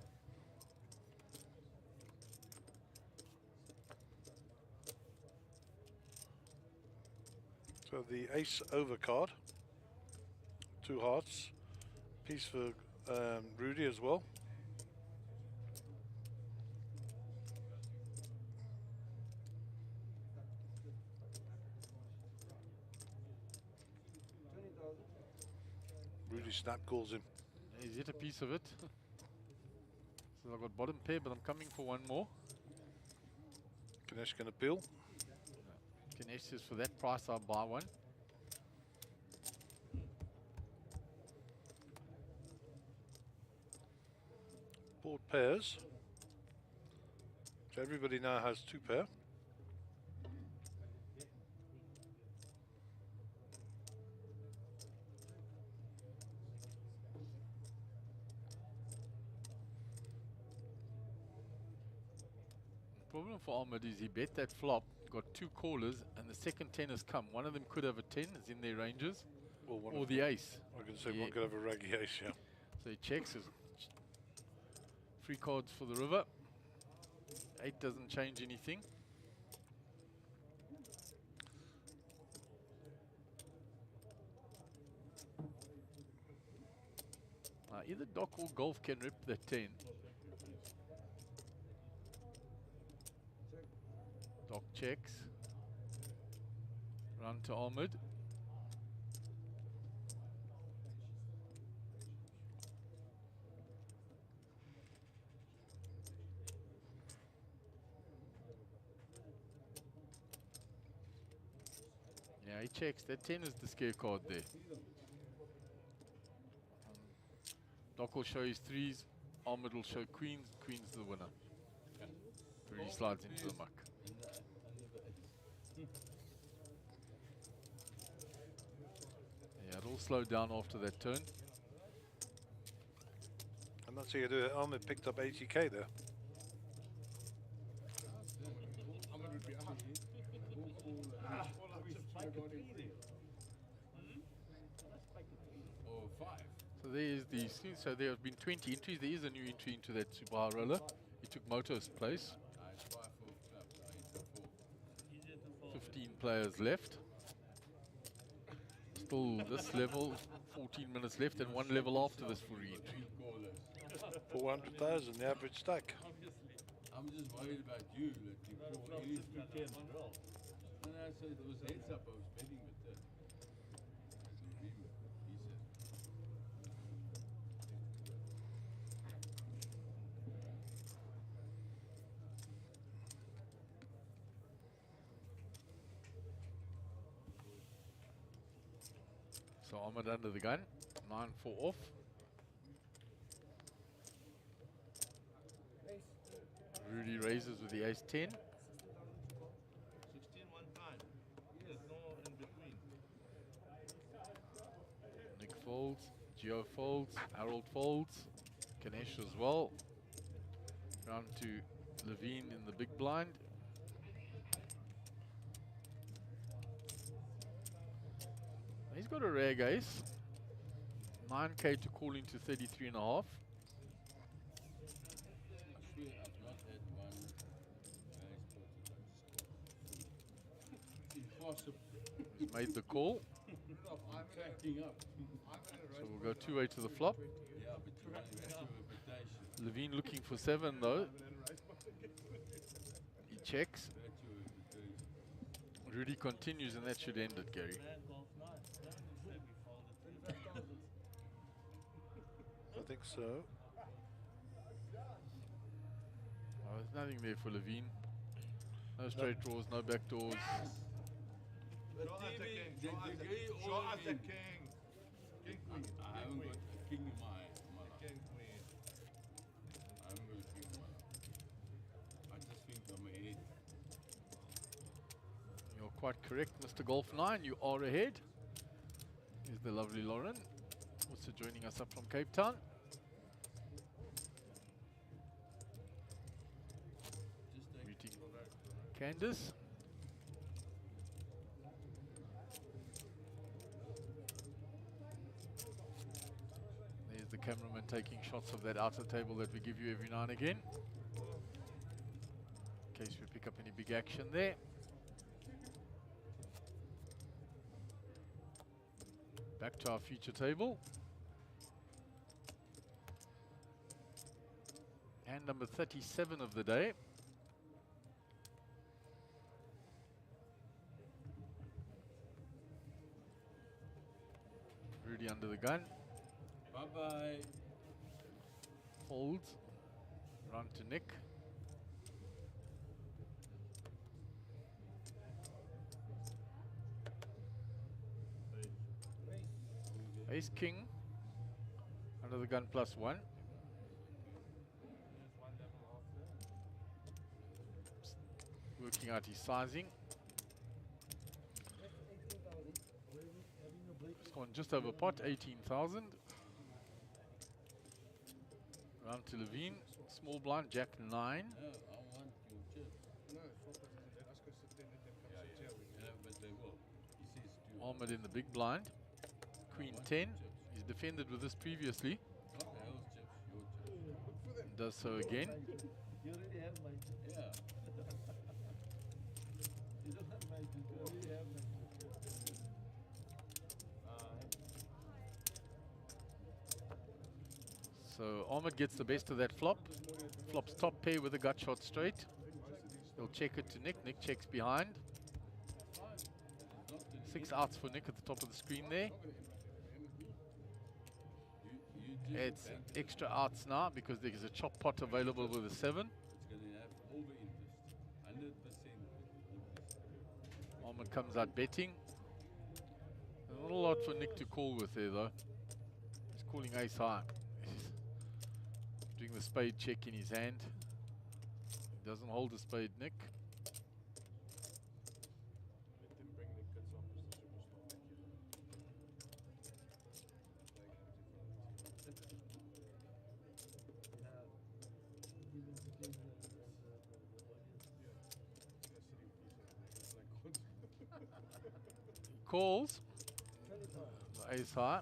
Speaker 2: So the ace over card. 2 hearts. Piece for Rudy as well. Rudy snap calls him.
Speaker 1: Is it a piece of it? So I've got bottom pair, but I'm coming for one more.
Speaker 2: Ganesh can appeal.
Speaker 1: Ganesh says for that price I'll buy one.
Speaker 2: Board pairs. So everybody now has 2 pair.
Speaker 1: The problem for Ahmed is he bet that flop, got 2 callers, and the second 10 has come. One of them could have a 10, is in their ranges,
Speaker 2: Well, one
Speaker 1: or
Speaker 2: of
Speaker 1: the ace.
Speaker 2: I can say
Speaker 1: Yeah.
Speaker 2: one could have a raggy ace, yeah.
Speaker 1: So he checks his 3 cards for the river. 8 doesn't change anything. Either Doc or Golf can rip the 10. Doc checks. Run to Ahmed. Yeah, he checks. That 10 is the scare card there. Doc will show his 3s. Ahmed will show queens. Queen's the winner. Really slides into the muck. Yeah, it'll slow down after that turn.
Speaker 2: And that's how you do it. Ahmed picked up 80k there.
Speaker 4: Ahmed would be out.
Speaker 1: there is the, so there have been 20 entries. There is a new entry into that super high roller. He took Moto's place.
Speaker 3: Nice 5 for club. 8 for 4.
Speaker 1: 15 players left. Still this level, 14 minutes left and one level after this for re-entry.
Speaker 2: 400,000, the average stack.
Speaker 3: I'm just worried about you that you call anything. And I said it was heads up. I was betting with that. He said.
Speaker 1: So Ahmed under the gun, 9-4 off. Rudy raises with the ace-10.
Speaker 5: 16 one time. Yes, no in between.
Speaker 1: Nick folds, Gio folds, Harold folds, Ganesh as well. Round to Levine in the big blind. He's got a rag ace. 9k to call into 33 and a half.
Speaker 3: I swear I've not had one nice pot. Impossible.
Speaker 1: He's made the call.
Speaker 3: I'm cracking up.
Speaker 1: So we'll go two-way to the flop.
Speaker 3: Yeah, but you want to have your reputation.
Speaker 1: Levine looking for 7 though. He checks.
Speaker 3: That's your reputation.
Speaker 1: Rudy continues and that should end it, Gary.
Speaker 2: I think so.
Speaker 1: Oh, there's nothing there for Levine. No straight draws, no back doors.
Speaker 3: But
Speaker 5: Show us the
Speaker 3: TV,
Speaker 5: king.
Speaker 3: the gay
Speaker 5: Show
Speaker 3: all
Speaker 5: us the
Speaker 3: in.
Speaker 5: king. King queen.
Speaker 3: I haven't got a king in my life.
Speaker 5: King queen.
Speaker 3: I haven't got a king in my life. I just think I'm ahead.
Speaker 1: You're quite correct, Mr. Golf 9. You are ahead. Here's the lovely Lauren, also joining us up from Cape Town.
Speaker 3: Just take
Speaker 1: Greeting Candice. There's the cameraman taking shots of that outer table that we give you every now and again, in case we pick up any big action there. Back to our feature table. Hand number 37 of the day. Rudy under the gun.
Speaker 3: bye-bye.
Speaker 1: Folds. Run to Nick. Ace King. Under the gun +1. Working out his sizing. It's gone just over pot, 18,000. Round to Levine. Small blind, Jack 9.
Speaker 3: No, I want your chip.
Speaker 4: No, flop it and then ask us to then come
Speaker 3: Yeah,
Speaker 4: sit here with you.
Speaker 3: yeah, but they will. He says do.
Speaker 1: Ahmed in the big blind. Queen 10. He's defended with this previously.
Speaker 3: Not the hell's chips, your chips.
Speaker 1: Does so again.
Speaker 6: You already have mine.
Speaker 3: Yeah.
Speaker 6: You don't have mine, you already have mine.
Speaker 1: So Ahmed gets the best of that flop. Flops top pair with a gut shot straight. He'll check it to Nick. Nick checks behind. 6 outs for Nick at the top of the screen there.
Speaker 3: You
Speaker 1: It's extra outs now because there's a chop pot available with a 7.
Speaker 3: It's going to have over interest. 100%.
Speaker 1: Ahmed comes out betting. Not a lot for Nick to call with there though. He's calling ace high. Doing the spade check in his hand. He doesn't hold the spade, Nick.
Speaker 4: Let them bring the kids on Mr. Superstar
Speaker 1: Calls. Ace high.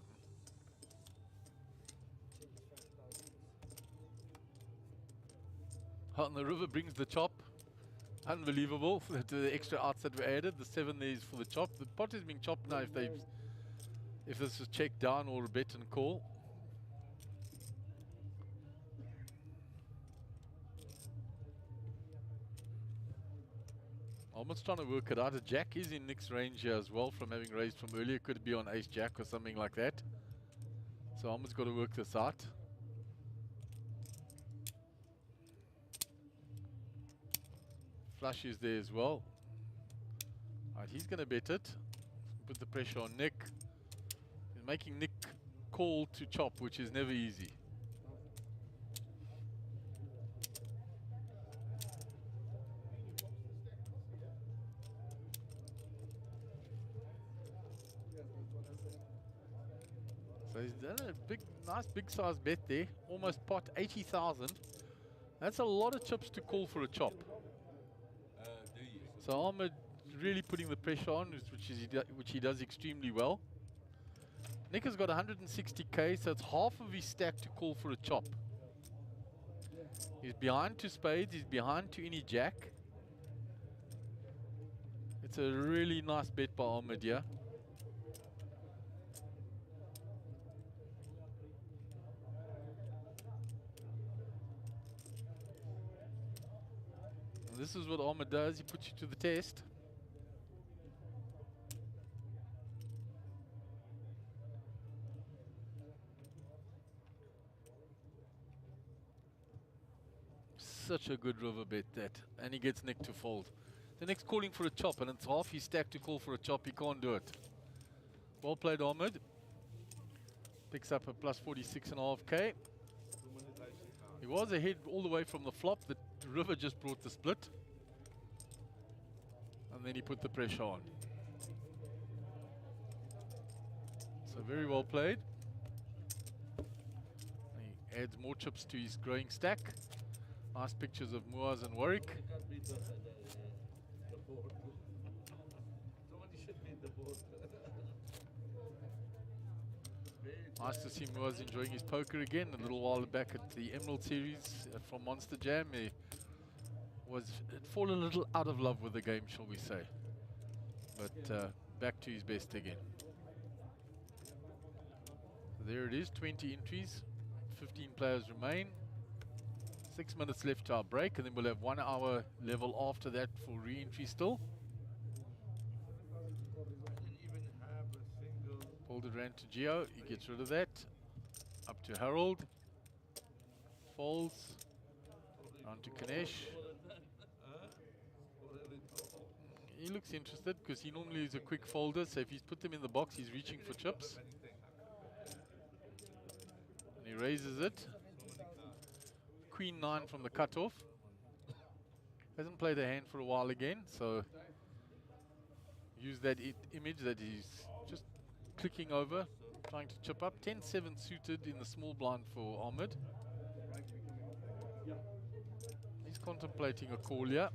Speaker 1: on the river brings the chop. Unbelievable, the extra outs that were added. The 7 there is for the chop. The pot is being chopped now if this is checked down or a bet and call. Almost trying to work it out. A jack is in Nick's range here as well from having raised from earlier. Could be on ace jack or something like that. So Ahmed's got to work this out. Flush is there as well. Alright, he's going to bet it. Put the pressure on Nick. He's making Nick call to chop, which is never easy. So he's done a nice big size bet there. Almost pot 80,000. That's a lot of chips to call for a chop. So Ahmed really putting the pressure on, which he does extremely well. Nick has got 160k, so it's half of his stack to call for a chop. He's behind to spades, he's behind to any jack. It's a really nice bet by Ahmed here. And this is what Ahmed does, he puts you to the test. Such a good river bet that, and he gets Nick to fold. The Nick's calling for a chop, and it's half his stack to call for a chop. He can't do it. Well played, Ahmed. Picks up a plus 46.5k. He was ahead all the way from the flop. The river just brought the split, and then he put the pressure on. So very well played. He adds more chips to his growing stack. Nice pictures of Moaz and Warwick.
Speaker 6: Can't beat the board. Somebody should beat the board.
Speaker 1: Nice to see Moaz enjoying his poker again. A little while back at the Emerald Series from Monster Jam, he had fallen a little out of love with the game, shall we say. But back to his best again. So there it is, 20 entries, 15 players remain. 6 minutes left to our break, and then we'll have 1 hour level after that for re-entry still. Pulled it round to Gio, he gets rid of that. Up to Harold. Folds. On to Kanesh. He looks interested because he normally is a quick folder, so if he's put them in the box, he's reaching for chips. And he raises it. Queen 9 from the cutoff. Hasn't played a hand for a while again, so use that image that he's just clicking over, trying to chip up. 10-7 suited in the small blind for Ahmed. He's contemplating a call here.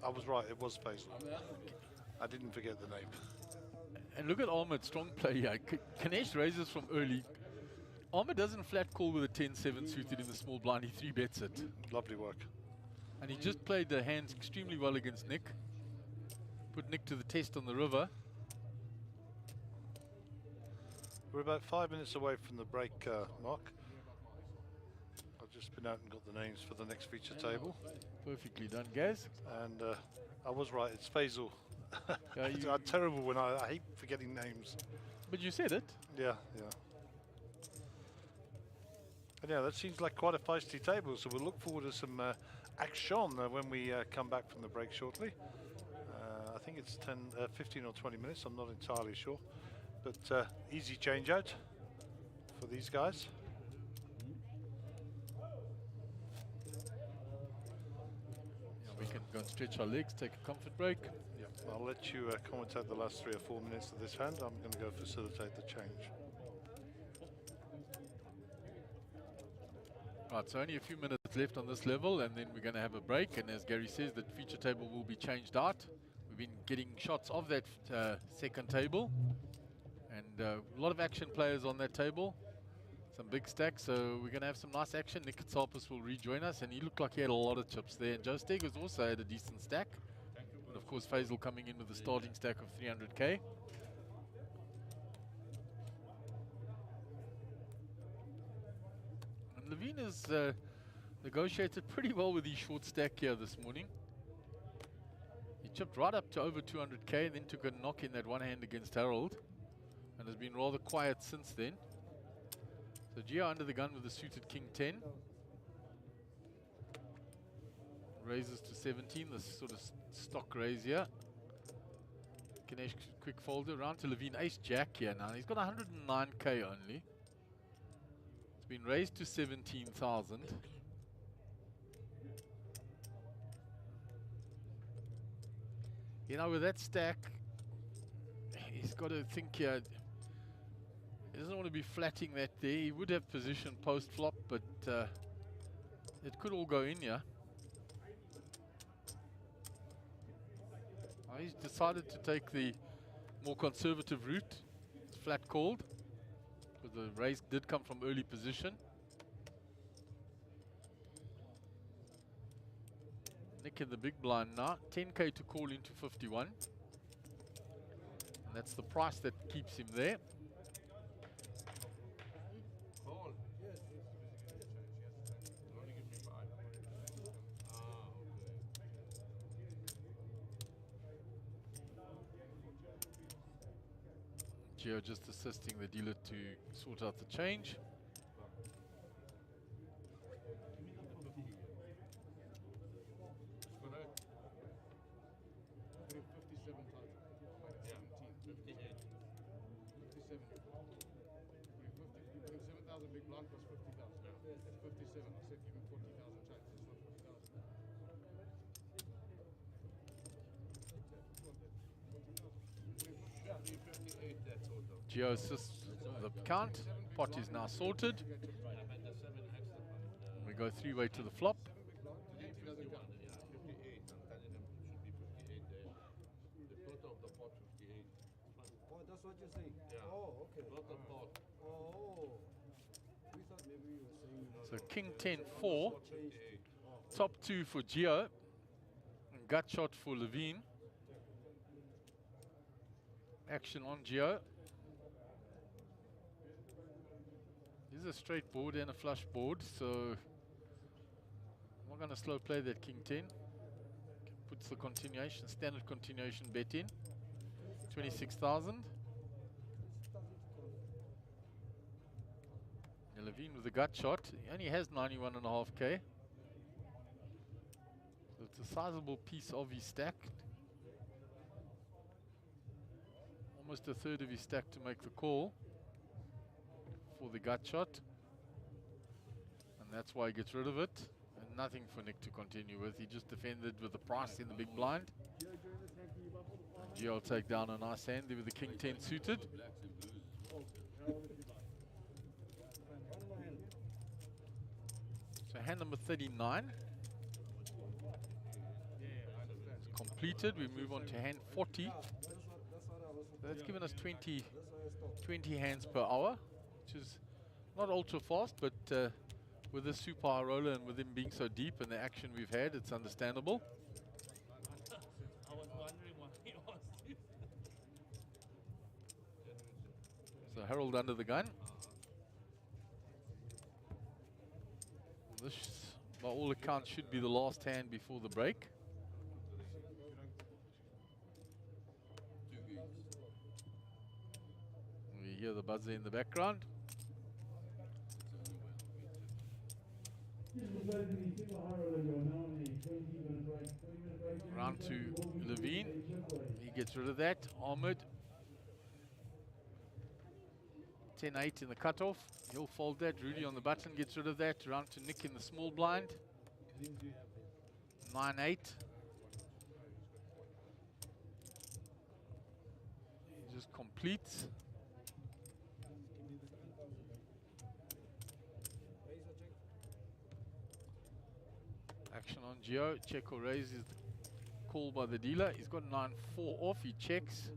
Speaker 2: I was right, it was Faisal. I didn't forget the name.
Speaker 1: And look at Ahmed, strong play here. Kanesh raises from early. Ahmed doesn't flat call with a 10-7 suited in the small blind, he 3-bets it.
Speaker 2: Lovely work.
Speaker 1: And he just played the hands extremely well against Nick. Put Nick to the test on the river.
Speaker 2: We're about 5 minutes away from the break, Mark. I've just been out and got the names for the next feature table.
Speaker 1: Perfectly done, Gaz.
Speaker 2: And I was right, it's Faisal.
Speaker 1: Yeah,
Speaker 2: I'm terrible when I hate forgetting names.
Speaker 1: But you said it.
Speaker 2: Yeah, yeah. And yeah, that seems like quite a feisty table, so we'll look forward to some action when we come back from the break shortly. I think it's 15 or 20 minutes, I'm not entirely sure. But easy change out for these guys.
Speaker 1: We can go and stretch our legs, take a comfort break.
Speaker 2: Yeah, I'll let you commentate the last 3 or 4 minutes of this hand. I'm going to go facilitate the change.
Speaker 1: Right, so only a few minutes left on this level, and then we're going to have a break. And as Gary says, the feature table will be changed out. We've been getting shots of that second table, and a lot of action players on that table. Some big stacks, so we're going to have some nice action. Nick Katsalpis will rejoin us, and he looked like he had a lot of chips there. And Joe Steggers also had a decent stack. And of course, Faisal coming in with a starting stack of 300k. And Levine has negotiated pretty well with his short stack here this morning. He chipped right up to over 200k, then took a knock in that one hand against Harold, and has been rather quiet since then. So Gio under the gun with the suited King 10. Raises to 17, this sort of stock raise here. Ganesh quick folder, round to Levine, ace jack here now. He's got 109k only. It's been raised to 17,000. You know, with that stack, he's got to think here. He doesn't want to be flatting that there. He would have position post flop, but it could all go in here. He's decided to take the more conservative route. It's flat called, because the raise did come from early position. Nick in the big blind now, 10k to call into 51. And that's the price that keeps him there.
Speaker 6: Call. Yes. Only give me 5. Okay.
Speaker 1: Gio just assisting the dealer to sort out the change. Gio assists the count. Pot is now sorted. We go three-way to the flop.
Speaker 7: Oh, that's what you're saying?
Speaker 6: Yeah.
Speaker 7: Oh, okay.
Speaker 6: Not the pot.
Speaker 7: Oh. We thought maybe you were saying...
Speaker 1: So King 10-4. Top 2 for Gio. And gut shot for Levine. Action on Gio. This is a straight board and a flush board, so I'm not going to slow play that King 10. Puts the continuation, standard continuation bet in. 26,000. Levine with the gut shot. He only has 91.5k. So it's a sizable piece of his stack. Almost a third of his stack to make the call for the gut shot, and that's why he gets rid of it, and nothing for Nick to continue with. He just defended with the price in the big blind. And Gio will take down a nice hand there with the King 10 suited. So hand number 39 is completed. We move on to hand 40. That's given us 20 hands per hour, which is not ultra fast, but with the super high roller and with him being so deep and the action we've had, it's understandable.
Speaker 6: I was wondering why he was this.
Speaker 1: So Harold under the gun. This, by all accounts, should be the last hand before the break. We hear the buzzer in the background. Round to Levine. He gets rid of that. Ahmed. 10-8 in the cutoff. He'll fold that. Rudy on the button gets rid of that. Round to Nick in the small blind. 9-8. He just completes. Action on Geo. Check or raise is the call by the dealer. He's got 9-4 off. He checks.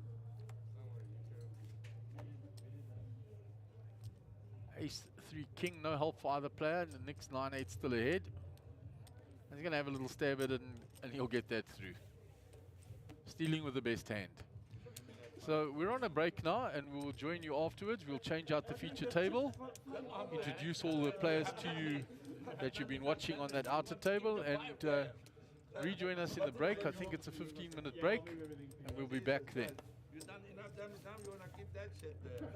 Speaker 1: Ace 3 king, no help for either player. And the Nick's 9-8 still ahead. And he's going to have a little stab at it, and he'll get that through. Stealing with the best hand. So we're on a break now, and we'll join you afterwards. We'll change out the feature table, introduce all the players to you that you've been watching on that outer table, and rejoin us in the break. I think it's a 15-minute break, and we'll be back then.
Speaker 6: You done enough damage now, you wanna keep that shit there.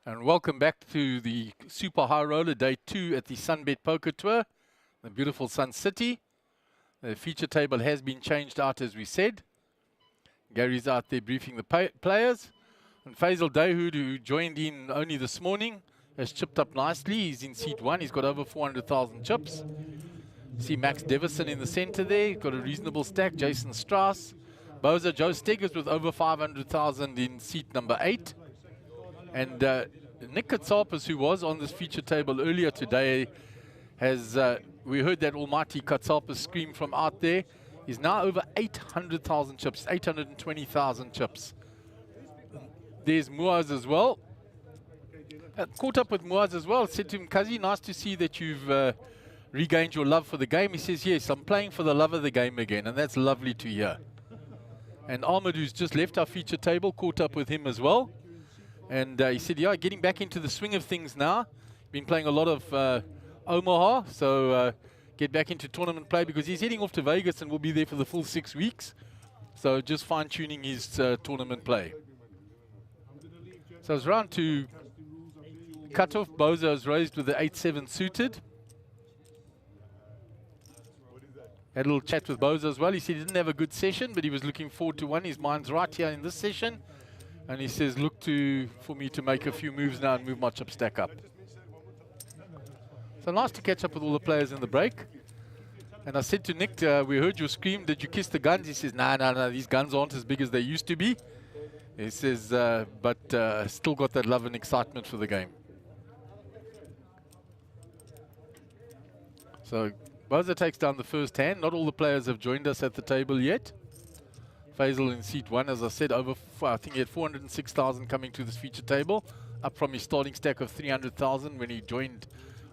Speaker 1: And welcome back to the Super High Roller Day 2 at the Sunbet Poker Tour, the beautiful Sun City. The feature table has been changed out as we said. Gary's out there briefing the players. And Faisal Dahoud, who joined in only this morning, has chipped up nicely. He's in seat 1. He's got over 400,000 chips. See Max Devison in the center there. He's got a reasonable stack. Jason Strauss. Boza Joe Steggers with over 500,000 in seat number 8. And Nick Katsapis, who was on this feature table earlier today, has, we heard that almighty Katsapis scream from out there. He's now over 800,000 chips, 820,000 chips. There's Muaz as well. Caught up with Muaz as well. Said to him, Kazi, nice to see that you've regained your love for the game. He says, yes, I'm playing for the love of the game again, and that's lovely to hear. And Ahmed, who's just left our feature table, caught up with him as well. And he said, yeah, getting back into the swing of things now. Been playing a lot of Omaha, so get back into tournament play because he's heading off to Vegas and will be there for the full 6 weeks. So just fine-tuning his tournament play. So it's round 2. Cutoff. Boza is raised with the 8-7 suited. Had a little chat with Boza as well. He said he didn't have a good session, but he was looking forward to one. His mind's right here in this session. And he says, look for me to make a few moves now and move my chip stack up. So nice to catch up with all the players in the break. And I said to Nick, we heard you scream, did you kiss the guns? He says, no, these guns aren't as big as they used to be. He says, but still got that love and excitement for the game. So Boza takes down the first hand. Not all the players have joined us at the table yet. Faisal in seat 1, as I said, I think he had 406,000 coming to this feature table, up from his starting stack of 300,000 when he joined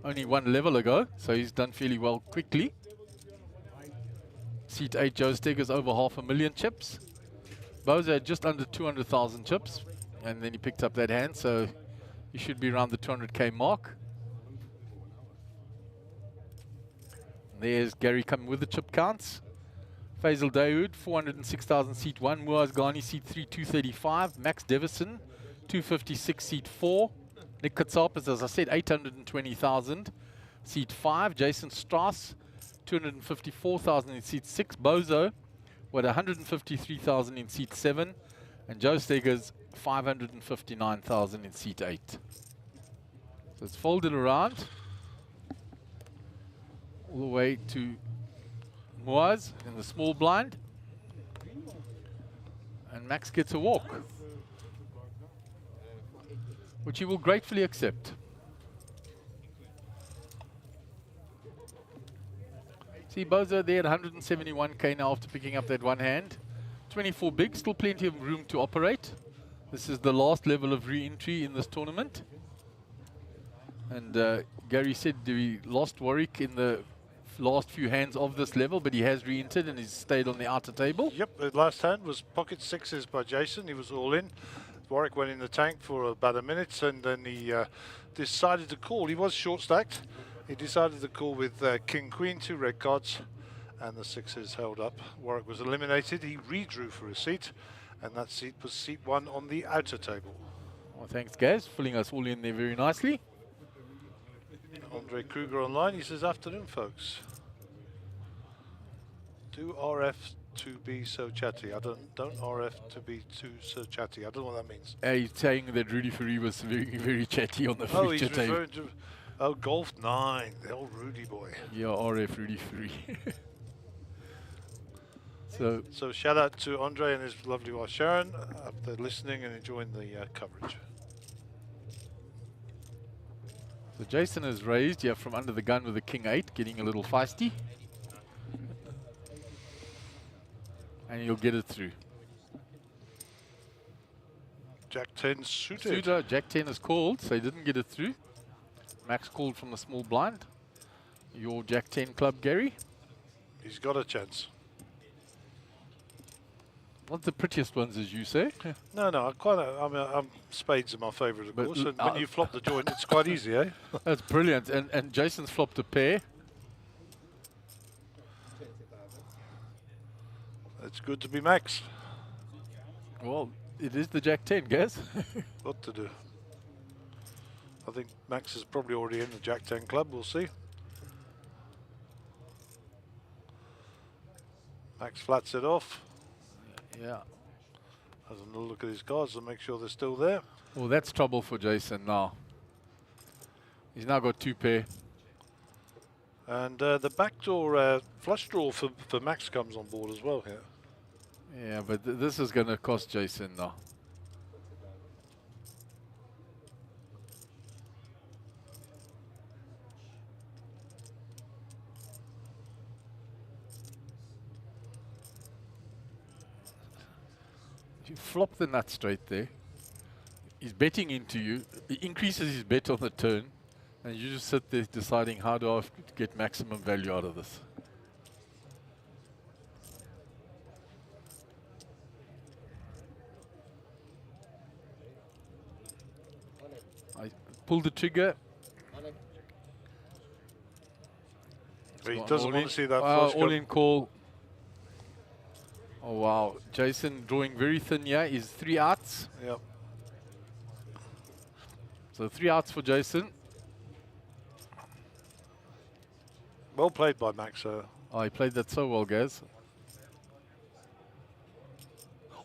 Speaker 1: only one level ago. So he's done fairly well quickly. Seat 8, Joe Steggers over 500,000 chips. Boza had just under 200,000 chips, and then he picked up that hand, so he should be around the 200k mark. And there's Gary coming with the chip counts. Faisal Dahoud, 406,000 seat 1. Muaz Ghani seat 3, 235. Max Devison, 256 seat 4. Nick Katsapis, as I said, 820,000 seat 5. Jason Strauss, 254,000 in seat 6. Bozo, 153,000 in seat 7. And Joe Steggers, 559,000 in seat 8. So it's folded around all the way to Muaz in the small blind, and Max gets a walk, which he will gratefully accept. See Boza there at 171k now after picking up that one hand. 24 big, still plenty of room to operate. This is the last level of re-entry in this tournament. And Gary said we lost Warwick in the last few hands of this level, but he has re-entered and he's stayed on the outer table.
Speaker 2: Yep, the last hand was pocket sixes by Jason. He was all in. Warwick went in the tank for about a minute, and then he decided to call. He was short stacked. He decided to call with King Queen, 2 red cards, and the sixes held up. Warwick was eliminated. He redrew for a seat, and that seat was seat 1 on the outer table.
Speaker 1: Well, thanks, Gaz, filling us all in there very nicely.
Speaker 2: Andre Kruger online, he says, afternoon folks. Do RF to be so chatty? I don't RF to be so chatty. I don't know what that means.
Speaker 1: He's saying that Rudy Fourie was very, very chatty on the
Speaker 2: Oh,
Speaker 1: feature
Speaker 2: he's
Speaker 1: table.
Speaker 2: referring to Golf 9, the old Rudy boy.
Speaker 1: Yeah, RF Rudy Fourie.
Speaker 2: So shout out to Andre and his lovely wife Sharon up there listening and enjoying the coverage.
Speaker 1: So Jason is raised here from under the gun with the King 8, getting a little feisty. And he'll get it through.
Speaker 2: Jack 10 suited.
Speaker 1: Jack 10 is called, so he didn't get it through. Max called from the small blind. Your Jack 10 club, Gary?
Speaker 2: He's got a chance.
Speaker 1: Not the prettiest ones, as you say.
Speaker 2: No, I'm spades are my favourite, of
Speaker 1: But
Speaker 2: course. And when you flop the joint, it's quite easy, eh?
Speaker 1: That's brilliant. And Jason's flopped a pair.
Speaker 2: It's good to be Max.
Speaker 1: Well, it is the Jack 10, Gaz.
Speaker 2: What to do? I think Max is probably already in the Jack-10 club. We'll see. Max flats it off.
Speaker 1: Yeah.
Speaker 2: Has another look at his cards to make sure they're still there.
Speaker 1: Well, that's trouble for Jason now. He's now got 2 pair.
Speaker 2: And the backdoor flush draw for Max comes on board as well here.
Speaker 1: Yeah, but this is going to cost Jason now. You flop the nut straight there. He's betting into you. He increases his bet on the turn. And you just sit there deciding, how do I get maximum value out of this? I pull the trigger.
Speaker 2: But he
Speaker 1: Gone
Speaker 2: doesn't
Speaker 1: all
Speaker 2: want
Speaker 1: in.
Speaker 2: to see that flush
Speaker 1: all
Speaker 2: come.
Speaker 1: in call. Oh wow, Jason drawing very thin here. He's 3 outs.
Speaker 2: Yep.
Speaker 1: So 3 outs for Jason.
Speaker 2: Well played by Max.
Speaker 1: Oh, he played that so well, Gaz.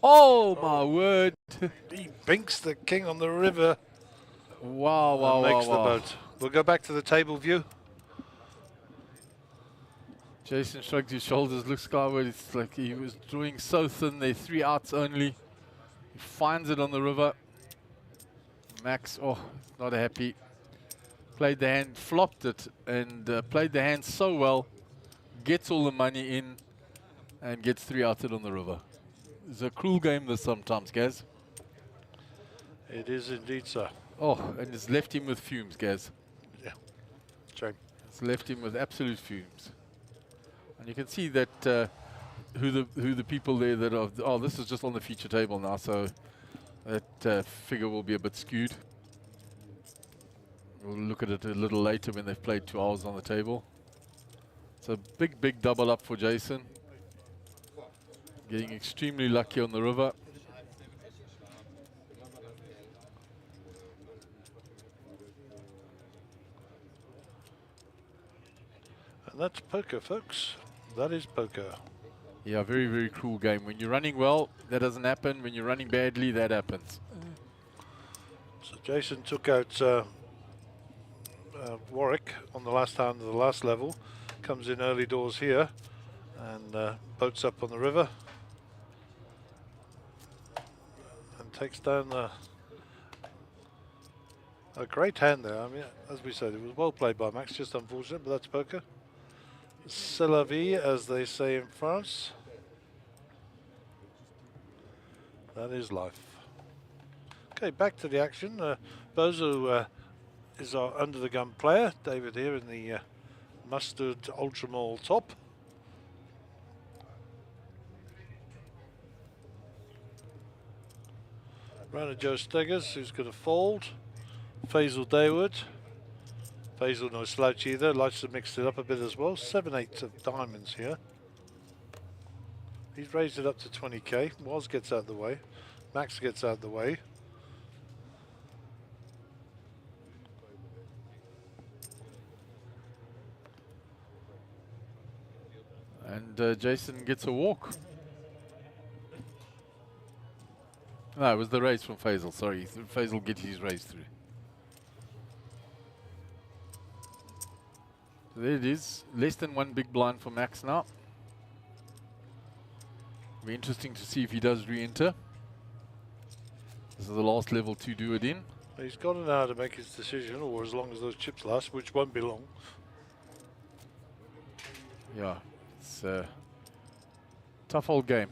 Speaker 1: Oh my word.
Speaker 2: He binks the king on the river.
Speaker 1: Wow,
Speaker 2: And
Speaker 1: wow,
Speaker 2: makes
Speaker 1: wow,
Speaker 2: the
Speaker 1: wow.
Speaker 2: boat. We'll go back to the table view.
Speaker 1: Jason shrugged his shoulders, looked skyward. It's like he was drawing so thin there, 3 outs only. He finds it on the river. Max, oh, not happy. Played the hand, flopped it, and played the hand so well. Gets all the money in, and gets 3 outed on the river. It's a cruel game this sometimes, Gaz.
Speaker 2: It is indeed, sir.
Speaker 1: Oh, and it's left him with fumes, Gaz.
Speaker 2: Yeah. Shame.
Speaker 1: It's left him with absolute fumes. And you can see that who the people there that are. Oh, this is just on the feature table now, so that figure will be a bit skewed. We'll look at it a little later when they've played 2 hours on the table. So big double up for Jason. Getting extremely lucky on the river.
Speaker 2: And that's poker, folks. That is poker.
Speaker 1: Yeah, very cruel game. When you're running well, that doesn't happen. When you're running badly, that happens.
Speaker 2: So Jason took out Warwick on the last hand of the last level. Comes in early doors here and boats up on the river. And takes down a great hand there. I mean, as we said, it was well played by Max, just unfortunate, but that's poker. C'est la vie, as they say in France. That is life. Okay, back to the action. Bozo is our under-the-gun player. David here in the mustard ultramall top. Runner Joe Steggers, who's going to fold. Faisal Dayward. Faisal no slouch either, likes to mix it up a bit as well. 7/8 of diamonds here. He's raised it up to 20k. Woz gets out of the way. Max gets out of the way.
Speaker 1: And Jason gets a walk. No, it was the raise from Faisal, sorry. Faisal gets his raise through. So there it is. Less than 1 big blind for Max now. Be interesting to see if he does re-enter. This is the last level to do it in.
Speaker 2: He's got an hour to make his decision, or as long as those chips last, which won't be long.
Speaker 1: Yeah, it's a tough old game.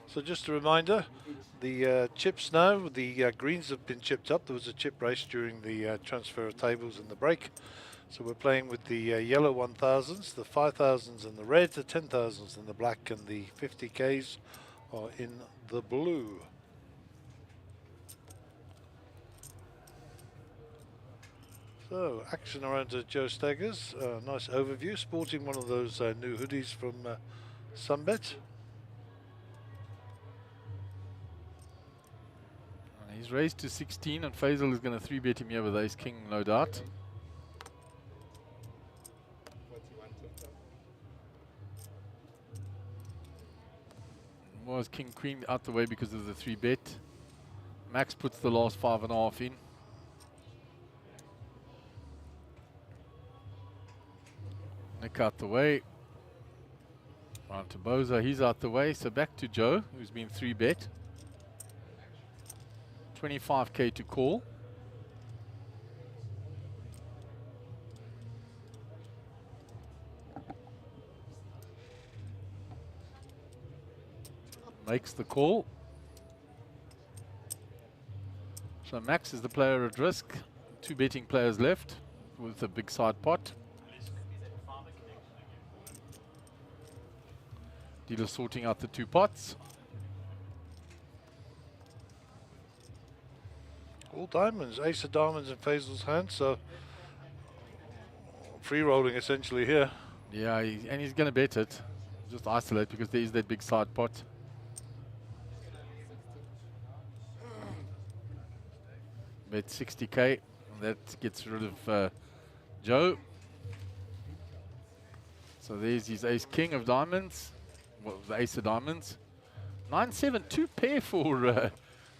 Speaker 2: So just a reminder, the chips now, the greens have been chipped up. There was a chip race during the transfer of tables in the break. So we're playing with the yellow 1000s, the 5000s in the red, the 10,000s in the black, and the 50Ks are in the blue. So action around Joe Steggers, nice overview, sporting one of those new hoodies from Sunbet.
Speaker 1: He's raised to 16, and Faisal is going to 3-bet him here with ace king, no doubt. Was king queen out the way because of the 3-bet. Max puts the last 5.5 in. Nick out the way. Round to Boza, he's out the way. So back to Joe, who's been 3-bet. 25k to call. Makes the call. So Max is the player at risk. 2 betting players left with a big side pot. Dealer sorting out the 2 pots.
Speaker 2: All diamonds, ace of diamonds in Faisal's hand, so free rolling essentially here.
Speaker 1: Yeah, and he's going to bet it. Just isolate because there is that big side pot. Bet 60k, and that gets rid of Joe. So there's his ace king of diamonds, well, the ace of diamonds. 9-7, 2 pair for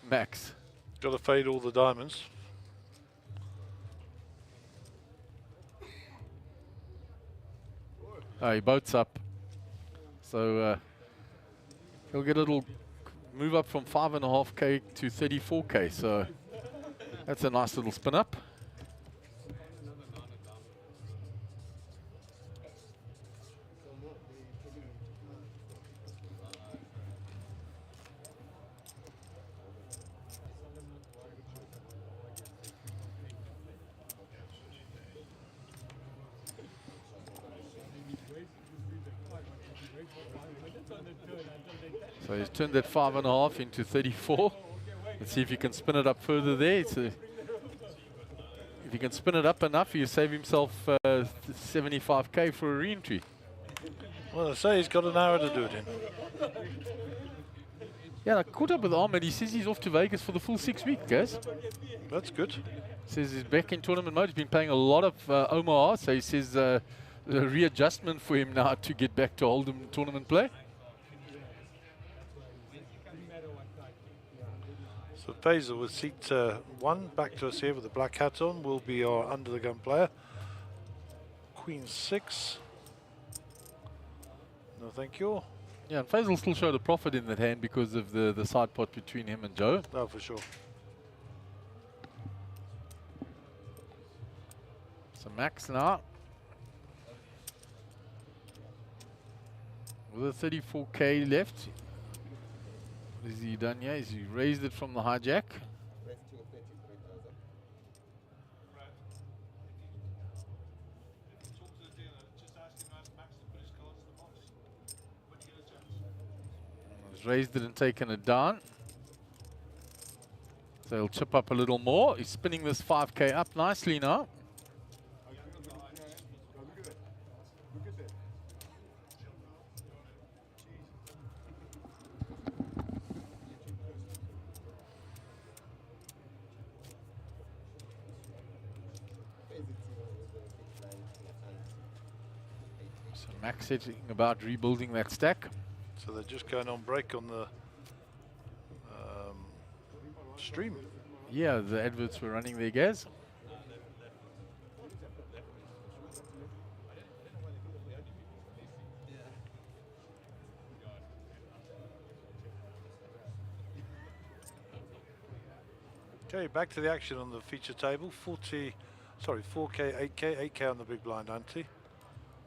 Speaker 1: Max.
Speaker 2: Got to fade all the diamonds.
Speaker 1: Oh, he boats up. So he'll get a little move up from 5.5k to 34k. So that's a nice little spin up. So he's turned that 5.5 into 34. Let's see if he can spin it up further there. If he can spin it up enough, he'll save himself 75k for a re-entry.
Speaker 2: Well, I say he's got an hour to do it in.
Speaker 1: Yeah, I caught up with Ahmed. He says he's off to Vegas for the full 6 weeks, guys.
Speaker 2: That's good.
Speaker 1: Says he's back in tournament mode. He's been playing a lot of Omaha, so he says a readjustment for him now to get back to Hold'em tournament play.
Speaker 2: So Faisal with seat 1 back to us here with the black hat on will be our under the gun player. Queen 6. No, thank you.
Speaker 1: Yeah, and Faisal still showed a profit in that hand because of the side pot between him and Joe.
Speaker 2: No, for sure.
Speaker 1: So Max now with a 34k left. What has he done here? Is he raised it from the hijack? He's raised it and taken it down. So he'll chip up a little more. He's spinning this 5k up nicely now. Max thinking about rebuilding that stack.
Speaker 2: So they're just going on break on the stream.
Speaker 1: Yeah, the adverts were running there, guys.
Speaker 2: Okay, back to the action on the feature table. 4K, 8K, 8K on the big blind ante.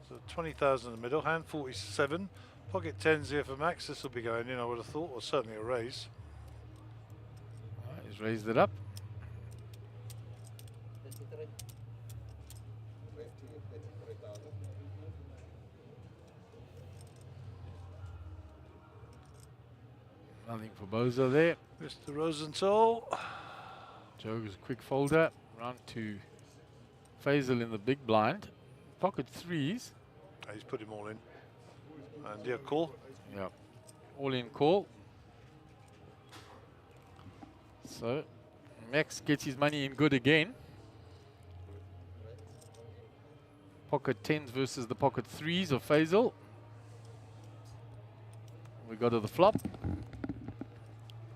Speaker 2: So 20,000 in the middle, hand 47. Pocket 10s here for Max. This will be going in, I would have thought, or certainly a raise.
Speaker 1: Right, he's raised it up. Nothing for Bozo there.
Speaker 2: Mr. Rosenthal.
Speaker 1: Joe's a quick folder. Round to Faisal in the big blind. Pocket 3s.
Speaker 2: He's put him all in. And yeah, call.
Speaker 1: Yeah. All in call. So Max gets his money in good again. Pocket 10s versus the pocket 3s of Faisal. We go to the flop.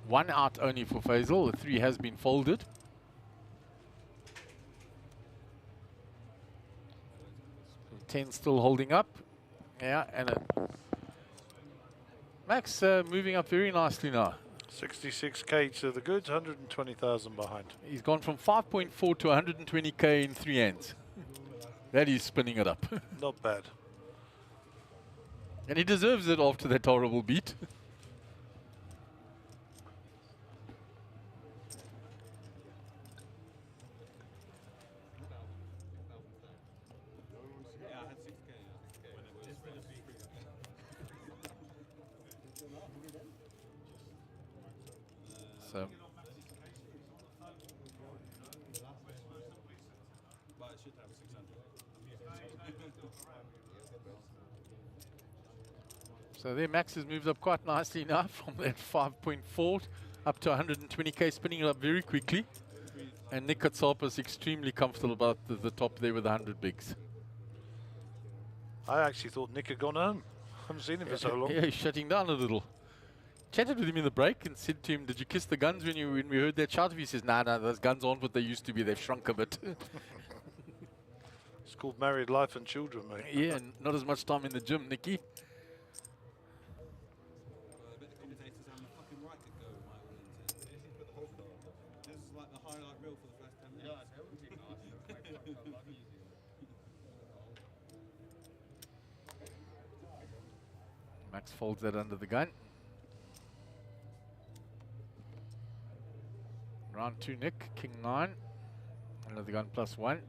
Speaker 1: 1 out only for Faisal. The 3 has been folded. The 10 still holding up. Yeah, and Max moving up very nicely now.
Speaker 2: 66k to the goods, 120,000 behind.
Speaker 1: He's gone from 5.4 to 120k in 3 hands. That is spinning it up.
Speaker 2: Not bad.
Speaker 1: And he deserves it after that horrible beat. So So there Max has moved up quite nicely now from that 5.4 up to 120k, spinning it up very quickly. And Nick Katsapa extremely comfortable about the top there with the 100 bigs.
Speaker 2: I actually thought Nick had gone home. Haven't seen him for so long.
Speaker 1: Yeah, he's shutting down a little. Chatted with him in the break and said to him, "Did you kiss the guns when we heard that shout?" He says, "Nah, those guns aren't what they used to be. They've shrunk a bit."
Speaker 2: It's called married life and children, mate.
Speaker 1: Yeah, and not as much time in the gym, Nicky. Max folds that under the gun. Round 2, Nick, king 9, under the gun +1.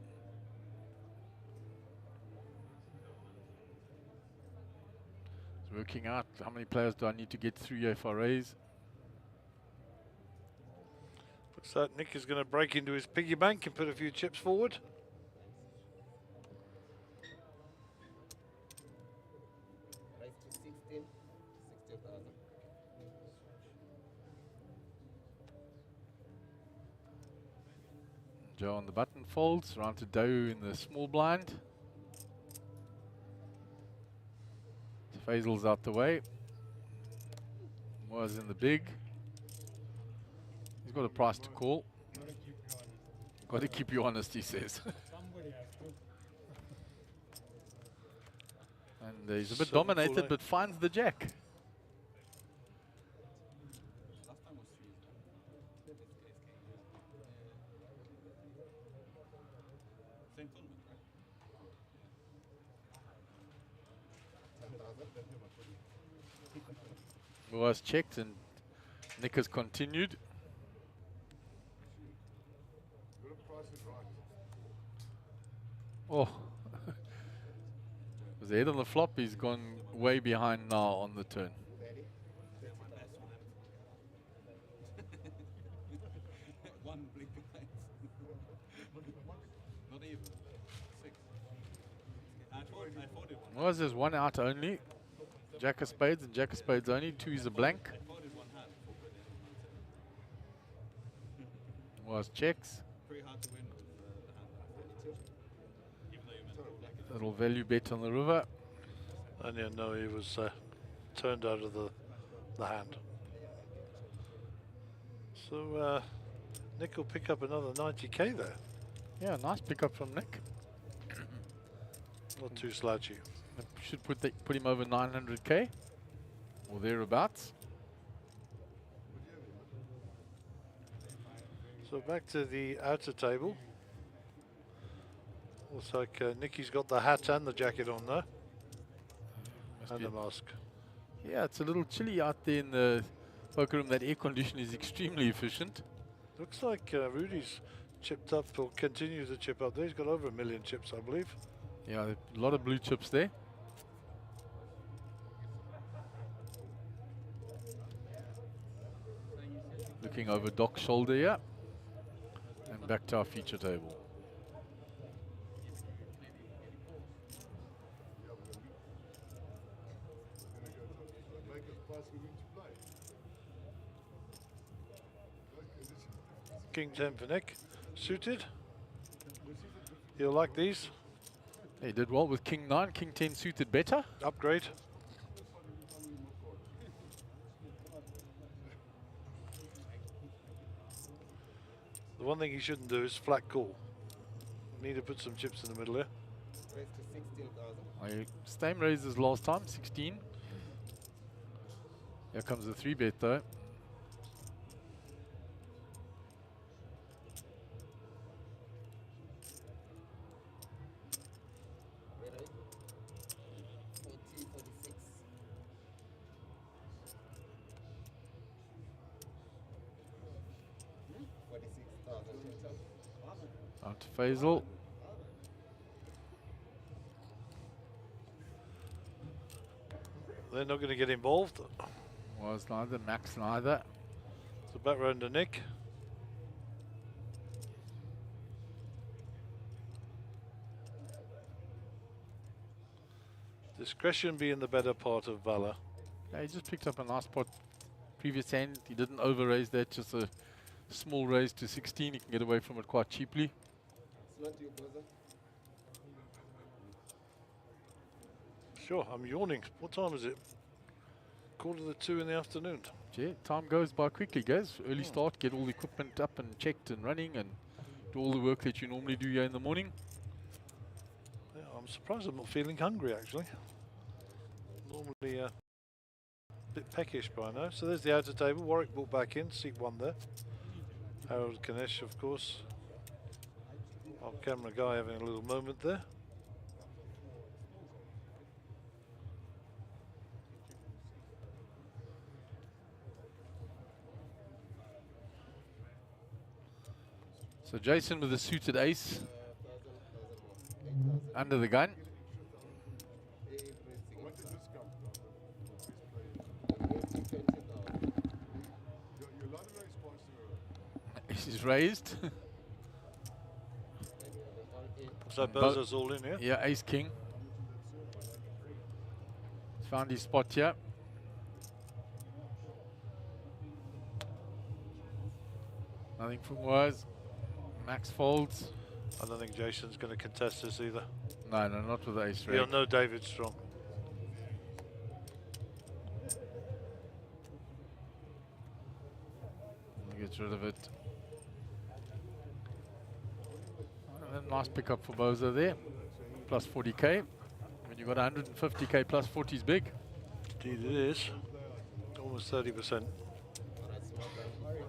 Speaker 1: It's working out how many players do I need to get through if I raise.
Speaker 2: Looks like Nick is going to break into his piggy bank and put a few chips forward.
Speaker 7: Raise to 16,000.
Speaker 1: Joe on the button folds, round to Doe in the small blind. Faisal's out the way. Was in the big. He's got a price to call. Got to keep you honest, he says.
Speaker 8: Somebody has to.
Speaker 1: And he's a bit
Speaker 2: So
Speaker 1: dominated,
Speaker 2: full,
Speaker 1: but finds the jack. Was checked and Nick has continued. Oh, was ahead on the flop. He's gone way behind now on the turn.
Speaker 6: One blink behind. Not even. 6. I folded one.
Speaker 1: Was there's 1 out only. Jack of spades and Jack of spades only. 2 is a blank.
Speaker 6: I folded one hand before putting it in.
Speaker 1: Was checks.
Speaker 6: Pretty hard to win with the hand that I folded. Even though you meant to black it.
Speaker 1: Little value bet on the river.
Speaker 2: I didn't know he was turned out of the hand. So Nick will pick up another 90k there.
Speaker 1: Yeah, nice pickup from Nick.
Speaker 2: Not too slouchy.
Speaker 1: Should put him over 900k or thereabouts.
Speaker 2: So back to the outer table. Looks like Nicky's got the hat and the jacket on there. And the mask.
Speaker 1: Yeah, it's a little chilly out there in the poker room. That air condition is extremely efficient.
Speaker 2: Looks like Rudy's chipped up or continues to chip up there. He's got over 1 million chips, I believe.
Speaker 1: Yeah, a lot of blue chips there. Looking over Doc's shoulder here. And back to our feature table.
Speaker 2: King 10 for Nick. Suited. You'll like these.
Speaker 1: He did well with King 9. King 10 suited better.
Speaker 2: Upgrade. The one thing he shouldn't do is flat call. Need to put some chips in the middle here.
Speaker 7: Raised to 16,000.
Speaker 1: Same raise as last time, 16. Here comes the 3-bet though.
Speaker 7: Ready? 40, 46. 46,000 total.
Speaker 1: On to Faisal.
Speaker 2: They're not going to get involved.
Speaker 1: Was neither, Max neither.
Speaker 2: So back round to Nick. Discretion being the better part of valor.
Speaker 1: Yeah, he just picked up a nice pot. Previous hand, he didn't over raise that, just a small raise to 16. He can get away from it quite cheaply.
Speaker 7: It's not you, brother.
Speaker 2: Sure, I'm yawning. What time is it? 1:45 in the afternoon.
Speaker 1: Yeah, time goes by quickly, guys. Early start, get all the equipment up and checked and running and do all the work that you normally do here in the morning.
Speaker 2: Yeah, I'm surprised I'm not feeling hungry actually. Normally a bit peckish by now. So there's the outer table. Warwick brought back in, seat 1 there. Harold Ganesh, of course. Our camera guy having a little moment there.
Speaker 1: So Jason with a suited ace
Speaker 7: 1,000 more. 8,000.
Speaker 1: under the gun.
Speaker 7: Everything.
Speaker 4: What is discount?
Speaker 7: Raised to 20,000.
Speaker 4: Your lottery sponsor.
Speaker 1: He's raised.
Speaker 7: Maybe all 8.
Speaker 2: So Bozo's all in here.
Speaker 1: Yeah, ace king. Found his spot here. Nothing from Wise. Max folds.
Speaker 2: I don't think Jason's going to contest this either.
Speaker 1: No, not with the ace
Speaker 2: You'll
Speaker 1: rake.
Speaker 2: know David Strong.
Speaker 1: Gets rid of it. And a nice pickup for Bozo there. Plus 40k. When you've got 150k plus 40 is big.
Speaker 2: Indeed it is. Almost 30%.
Speaker 7: Alright, small blind.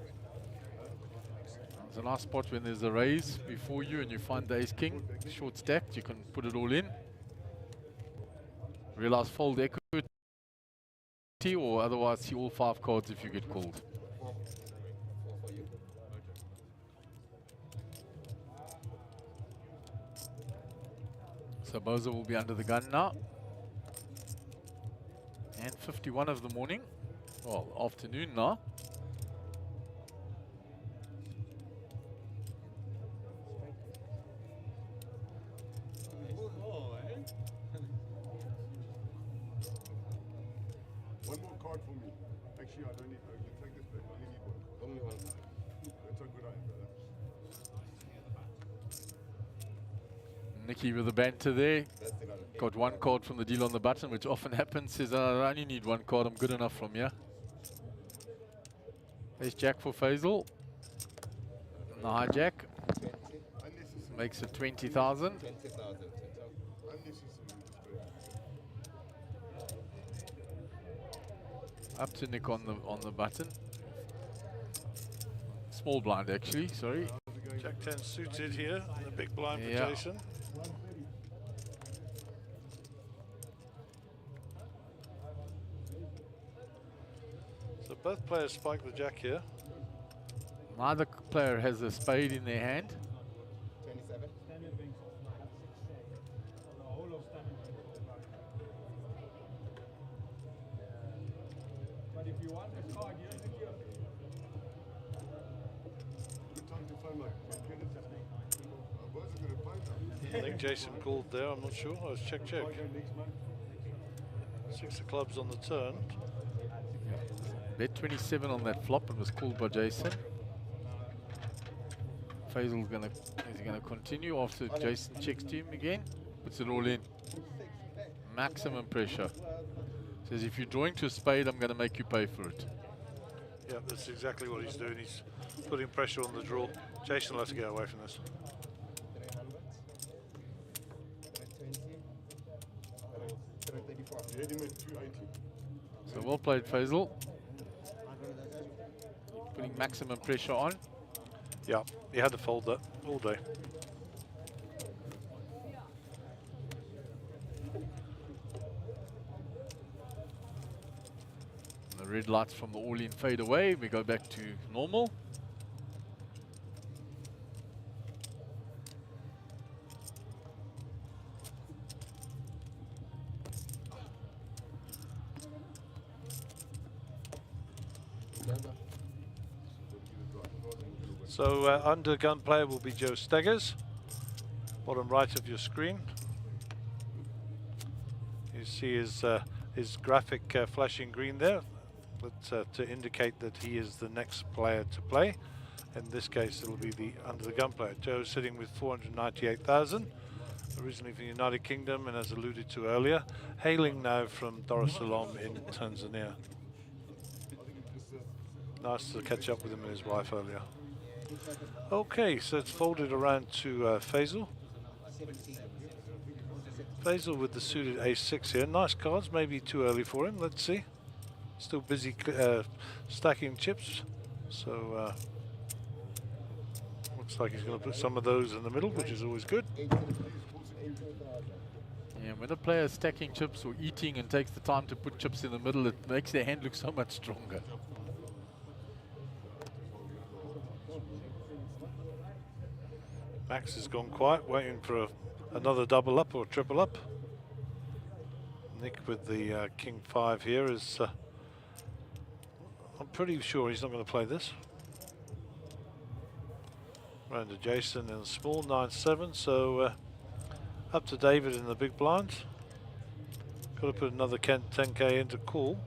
Speaker 1: It's a nice spot when there's a raise before you and you find the ace king. Short stacked, you can put it all in. Realize fold equity or otherwise see all 5 cards if you get called.
Speaker 7: 4 for you.
Speaker 1: So Bozo will be under the gun now. And 51 of the morning. Well, afternoon now.
Speaker 4: One more card for me. Actually, I don't need. I can take this back. I only need one card.
Speaker 7: Only one.
Speaker 4: That's a good idea, brother.
Speaker 1: Nicky with the banter there.
Speaker 7: That's the gun.
Speaker 1: Got 1 card from the deal on the button, which often happens. Says, I only need 1 card. I'm good enough from here. There's Jack for Faisal. And the hijack
Speaker 7: 20.
Speaker 4: Unnecessary.
Speaker 1: makes it 20,000.
Speaker 7: 20,000 total.
Speaker 4: Unnecessary.
Speaker 1: Up to Nick on the button. Small blind actually, sorry.
Speaker 2: Jack 10 suited here. A big blind for
Speaker 1: Yeah.
Speaker 2: Jason. So both players spike the jack here.
Speaker 1: Neither player has a spade in their hand.
Speaker 7: 27.
Speaker 4: But if you want a card, here's the key. Good time to find my credit. I wasn't going to find them.
Speaker 2: I think Jason called there, I'm not sure. Oh, it's check, check.
Speaker 4: Okay, next month.
Speaker 2: 6 of clubs on the turn.
Speaker 1: Bet 27 on that flop and was called by Jason. Faisal's gonna is he gonna continue after Jason checks to him again? Puts it all in. Maximum pressure. Says if you're drawing to a spade, I'm gonna make you pay for it.
Speaker 2: Yeah, that's exactly what he's doing. He's putting pressure on the draw. Jason will have to get away from this.
Speaker 7: 300, 334.
Speaker 1: So well played, Faisal. Putting maximum pressure on.
Speaker 2: Yeah, he had to fold that all day.
Speaker 1: The red lights from the all-in fade away. We go back to normal.
Speaker 2: So under gun player will be Joe Steggers, bottom right of your screen. You see his graphic flashing green there, but to indicate that he is the next player to play. In this case, it'll be the under the gun player. Joe's sitting with 498,000, originally from the United Kingdom, and as alluded to earlier, hailing now from Dar es Salaam in Tanzania. Nice to catch up with him and his wife earlier. Okay, so it's folded around to Faisal. Faisal with the suited ace-6 here. Nice cards, maybe too early for him. Let's see. Still busy stacking chips. So looks like he's going to put some of those in the middle, which is always good.
Speaker 1: Yeah, when a player is stacking chips or eating and takes the time to put chips in the middle, it makes their hand look so much stronger.
Speaker 2: Max has gone quiet, waiting for another double up or triple up. Nick with the King 5 here is, I'm pretty sure he's not going to play this. Round to Jason in the small, 9-7, so up to David in the big blind. Got to put another 10k into call.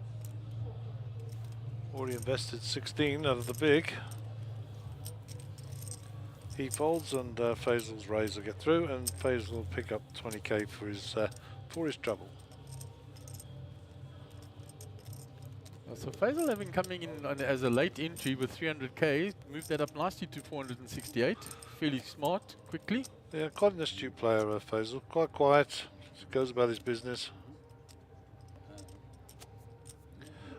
Speaker 2: Already invested 16 out of the big. He folds and Faisal's raise will get through, and Faisal will pick up 20k for his trouble.
Speaker 1: So Faisal having coming in as a late entry with 300k, moved that up nicely to 468. Fairly smart, quickly.
Speaker 2: Yeah, quite an astute player, Faisal. Quite quiet, goes about his business.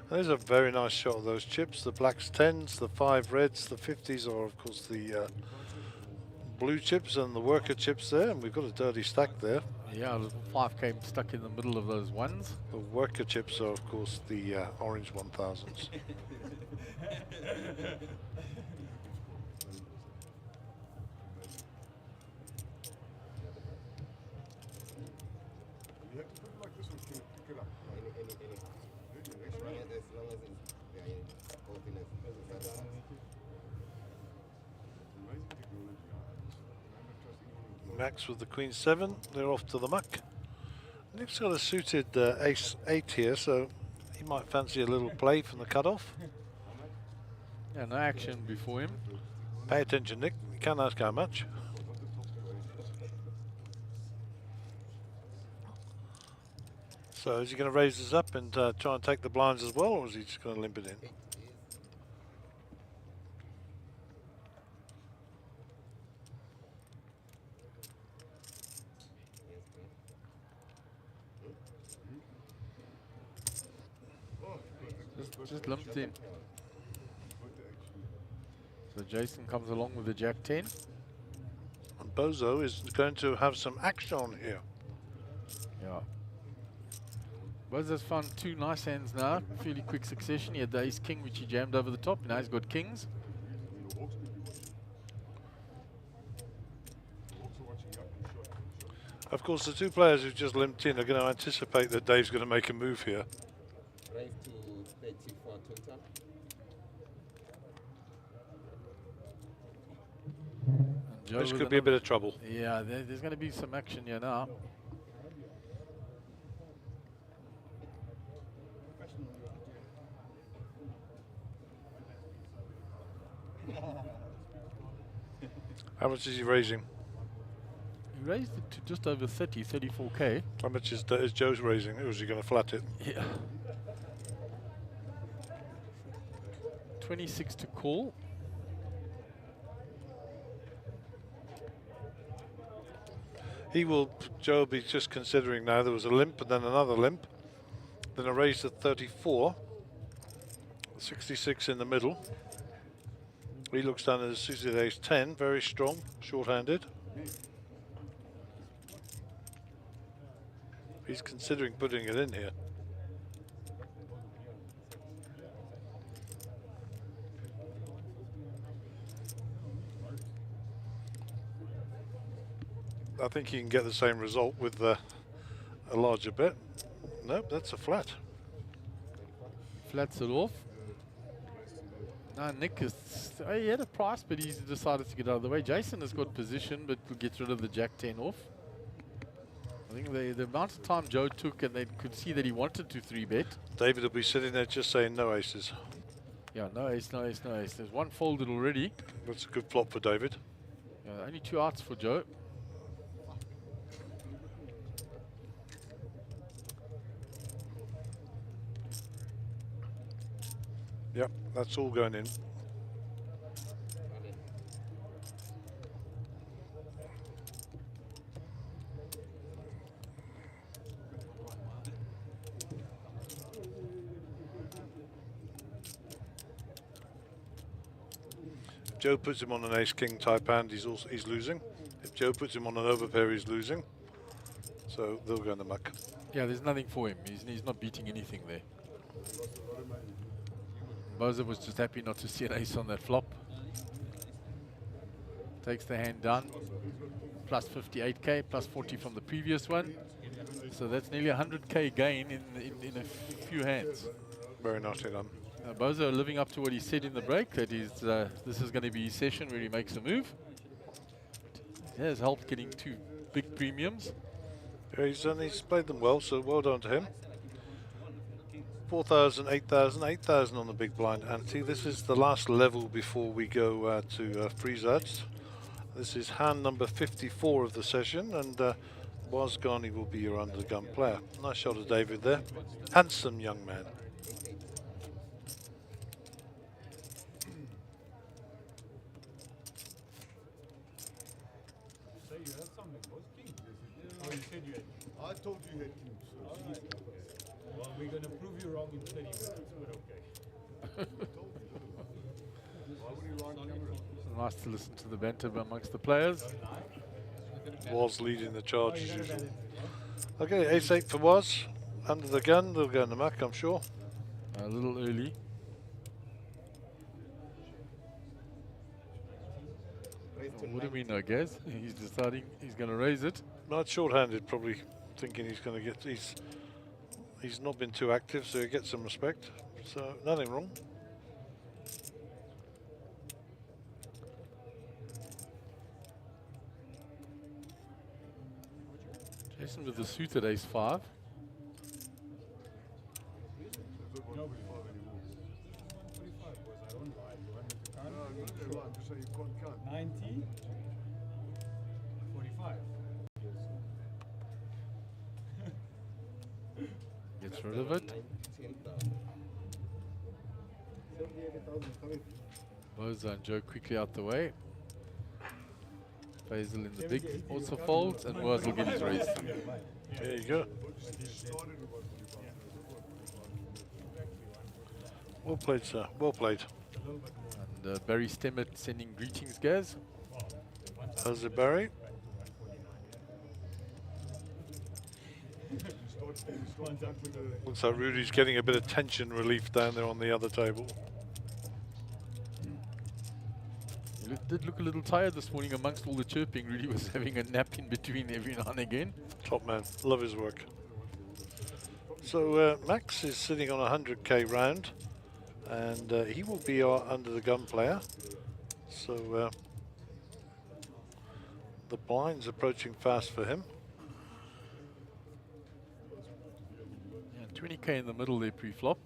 Speaker 2: There's a very nice shot of those chips. The blacks 10s, the 5 reds, the 50s are of course the blue chips and the worker chips there, and we've got a dirty stack there.
Speaker 1: Yeah, 5 came stuck in the middle of those ones.
Speaker 2: The worker chips are of course the orange 1000s.
Speaker 7: You have to put it like this one to pick it up.
Speaker 2: Max with the Queen 7, they're off to the muck. Nick's got a suited ace 8 here, so he might fancy a little play from the cutoff.
Speaker 1: Yeah, no action before him.
Speaker 2: Pay attention, Nick. You can't ask how much. So is he going to raise this up and try and take the blinds as well, or is he just going to limp it in?
Speaker 1: Just limped in. So Jason comes along with the Jack 10.
Speaker 2: And Bozo is going to have some action here.
Speaker 1: Yeah. Bozo's found 2 nice hands now, fairly quick succession. He had the ace king which he jammed over the top. Now he's got kings.
Speaker 2: Of course, the 2 players who've just limped in are going to anticipate that Dave's going to make a move here.
Speaker 8: Raise to 34 total.
Speaker 2: This could be a bit of trouble.
Speaker 1: Yeah, there's going to be some action here now.
Speaker 2: How much is he raising?
Speaker 1: He raised it to just over 30, 34k.
Speaker 2: How much is Joe's raising? Or is he going to flat it?
Speaker 1: Yeah. 26 to call.
Speaker 2: He will, Joe will be just considering now. There was a limp and then another limp. Then a raise at 34. 66 in the middle. He looks down at a suited ace 10, very strong, short-handed. He's considering putting it in here. I think he can get the same result with a larger bet. Nope, that's a flat.
Speaker 1: Flats it off. Now Nick is, he had a price, but he's decided to get out of the way. Jason has got position, but will get rid of the Jack 10 off. I think the amount of time Joe took, and they could see that he wanted to 3-bet.
Speaker 2: David will be sitting there just saying no aces.
Speaker 1: Yeah, no ace, no ace, no ace. There's one folded already.
Speaker 2: That's a good flop for David.
Speaker 1: Only 2 outs for Joe.
Speaker 2: Yep, that's all going in. If Joe puts him on an ace-king type hand, he's losing. If Joe puts him on an overpair, he's losing. So they'll go in the muck.
Speaker 1: Yeah, there's nothing for him. He's not beating anything there. Boza was just happy not to see an ace on that flop. Takes the hand down. Plus 58k, plus 40 from the previous one. So that's nearly 100k gain in a few hands.
Speaker 2: Very nicely done.
Speaker 1: Boza living up to what he said in the break, that this is going to be his session where he makes a move. It has helped getting 2 big premiums.
Speaker 2: Yeah, he's played them well, so well done to him. 4,000, 8,000, 8,000 on the big blind ante. This is the last level before we go to freeze odds. This is hand number 54 of the session, and Waz Ghani will be your under the gun player. Nice shot of David there. Handsome young man.
Speaker 4: Say you had something, boss. King. Oh, you said you had. I told you you had kings. Well, we're going to prove you wrong in 30 minutes, but okay.
Speaker 1: Nice to listen to the banter amongst the players.
Speaker 2: Waz leading the charge as usual. Okay, ace-8 for Waz. Under the gun, they'll go in the muck, I'm sure.
Speaker 1: A little early. What do we know, Gaz? He's deciding he's going to raise it.
Speaker 2: Not short-handed, probably thinking he's going to get. He's not been too active, so he gets some respect. So nothing wrong.
Speaker 1: Jason with the suited ace-5.
Speaker 4: No, 90, 45.
Speaker 1: Gets rid of it.
Speaker 7: 78,000
Speaker 1: Boza and Joe quickly out the way. Faisal in the big also folds, and Waz will get his raise.
Speaker 2: There you go. Well played, sir. Well played.
Speaker 1: And Barry Stemmett sending greetings, Gaz.
Speaker 2: How's it, Barry? Looks like Rudy's getting a bit of tension relief down there on the other table.
Speaker 1: He did look a little tired this morning amongst all the chirping. Rudy was having a nap in between every now and again.
Speaker 2: Top man. Love his work. So Max is sitting on a 100k round, and he will be our under the gun player. So the blind's approaching fast for him.
Speaker 1: Yeah, 20k in the middle there pre-flop.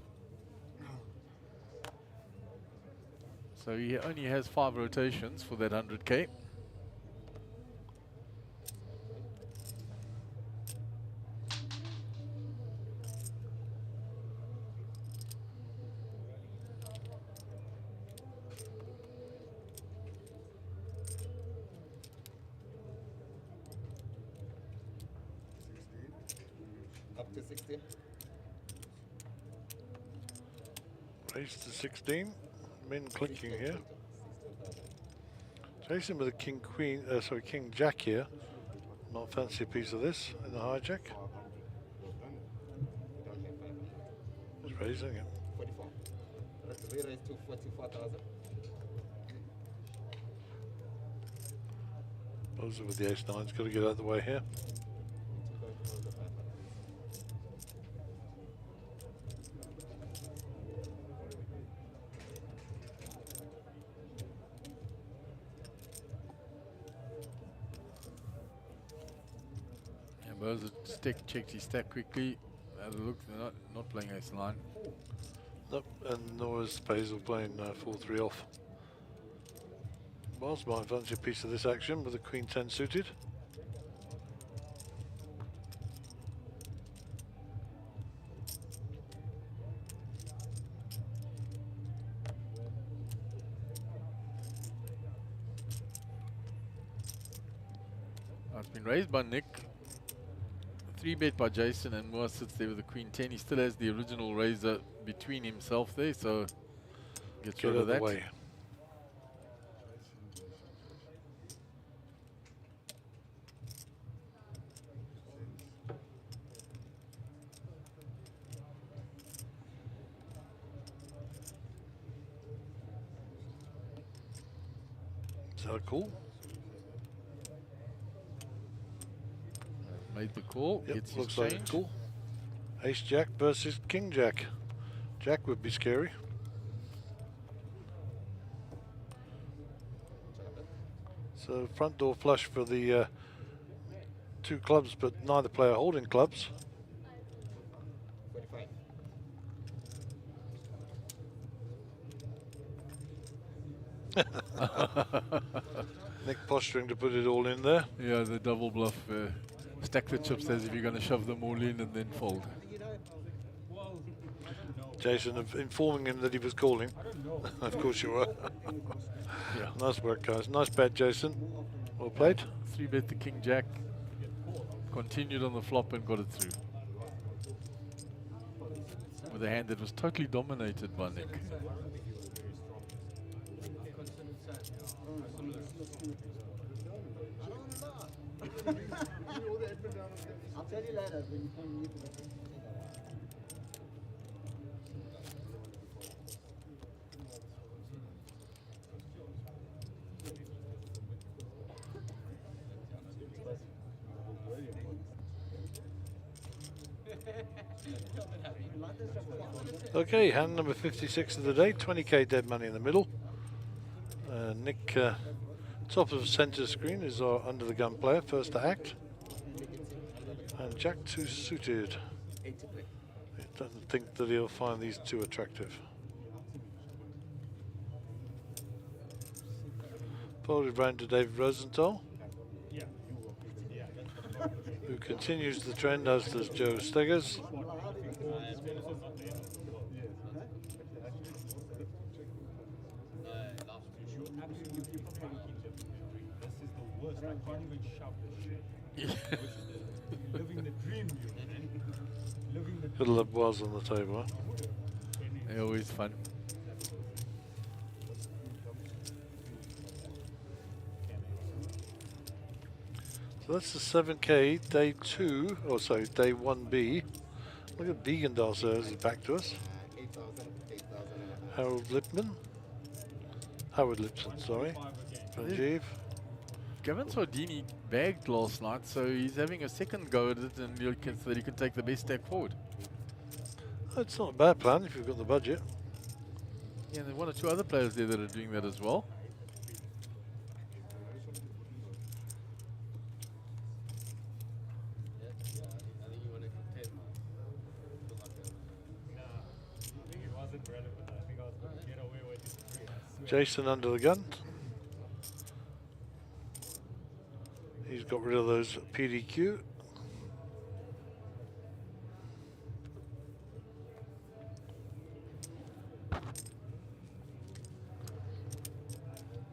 Speaker 1: So he only has 5 rotations for that 100k.
Speaker 8: Up to 60.
Speaker 2: Raise to 16. Min clicking here. Jason with a king queen, sorry, king jack here. Not fancy a piece of this in the hijack. He's raising it.
Speaker 8: 44. Let's re-raise to 44,000.
Speaker 2: Moser with the ace-nine's got to get out of the way here.
Speaker 1: Moser checked his stack quickly. Look, they're not playing ace-9.
Speaker 2: Nope, and nor is Basil playing 4-3 off. Miles might fancy a piece of this action with a queen 10 suited.
Speaker 1: It's been raised by Nick. 3-bet by Jason, and Moore sits there with the queen 10. He still has the original raiser between himself there, so gets rid of that.
Speaker 2: Way. Is that a call?
Speaker 1: Made the call.
Speaker 2: Yep,
Speaker 1: Gets
Speaker 2: looks
Speaker 1: his
Speaker 2: like a
Speaker 1: change.
Speaker 2: call. Ace Jack versus King Jack. Jack would be scary. So front door flush for the two clubs, but neither player holding clubs.
Speaker 8: 45.
Speaker 2: Nick posturing to put it all in there.
Speaker 1: Yeah, the double bluff. Stack the chips as if you're going to shove them all in and then fold.
Speaker 2: Jason informing him that he was calling. Of course you were.
Speaker 1: Yeah.
Speaker 2: Nice work, guys. Nice bet, Jason. Well played.
Speaker 1: 3-bet the king jack. Continued on the flop and got it through. With a hand that was totally dominated by Nick.
Speaker 7: I'll tell you later when you come meet the
Speaker 2: Okay, hand number 56 of the day, 20k dead money in the middle. Nick, top of center screen is our under the gun player, first to act. And Jack 2 suited. He doesn't think that he'll find these too attractive. Folded round to David Rosenthal, who continues the trend, as does Joe Steggers.
Speaker 4: Living the dream,
Speaker 2: Little was on the table. Huh?
Speaker 1: They're always fun.
Speaker 2: So that's the 7k, day 2, or sorry, day 1B. Look at Begendal, sir, is back to us.
Speaker 8: 8,000.
Speaker 2: Harold Lipman. Howard Lipson, sorry. Rajiv.
Speaker 1: Gavin Sardini bagged last night, so he's having a second go at it, and so that he can take the best stack forward.
Speaker 2: It's not a bad plan if you've got the budget.
Speaker 1: Yeah, and there are one or two other players there that are doing that as well.
Speaker 2: Jason under the gun. He's got rid of those PDQ.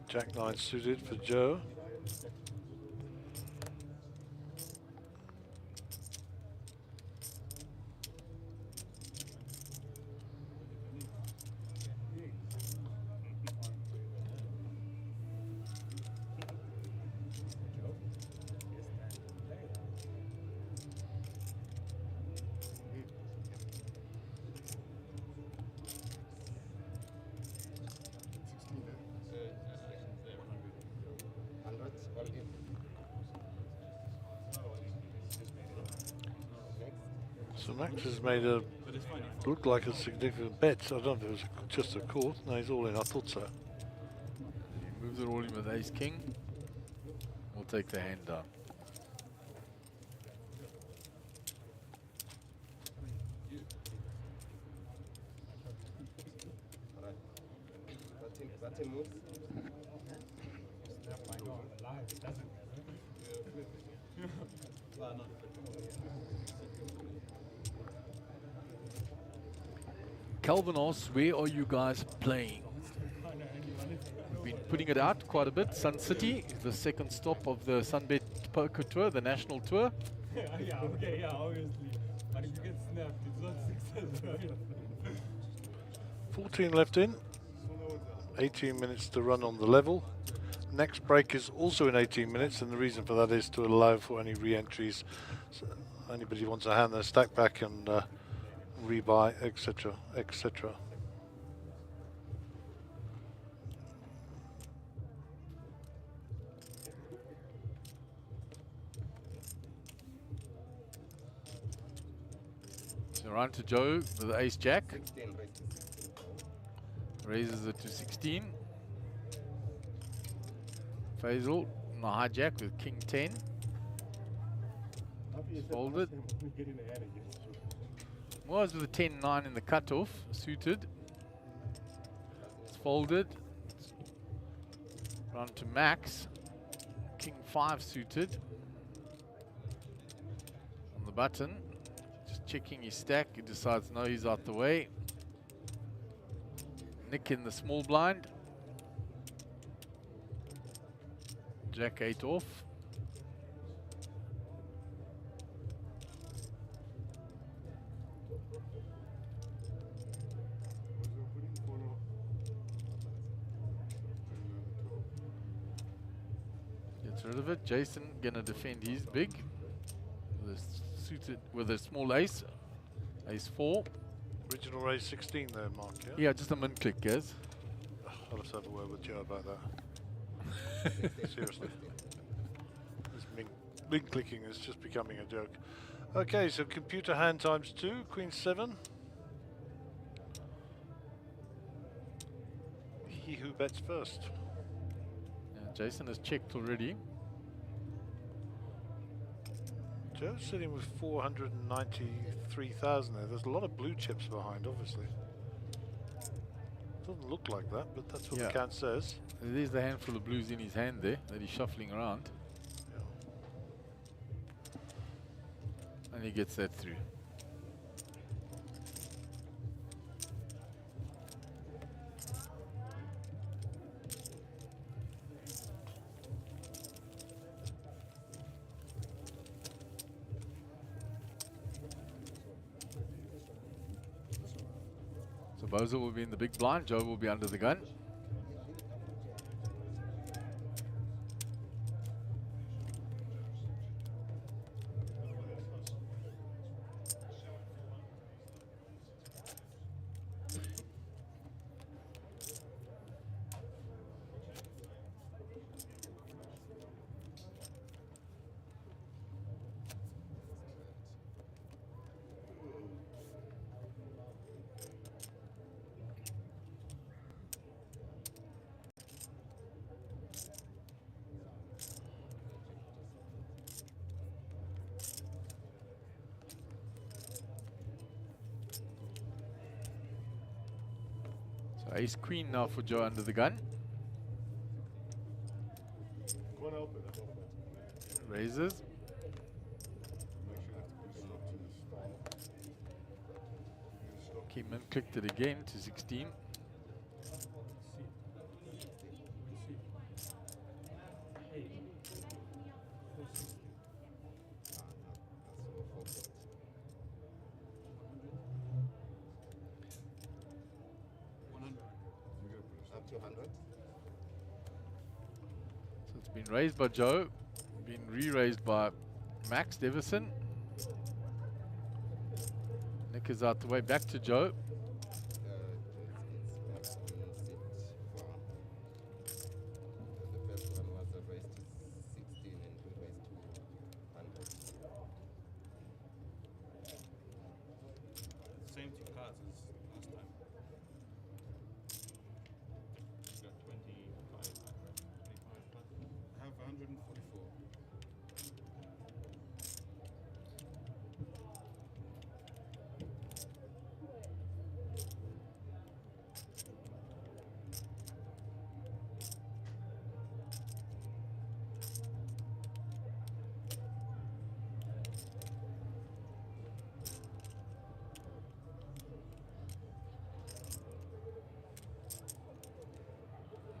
Speaker 2: Jack 9 suited for Joe. So Max has made a look like a significant bet. I don't know if it was just a call. No, he's all in. I thought so.
Speaker 1: He moves it all in with ace king. We'll take the hand down.
Speaker 8: Alright. Button moves.
Speaker 1: Calvin asks, where are you guys playing? We've been putting it out quite a bit. Sun City, the second stop of the Sunbet Poker Tour, the national tour.
Speaker 4: Yeah, okay, yeah, obviously. But if you get snapped, it's not success, right?
Speaker 2: 14 left in. 18 minutes to run on the level. Next break is also in 18 minutes, and the reason for that is to allow for any re-entries. So anybody who wants to hand their stack back and rebuy, etc., etc.
Speaker 1: So around to Joe with the ace jack.
Speaker 8: 16 raised to 16.
Speaker 1: Raises it to 16. Faisal on the hijack with king 10. Folded. Was with the 10-9 in the cutoff, suited. It's folded. Round to Max. King 5 suited. On the button. Just checking his stack. He decides no, he's out the way. Nick in the small blind. Jack 8 off. Gets rid of it. Jason gonna defend his big with a suited with a small ace. Ace 4.
Speaker 2: Original raise 16 there, Mark. Yeah?
Speaker 1: Yeah, just a min click, guys.
Speaker 2: I'll have to have a word with Joe about that. Seriously. This min clicking is just becoming a joke. Okay, so computer hand times 2, Queen 7. He who bets first.
Speaker 1: Yeah, Jason has checked already.
Speaker 2: Joe's sitting with 493,000 there. There's a lot of blue chips behind, obviously. Doesn't look like that, but that's what the count says.
Speaker 1: There's the handful of blues in his hand there that he's shuffling around. And he gets that through. So Bozo will be in the big blind, Joe will be under the gun. Ace Queen now for Joe under the gun. Raises. Came in, clicked it again to 16. Been raised by Joe, been re-raised by Max Devison. Nick is out the way, back to Joe.
Speaker 8: It's Max on sit 4. The first one was raised to 16 and we raised to 100.
Speaker 6: cards as last time. You got 25 back, right? 25 plus. I have 144.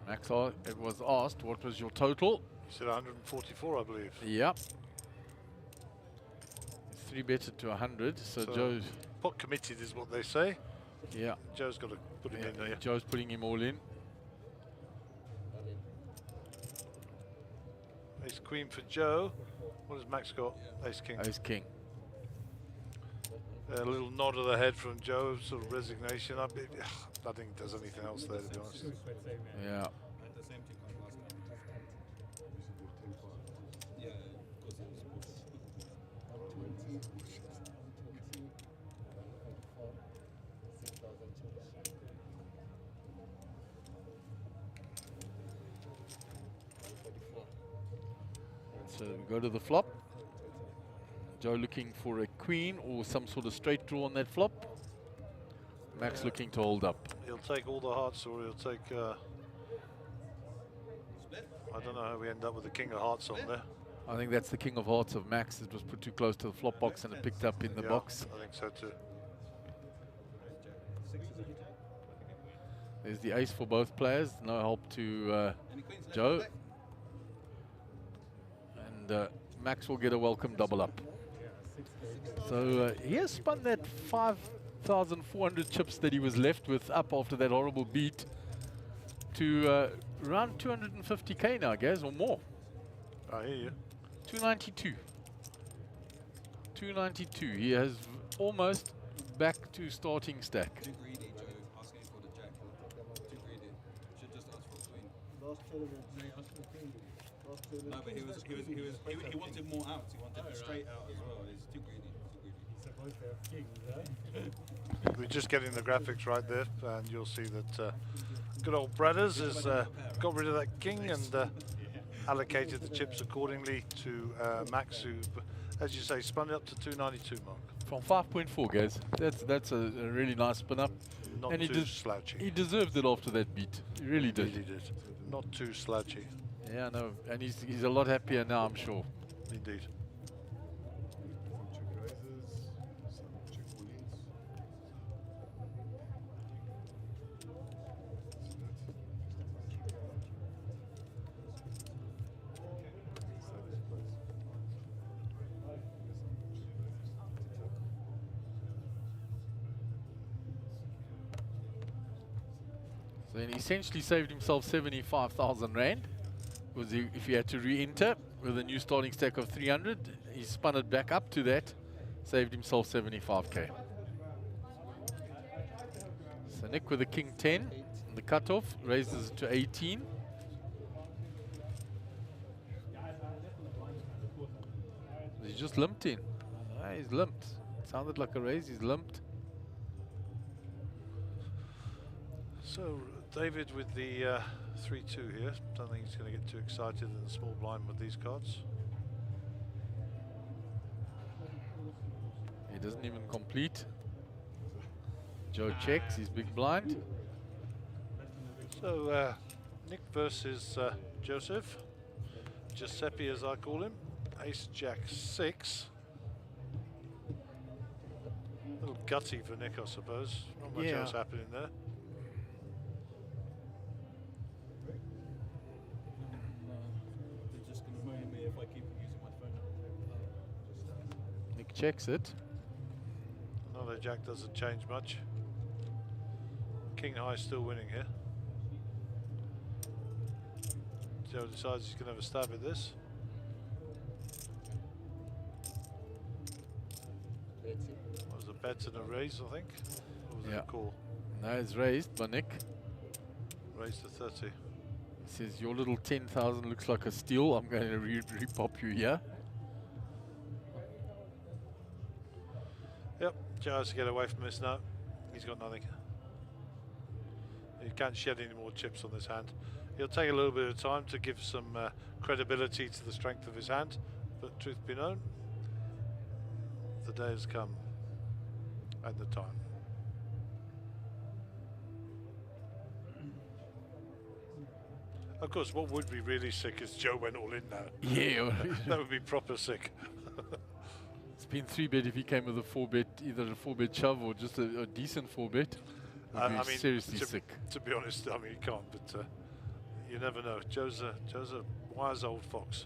Speaker 1: Max, it was asked, what was your total?
Speaker 2: He said 144, I believe.
Speaker 1: Yep. It's 3 betted to 100, so Joe's...
Speaker 2: Pot committed is what they say.
Speaker 1: Yeah.
Speaker 2: Joe's got to put him in there.
Speaker 1: Joe's putting him all in.
Speaker 2: Ace Queen for Joe. What has Max got? Ace King.
Speaker 1: Ace King.
Speaker 2: A little nod of the head from Joe, sort of resignation. I think he does anything else there, to be honest.
Speaker 1: Yeah.
Speaker 6: I had the same two cards last time. Yeah, of course it was.
Speaker 1: So we go to the flop. Joe looking for a queen or some sort of straight draw on that flop. Max looking to hold up.
Speaker 2: He'll take all the hearts, or he'll take... I don't know how we end up with the king of hearts on there.
Speaker 1: I think that's the king of hearts of Max. It was put too close to the flop box and it picked up in the box.
Speaker 2: I think so too.
Speaker 1: There's the ace for both players. No help to Joe. And Max will get a welcome double up. So he has spun that 5,400 chips that he was left with up after that horrible beat to around 250k now, guys, or more.
Speaker 2: I hear you.
Speaker 1: 292. 292. He has almost back to starting stack.
Speaker 6: Too greedy, Joe, asking for the jack. Too greedy. Should just ask for a queen.
Speaker 7: Last tournament, they asked for king. Last tournament.
Speaker 6: No, but he wanted more outs. He wanted a straight out as well. He's too greedy. Too greedy.
Speaker 4: He's supposed to have kings, eh?
Speaker 2: We're just getting the graphics right there, and you'll see that good old Bradders has got rid of that king and allocated the chips accordingly to Max, who, as you say, spun it up to 292 mark.
Speaker 1: From 5.4, guys. That's a really nice spin up.
Speaker 2: Not
Speaker 1: And
Speaker 2: too slouchy.
Speaker 1: He deserved it after that beat. He really did.
Speaker 2: He did. Not too slouchy.
Speaker 1: Yeah, no. And he's a lot happier now, I'm sure.
Speaker 2: Indeed.
Speaker 9: Check raises, some check all-ins.
Speaker 1: So he essentially saved himself 75,000 Rand. Because if he had to re-enter with a new starting stack of 300, he spun it back up to that, saved himself 75k. So Nick with the king 10, the cutoff raises it to 18. He just limped in. Ah, he's limped. Sounded like a raise, he's limped.
Speaker 2: So David with the 3-2 here. Don't think he's going to get too excited in the small blind with these cards.
Speaker 1: He doesn't even complete. Joe checks, he's big blind.
Speaker 2: So Nick versus Joseph. Giuseppe, as I call him. Ace Jack 6. A little gutty for Nick, I suppose. Not much else happening there.
Speaker 6: They're just going to murder me if I keep using my phone.
Speaker 1: Nick checks it.
Speaker 2: Another Jack doesn't change much. King High still winning here. Joe decides he's going to have a stab at this. That was a bet and a raise, I think. Or was it a call?
Speaker 1: No, it's raised by Nick.
Speaker 2: Raised to 30.
Speaker 1: He says, your little 10,000 looks like a steal. I'm going to re-pop you here.
Speaker 2: Yep, Joe has to get away from this now. He's got nothing. He can't shed any more chips on this hand. He'll take a little bit of time to give some credibility to the strength of his hand, but truth be known, the day has come and the time. Of course, what would be really sick is Joe went all in now.
Speaker 1: Yeah.
Speaker 2: That would be proper sick.
Speaker 1: It's been 3-bet if he came with a 4-bet, either a 4-bet shove or just a decent 4-bet. Would be
Speaker 2: I mean,
Speaker 1: seriously sick.
Speaker 2: To be honest, I mean, you can't, but you never know. Joe's a wise old fox.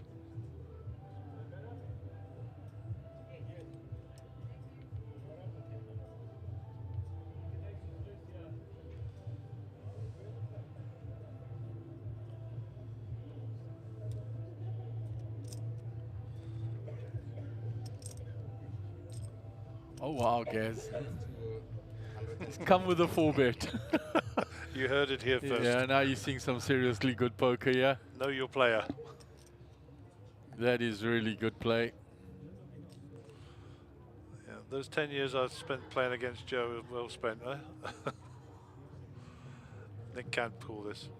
Speaker 1: Oh wow, Gaz. It's come with a 4-bet.
Speaker 2: You heard it here first.
Speaker 1: Yeah, now you're seeing some seriously good poker, yeah?
Speaker 2: Know your player.
Speaker 1: That is really good play.
Speaker 2: Yeah, those 10 years I've spent playing against Joe are well spent, eh? Nick can't pull this.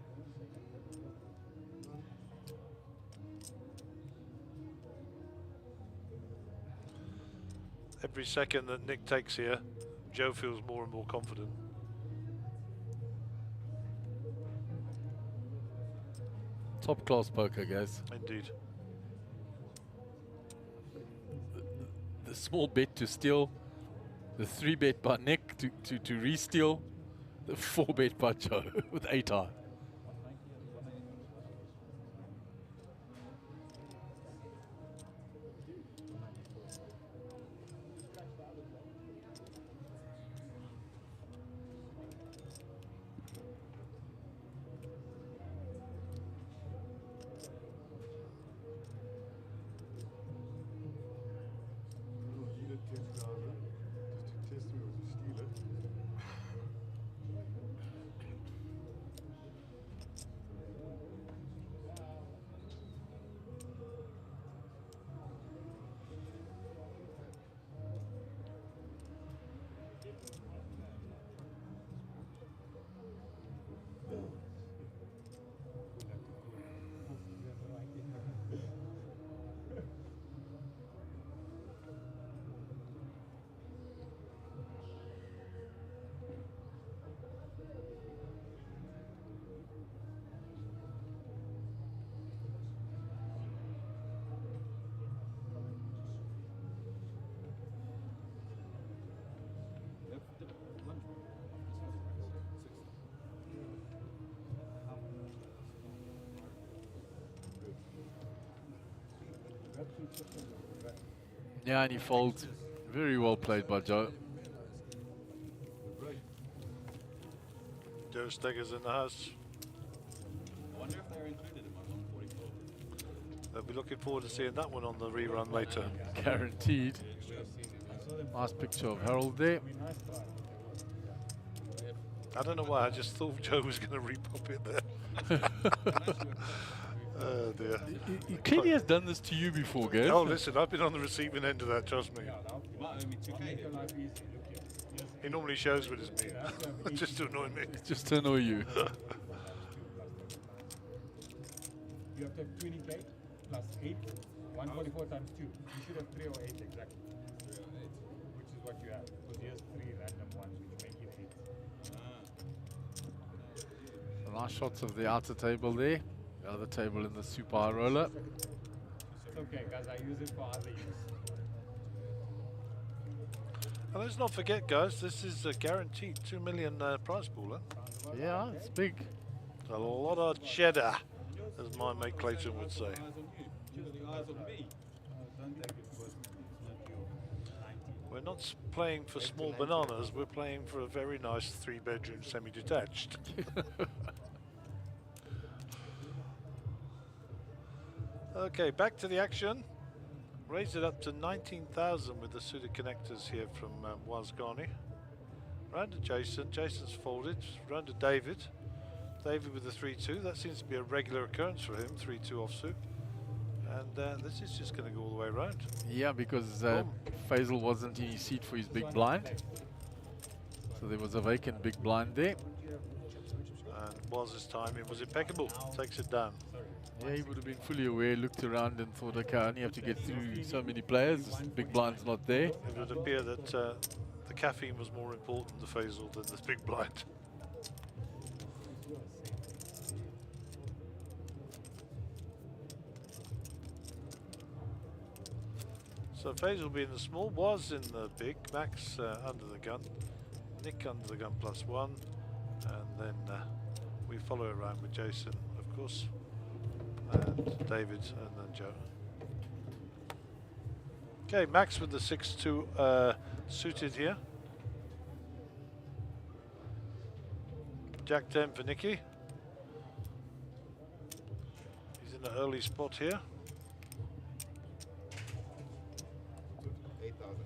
Speaker 2: Every second that Nick takes here, Joe feels more and more confident.
Speaker 1: Top class poker, guys.
Speaker 2: Indeed.
Speaker 1: The small bet to steal, the 3-bet by Nick to re-steal, the 4-bet by Joe with 8-eye. Yeah, and he folds. Very well played by Joe.
Speaker 2: Joe Stegger's in the house.
Speaker 6: I wonder if they're included in my 144.
Speaker 2: They'll be looking forward to seeing that one on the rerun later.
Speaker 1: Guaranteed. Nice picture of Harold there.
Speaker 2: I don't know why, I just thought Joe was going to repop it there. Oh dear.
Speaker 1: He clearly has done this to you before, Gaz.
Speaker 2: Oh, listen, I've been on the receiving end of that, trust me.
Speaker 6: You might owe me 2K.
Speaker 2: He normally shows with his meat, just to annoy me.
Speaker 1: Just to annoy you.
Speaker 4: You have to have 20k plus 8, 144 times 2. You should have 308 exactly. 308. Which is what you have. Because here's 3 random ones which make it 8.
Speaker 1: Nice shots of the outer table there. The other table in the super high roller.
Speaker 4: It's okay, guys. I use it for other use.
Speaker 2: And let's not forget, guys, this is a guaranteed 2 million prize pool. Huh?
Speaker 1: Yeah, it's big.
Speaker 2: A lot of cheddar, as my mate Clayton would say.
Speaker 6: Eyes on you. Just the eyes on me.
Speaker 4: Don't take it because it's not your 90.
Speaker 2: We're not playing for small bananas, we're playing for a very nice 3-bedroom semi-detached. Okay, back to the action. Raised it up to 19,000 with the suited connectors here from Wasgani. Round to Jason. Jason's folded. Round to David. David with the 3-2. That seems to be a regular occurrence for him. 3-2 offsuit. And this is just going to go all the way around.
Speaker 1: Yeah, because Faisal wasn't in his seat for his big blind. So there was a vacant big blind there.
Speaker 2: And Waz's timing was impeccable. Takes it down.
Speaker 1: Yeah, he would have been fully aware, looked around and thought, okay, I only have to get through so many players. This big blind's not there.
Speaker 2: It would appear that the caffeine was more important to Faisal than the big blind. So Faisal being the small, was in the big, Max under the gun, Nick under the gun +1, and then we follow around with Jason, of course, and David, and then Joe. Okay, Max with the 6-2 suited here. Jack 10 for Nicky. He's in an early spot here.
Speaker 8: 8,000.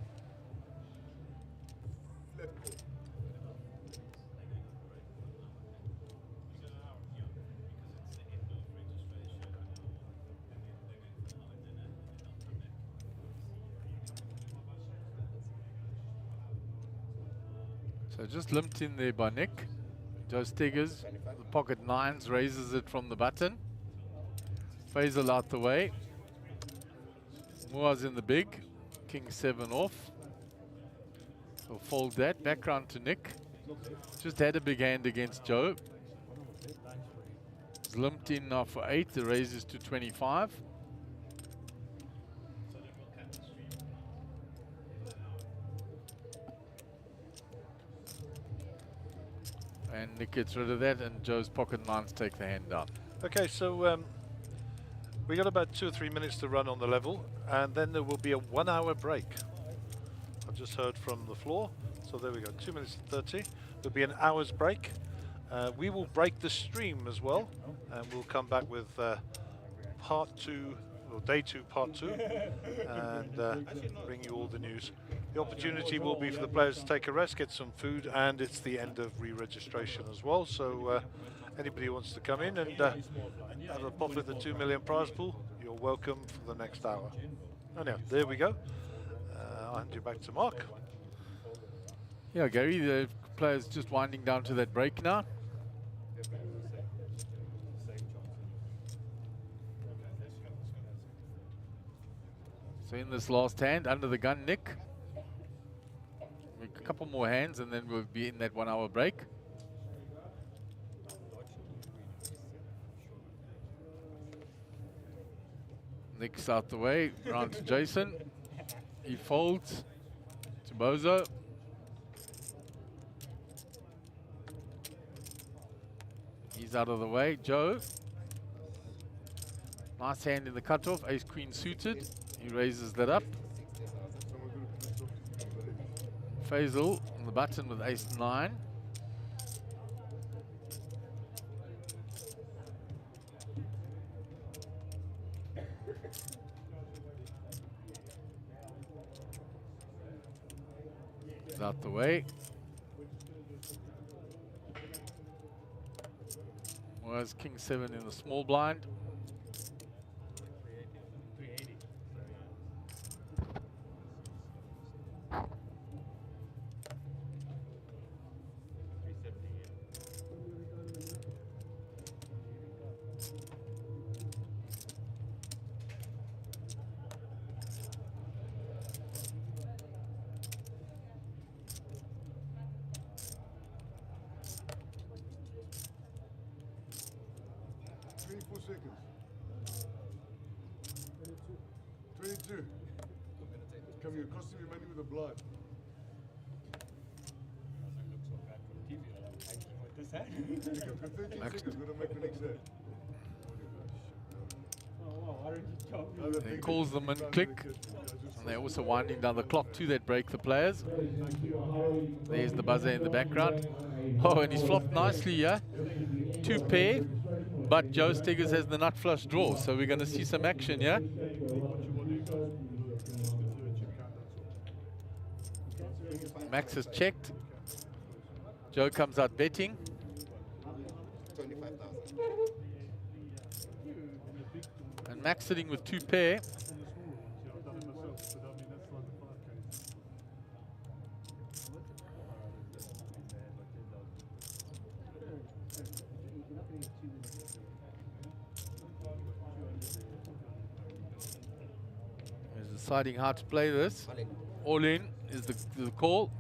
Speaker 1: So just limped in there by Nick. Joe Steggers, the pocket nines, raises it from the button. Faisal out the way. Muaz in the big. King 7 off. He'll fold that. Back round to Nick. Just had a big hand against Joe. He's limped in now for 8. The raise is to 25. And Nick gets rid of that, and Joe's pocket nines take the hand down.
Speaker 2: Okay, so we got about 2 or 3 minutes to run on the level, and then there will be a 1 hour break. I've just heard from the floor, so there we go, 2 minutes and 30. There'll be an hour's break. We will break the stream as well, and we'll come back with part 2, or day 2, part 2, and bring you all the news. The opportunity will be for the players to take a rest, get some food, and it's the end of re-registration as well. So anybody who wants to come in and have a pop at the 2 million prize pool, you're welcome for the next hour. Anyhow, there we go. I'll hand you back to Mark.
Speaker 1: Yeah, Gary, the players just winding down to that break now. So in this last hand, under the gun, Nick. A couple more hands and then we'll be in that 1 hour break. Nick's out the way, round to Jason. He folds to Bozo. He's out of the way. Joe. Nice hand in the cutoff, ace queen suited. He raises that up. Faisal on the button with ace 9. He's out the way. Was king 7 in the small blind.
Speaker 9: Come here, costing me money with a blind.
Speaker 4: This hand?
Speaker 9: 13 seconds, gonna make the next hand.
Speaker 1: He calls them in click. And they're also winding down the clock to that break, the players. There's the buzzer in the background. Oh, and he's flopped nicely here. 2 pair, but Joe Steggers has the nut flush draw, so we're going to see some action here. Max has checked. Joe comes out betting.
Speaker 8: 25,000.
Speaker 1: And Max sitting with 2 pair. deciding how to play this.
Speaker 8: All in.
Speaker 1: All in is the call.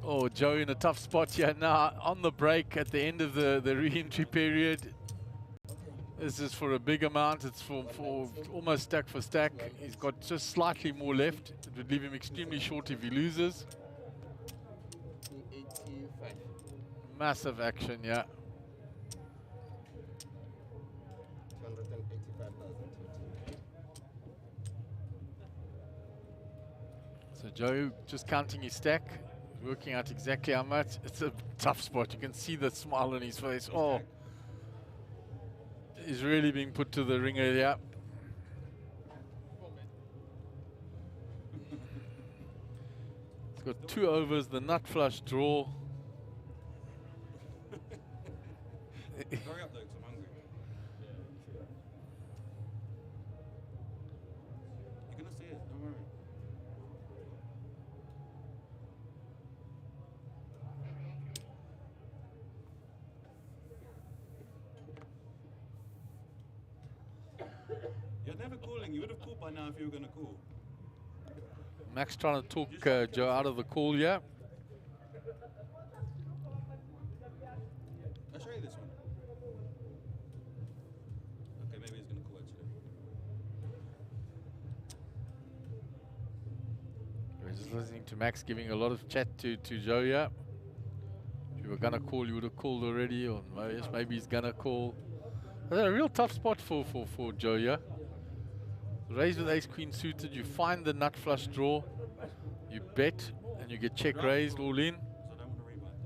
Speaker 1: Oh, Joe in a tough spot here now on the break at the end of the re-entry period. This is for a big amount. It's for almost stack for stack. He's got just slightly more left. It would leave him extremely short if he loses.
Speaker 8: 285.
Speaker 1: Massive action, yeah.
Speaker 8: 285,000.
Speaker 1: So Joe just counting his stack, working out exactly how much. It's a tough spot. You can see the smile on his face. Oh, he's really being put to the ringer, yeah. He's got 2 overs, the nut flush draw.
Speaker 10: Hurry up though, 'cause I'm hungry. You're gonna see it, don't worry. You're never calling. You would have called by now if you were gonna call.
Speaker 1: Max trying to talk Joe out of the call, yeah.
Speaker 10: I'll show you this one. Okay, maybe he's gonna call actually.
Speaker 1: We're just listening to Max giving a lot of chat to Joe, yeah. If you were gonna call, you would have called already, or yes, maybe he's gonna call. That's a real tough spot for Joe, yeah. Raise with ace queen suited, you find the nut flush draw, you bet, and you get check raised all in.
Speaker 10: So I don't want to rebind.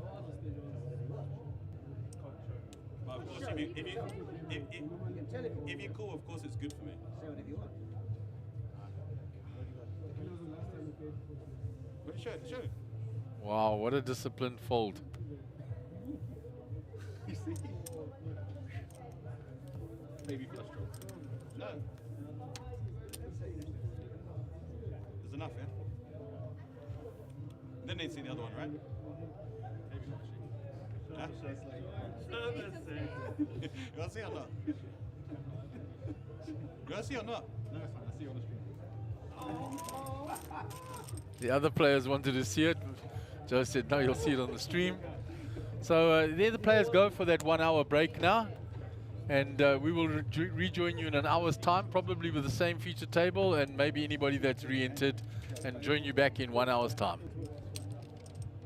Speaker 10: But of course, if you call, of course it's good for me. Well, show it.
Speaker 1: Wow, what a disciplined fold.
Speaker 10: You see? Maybe flush draw. No. There's enough, yeah? Then they'd see the other one, right? Maybe not. Yeah? You want to see or not? You want to see or not? No, it's fine. I'll see you on the stream.
Speaker 1: The other players wanted to see it. Joe said, no, you'll see it on the stream. So there the players go for that 1 hour break now. And we will rejoin you in an hour's time, probably with the same feature table and maybe anybody that's re-entered, and join you back in 1 hour's time.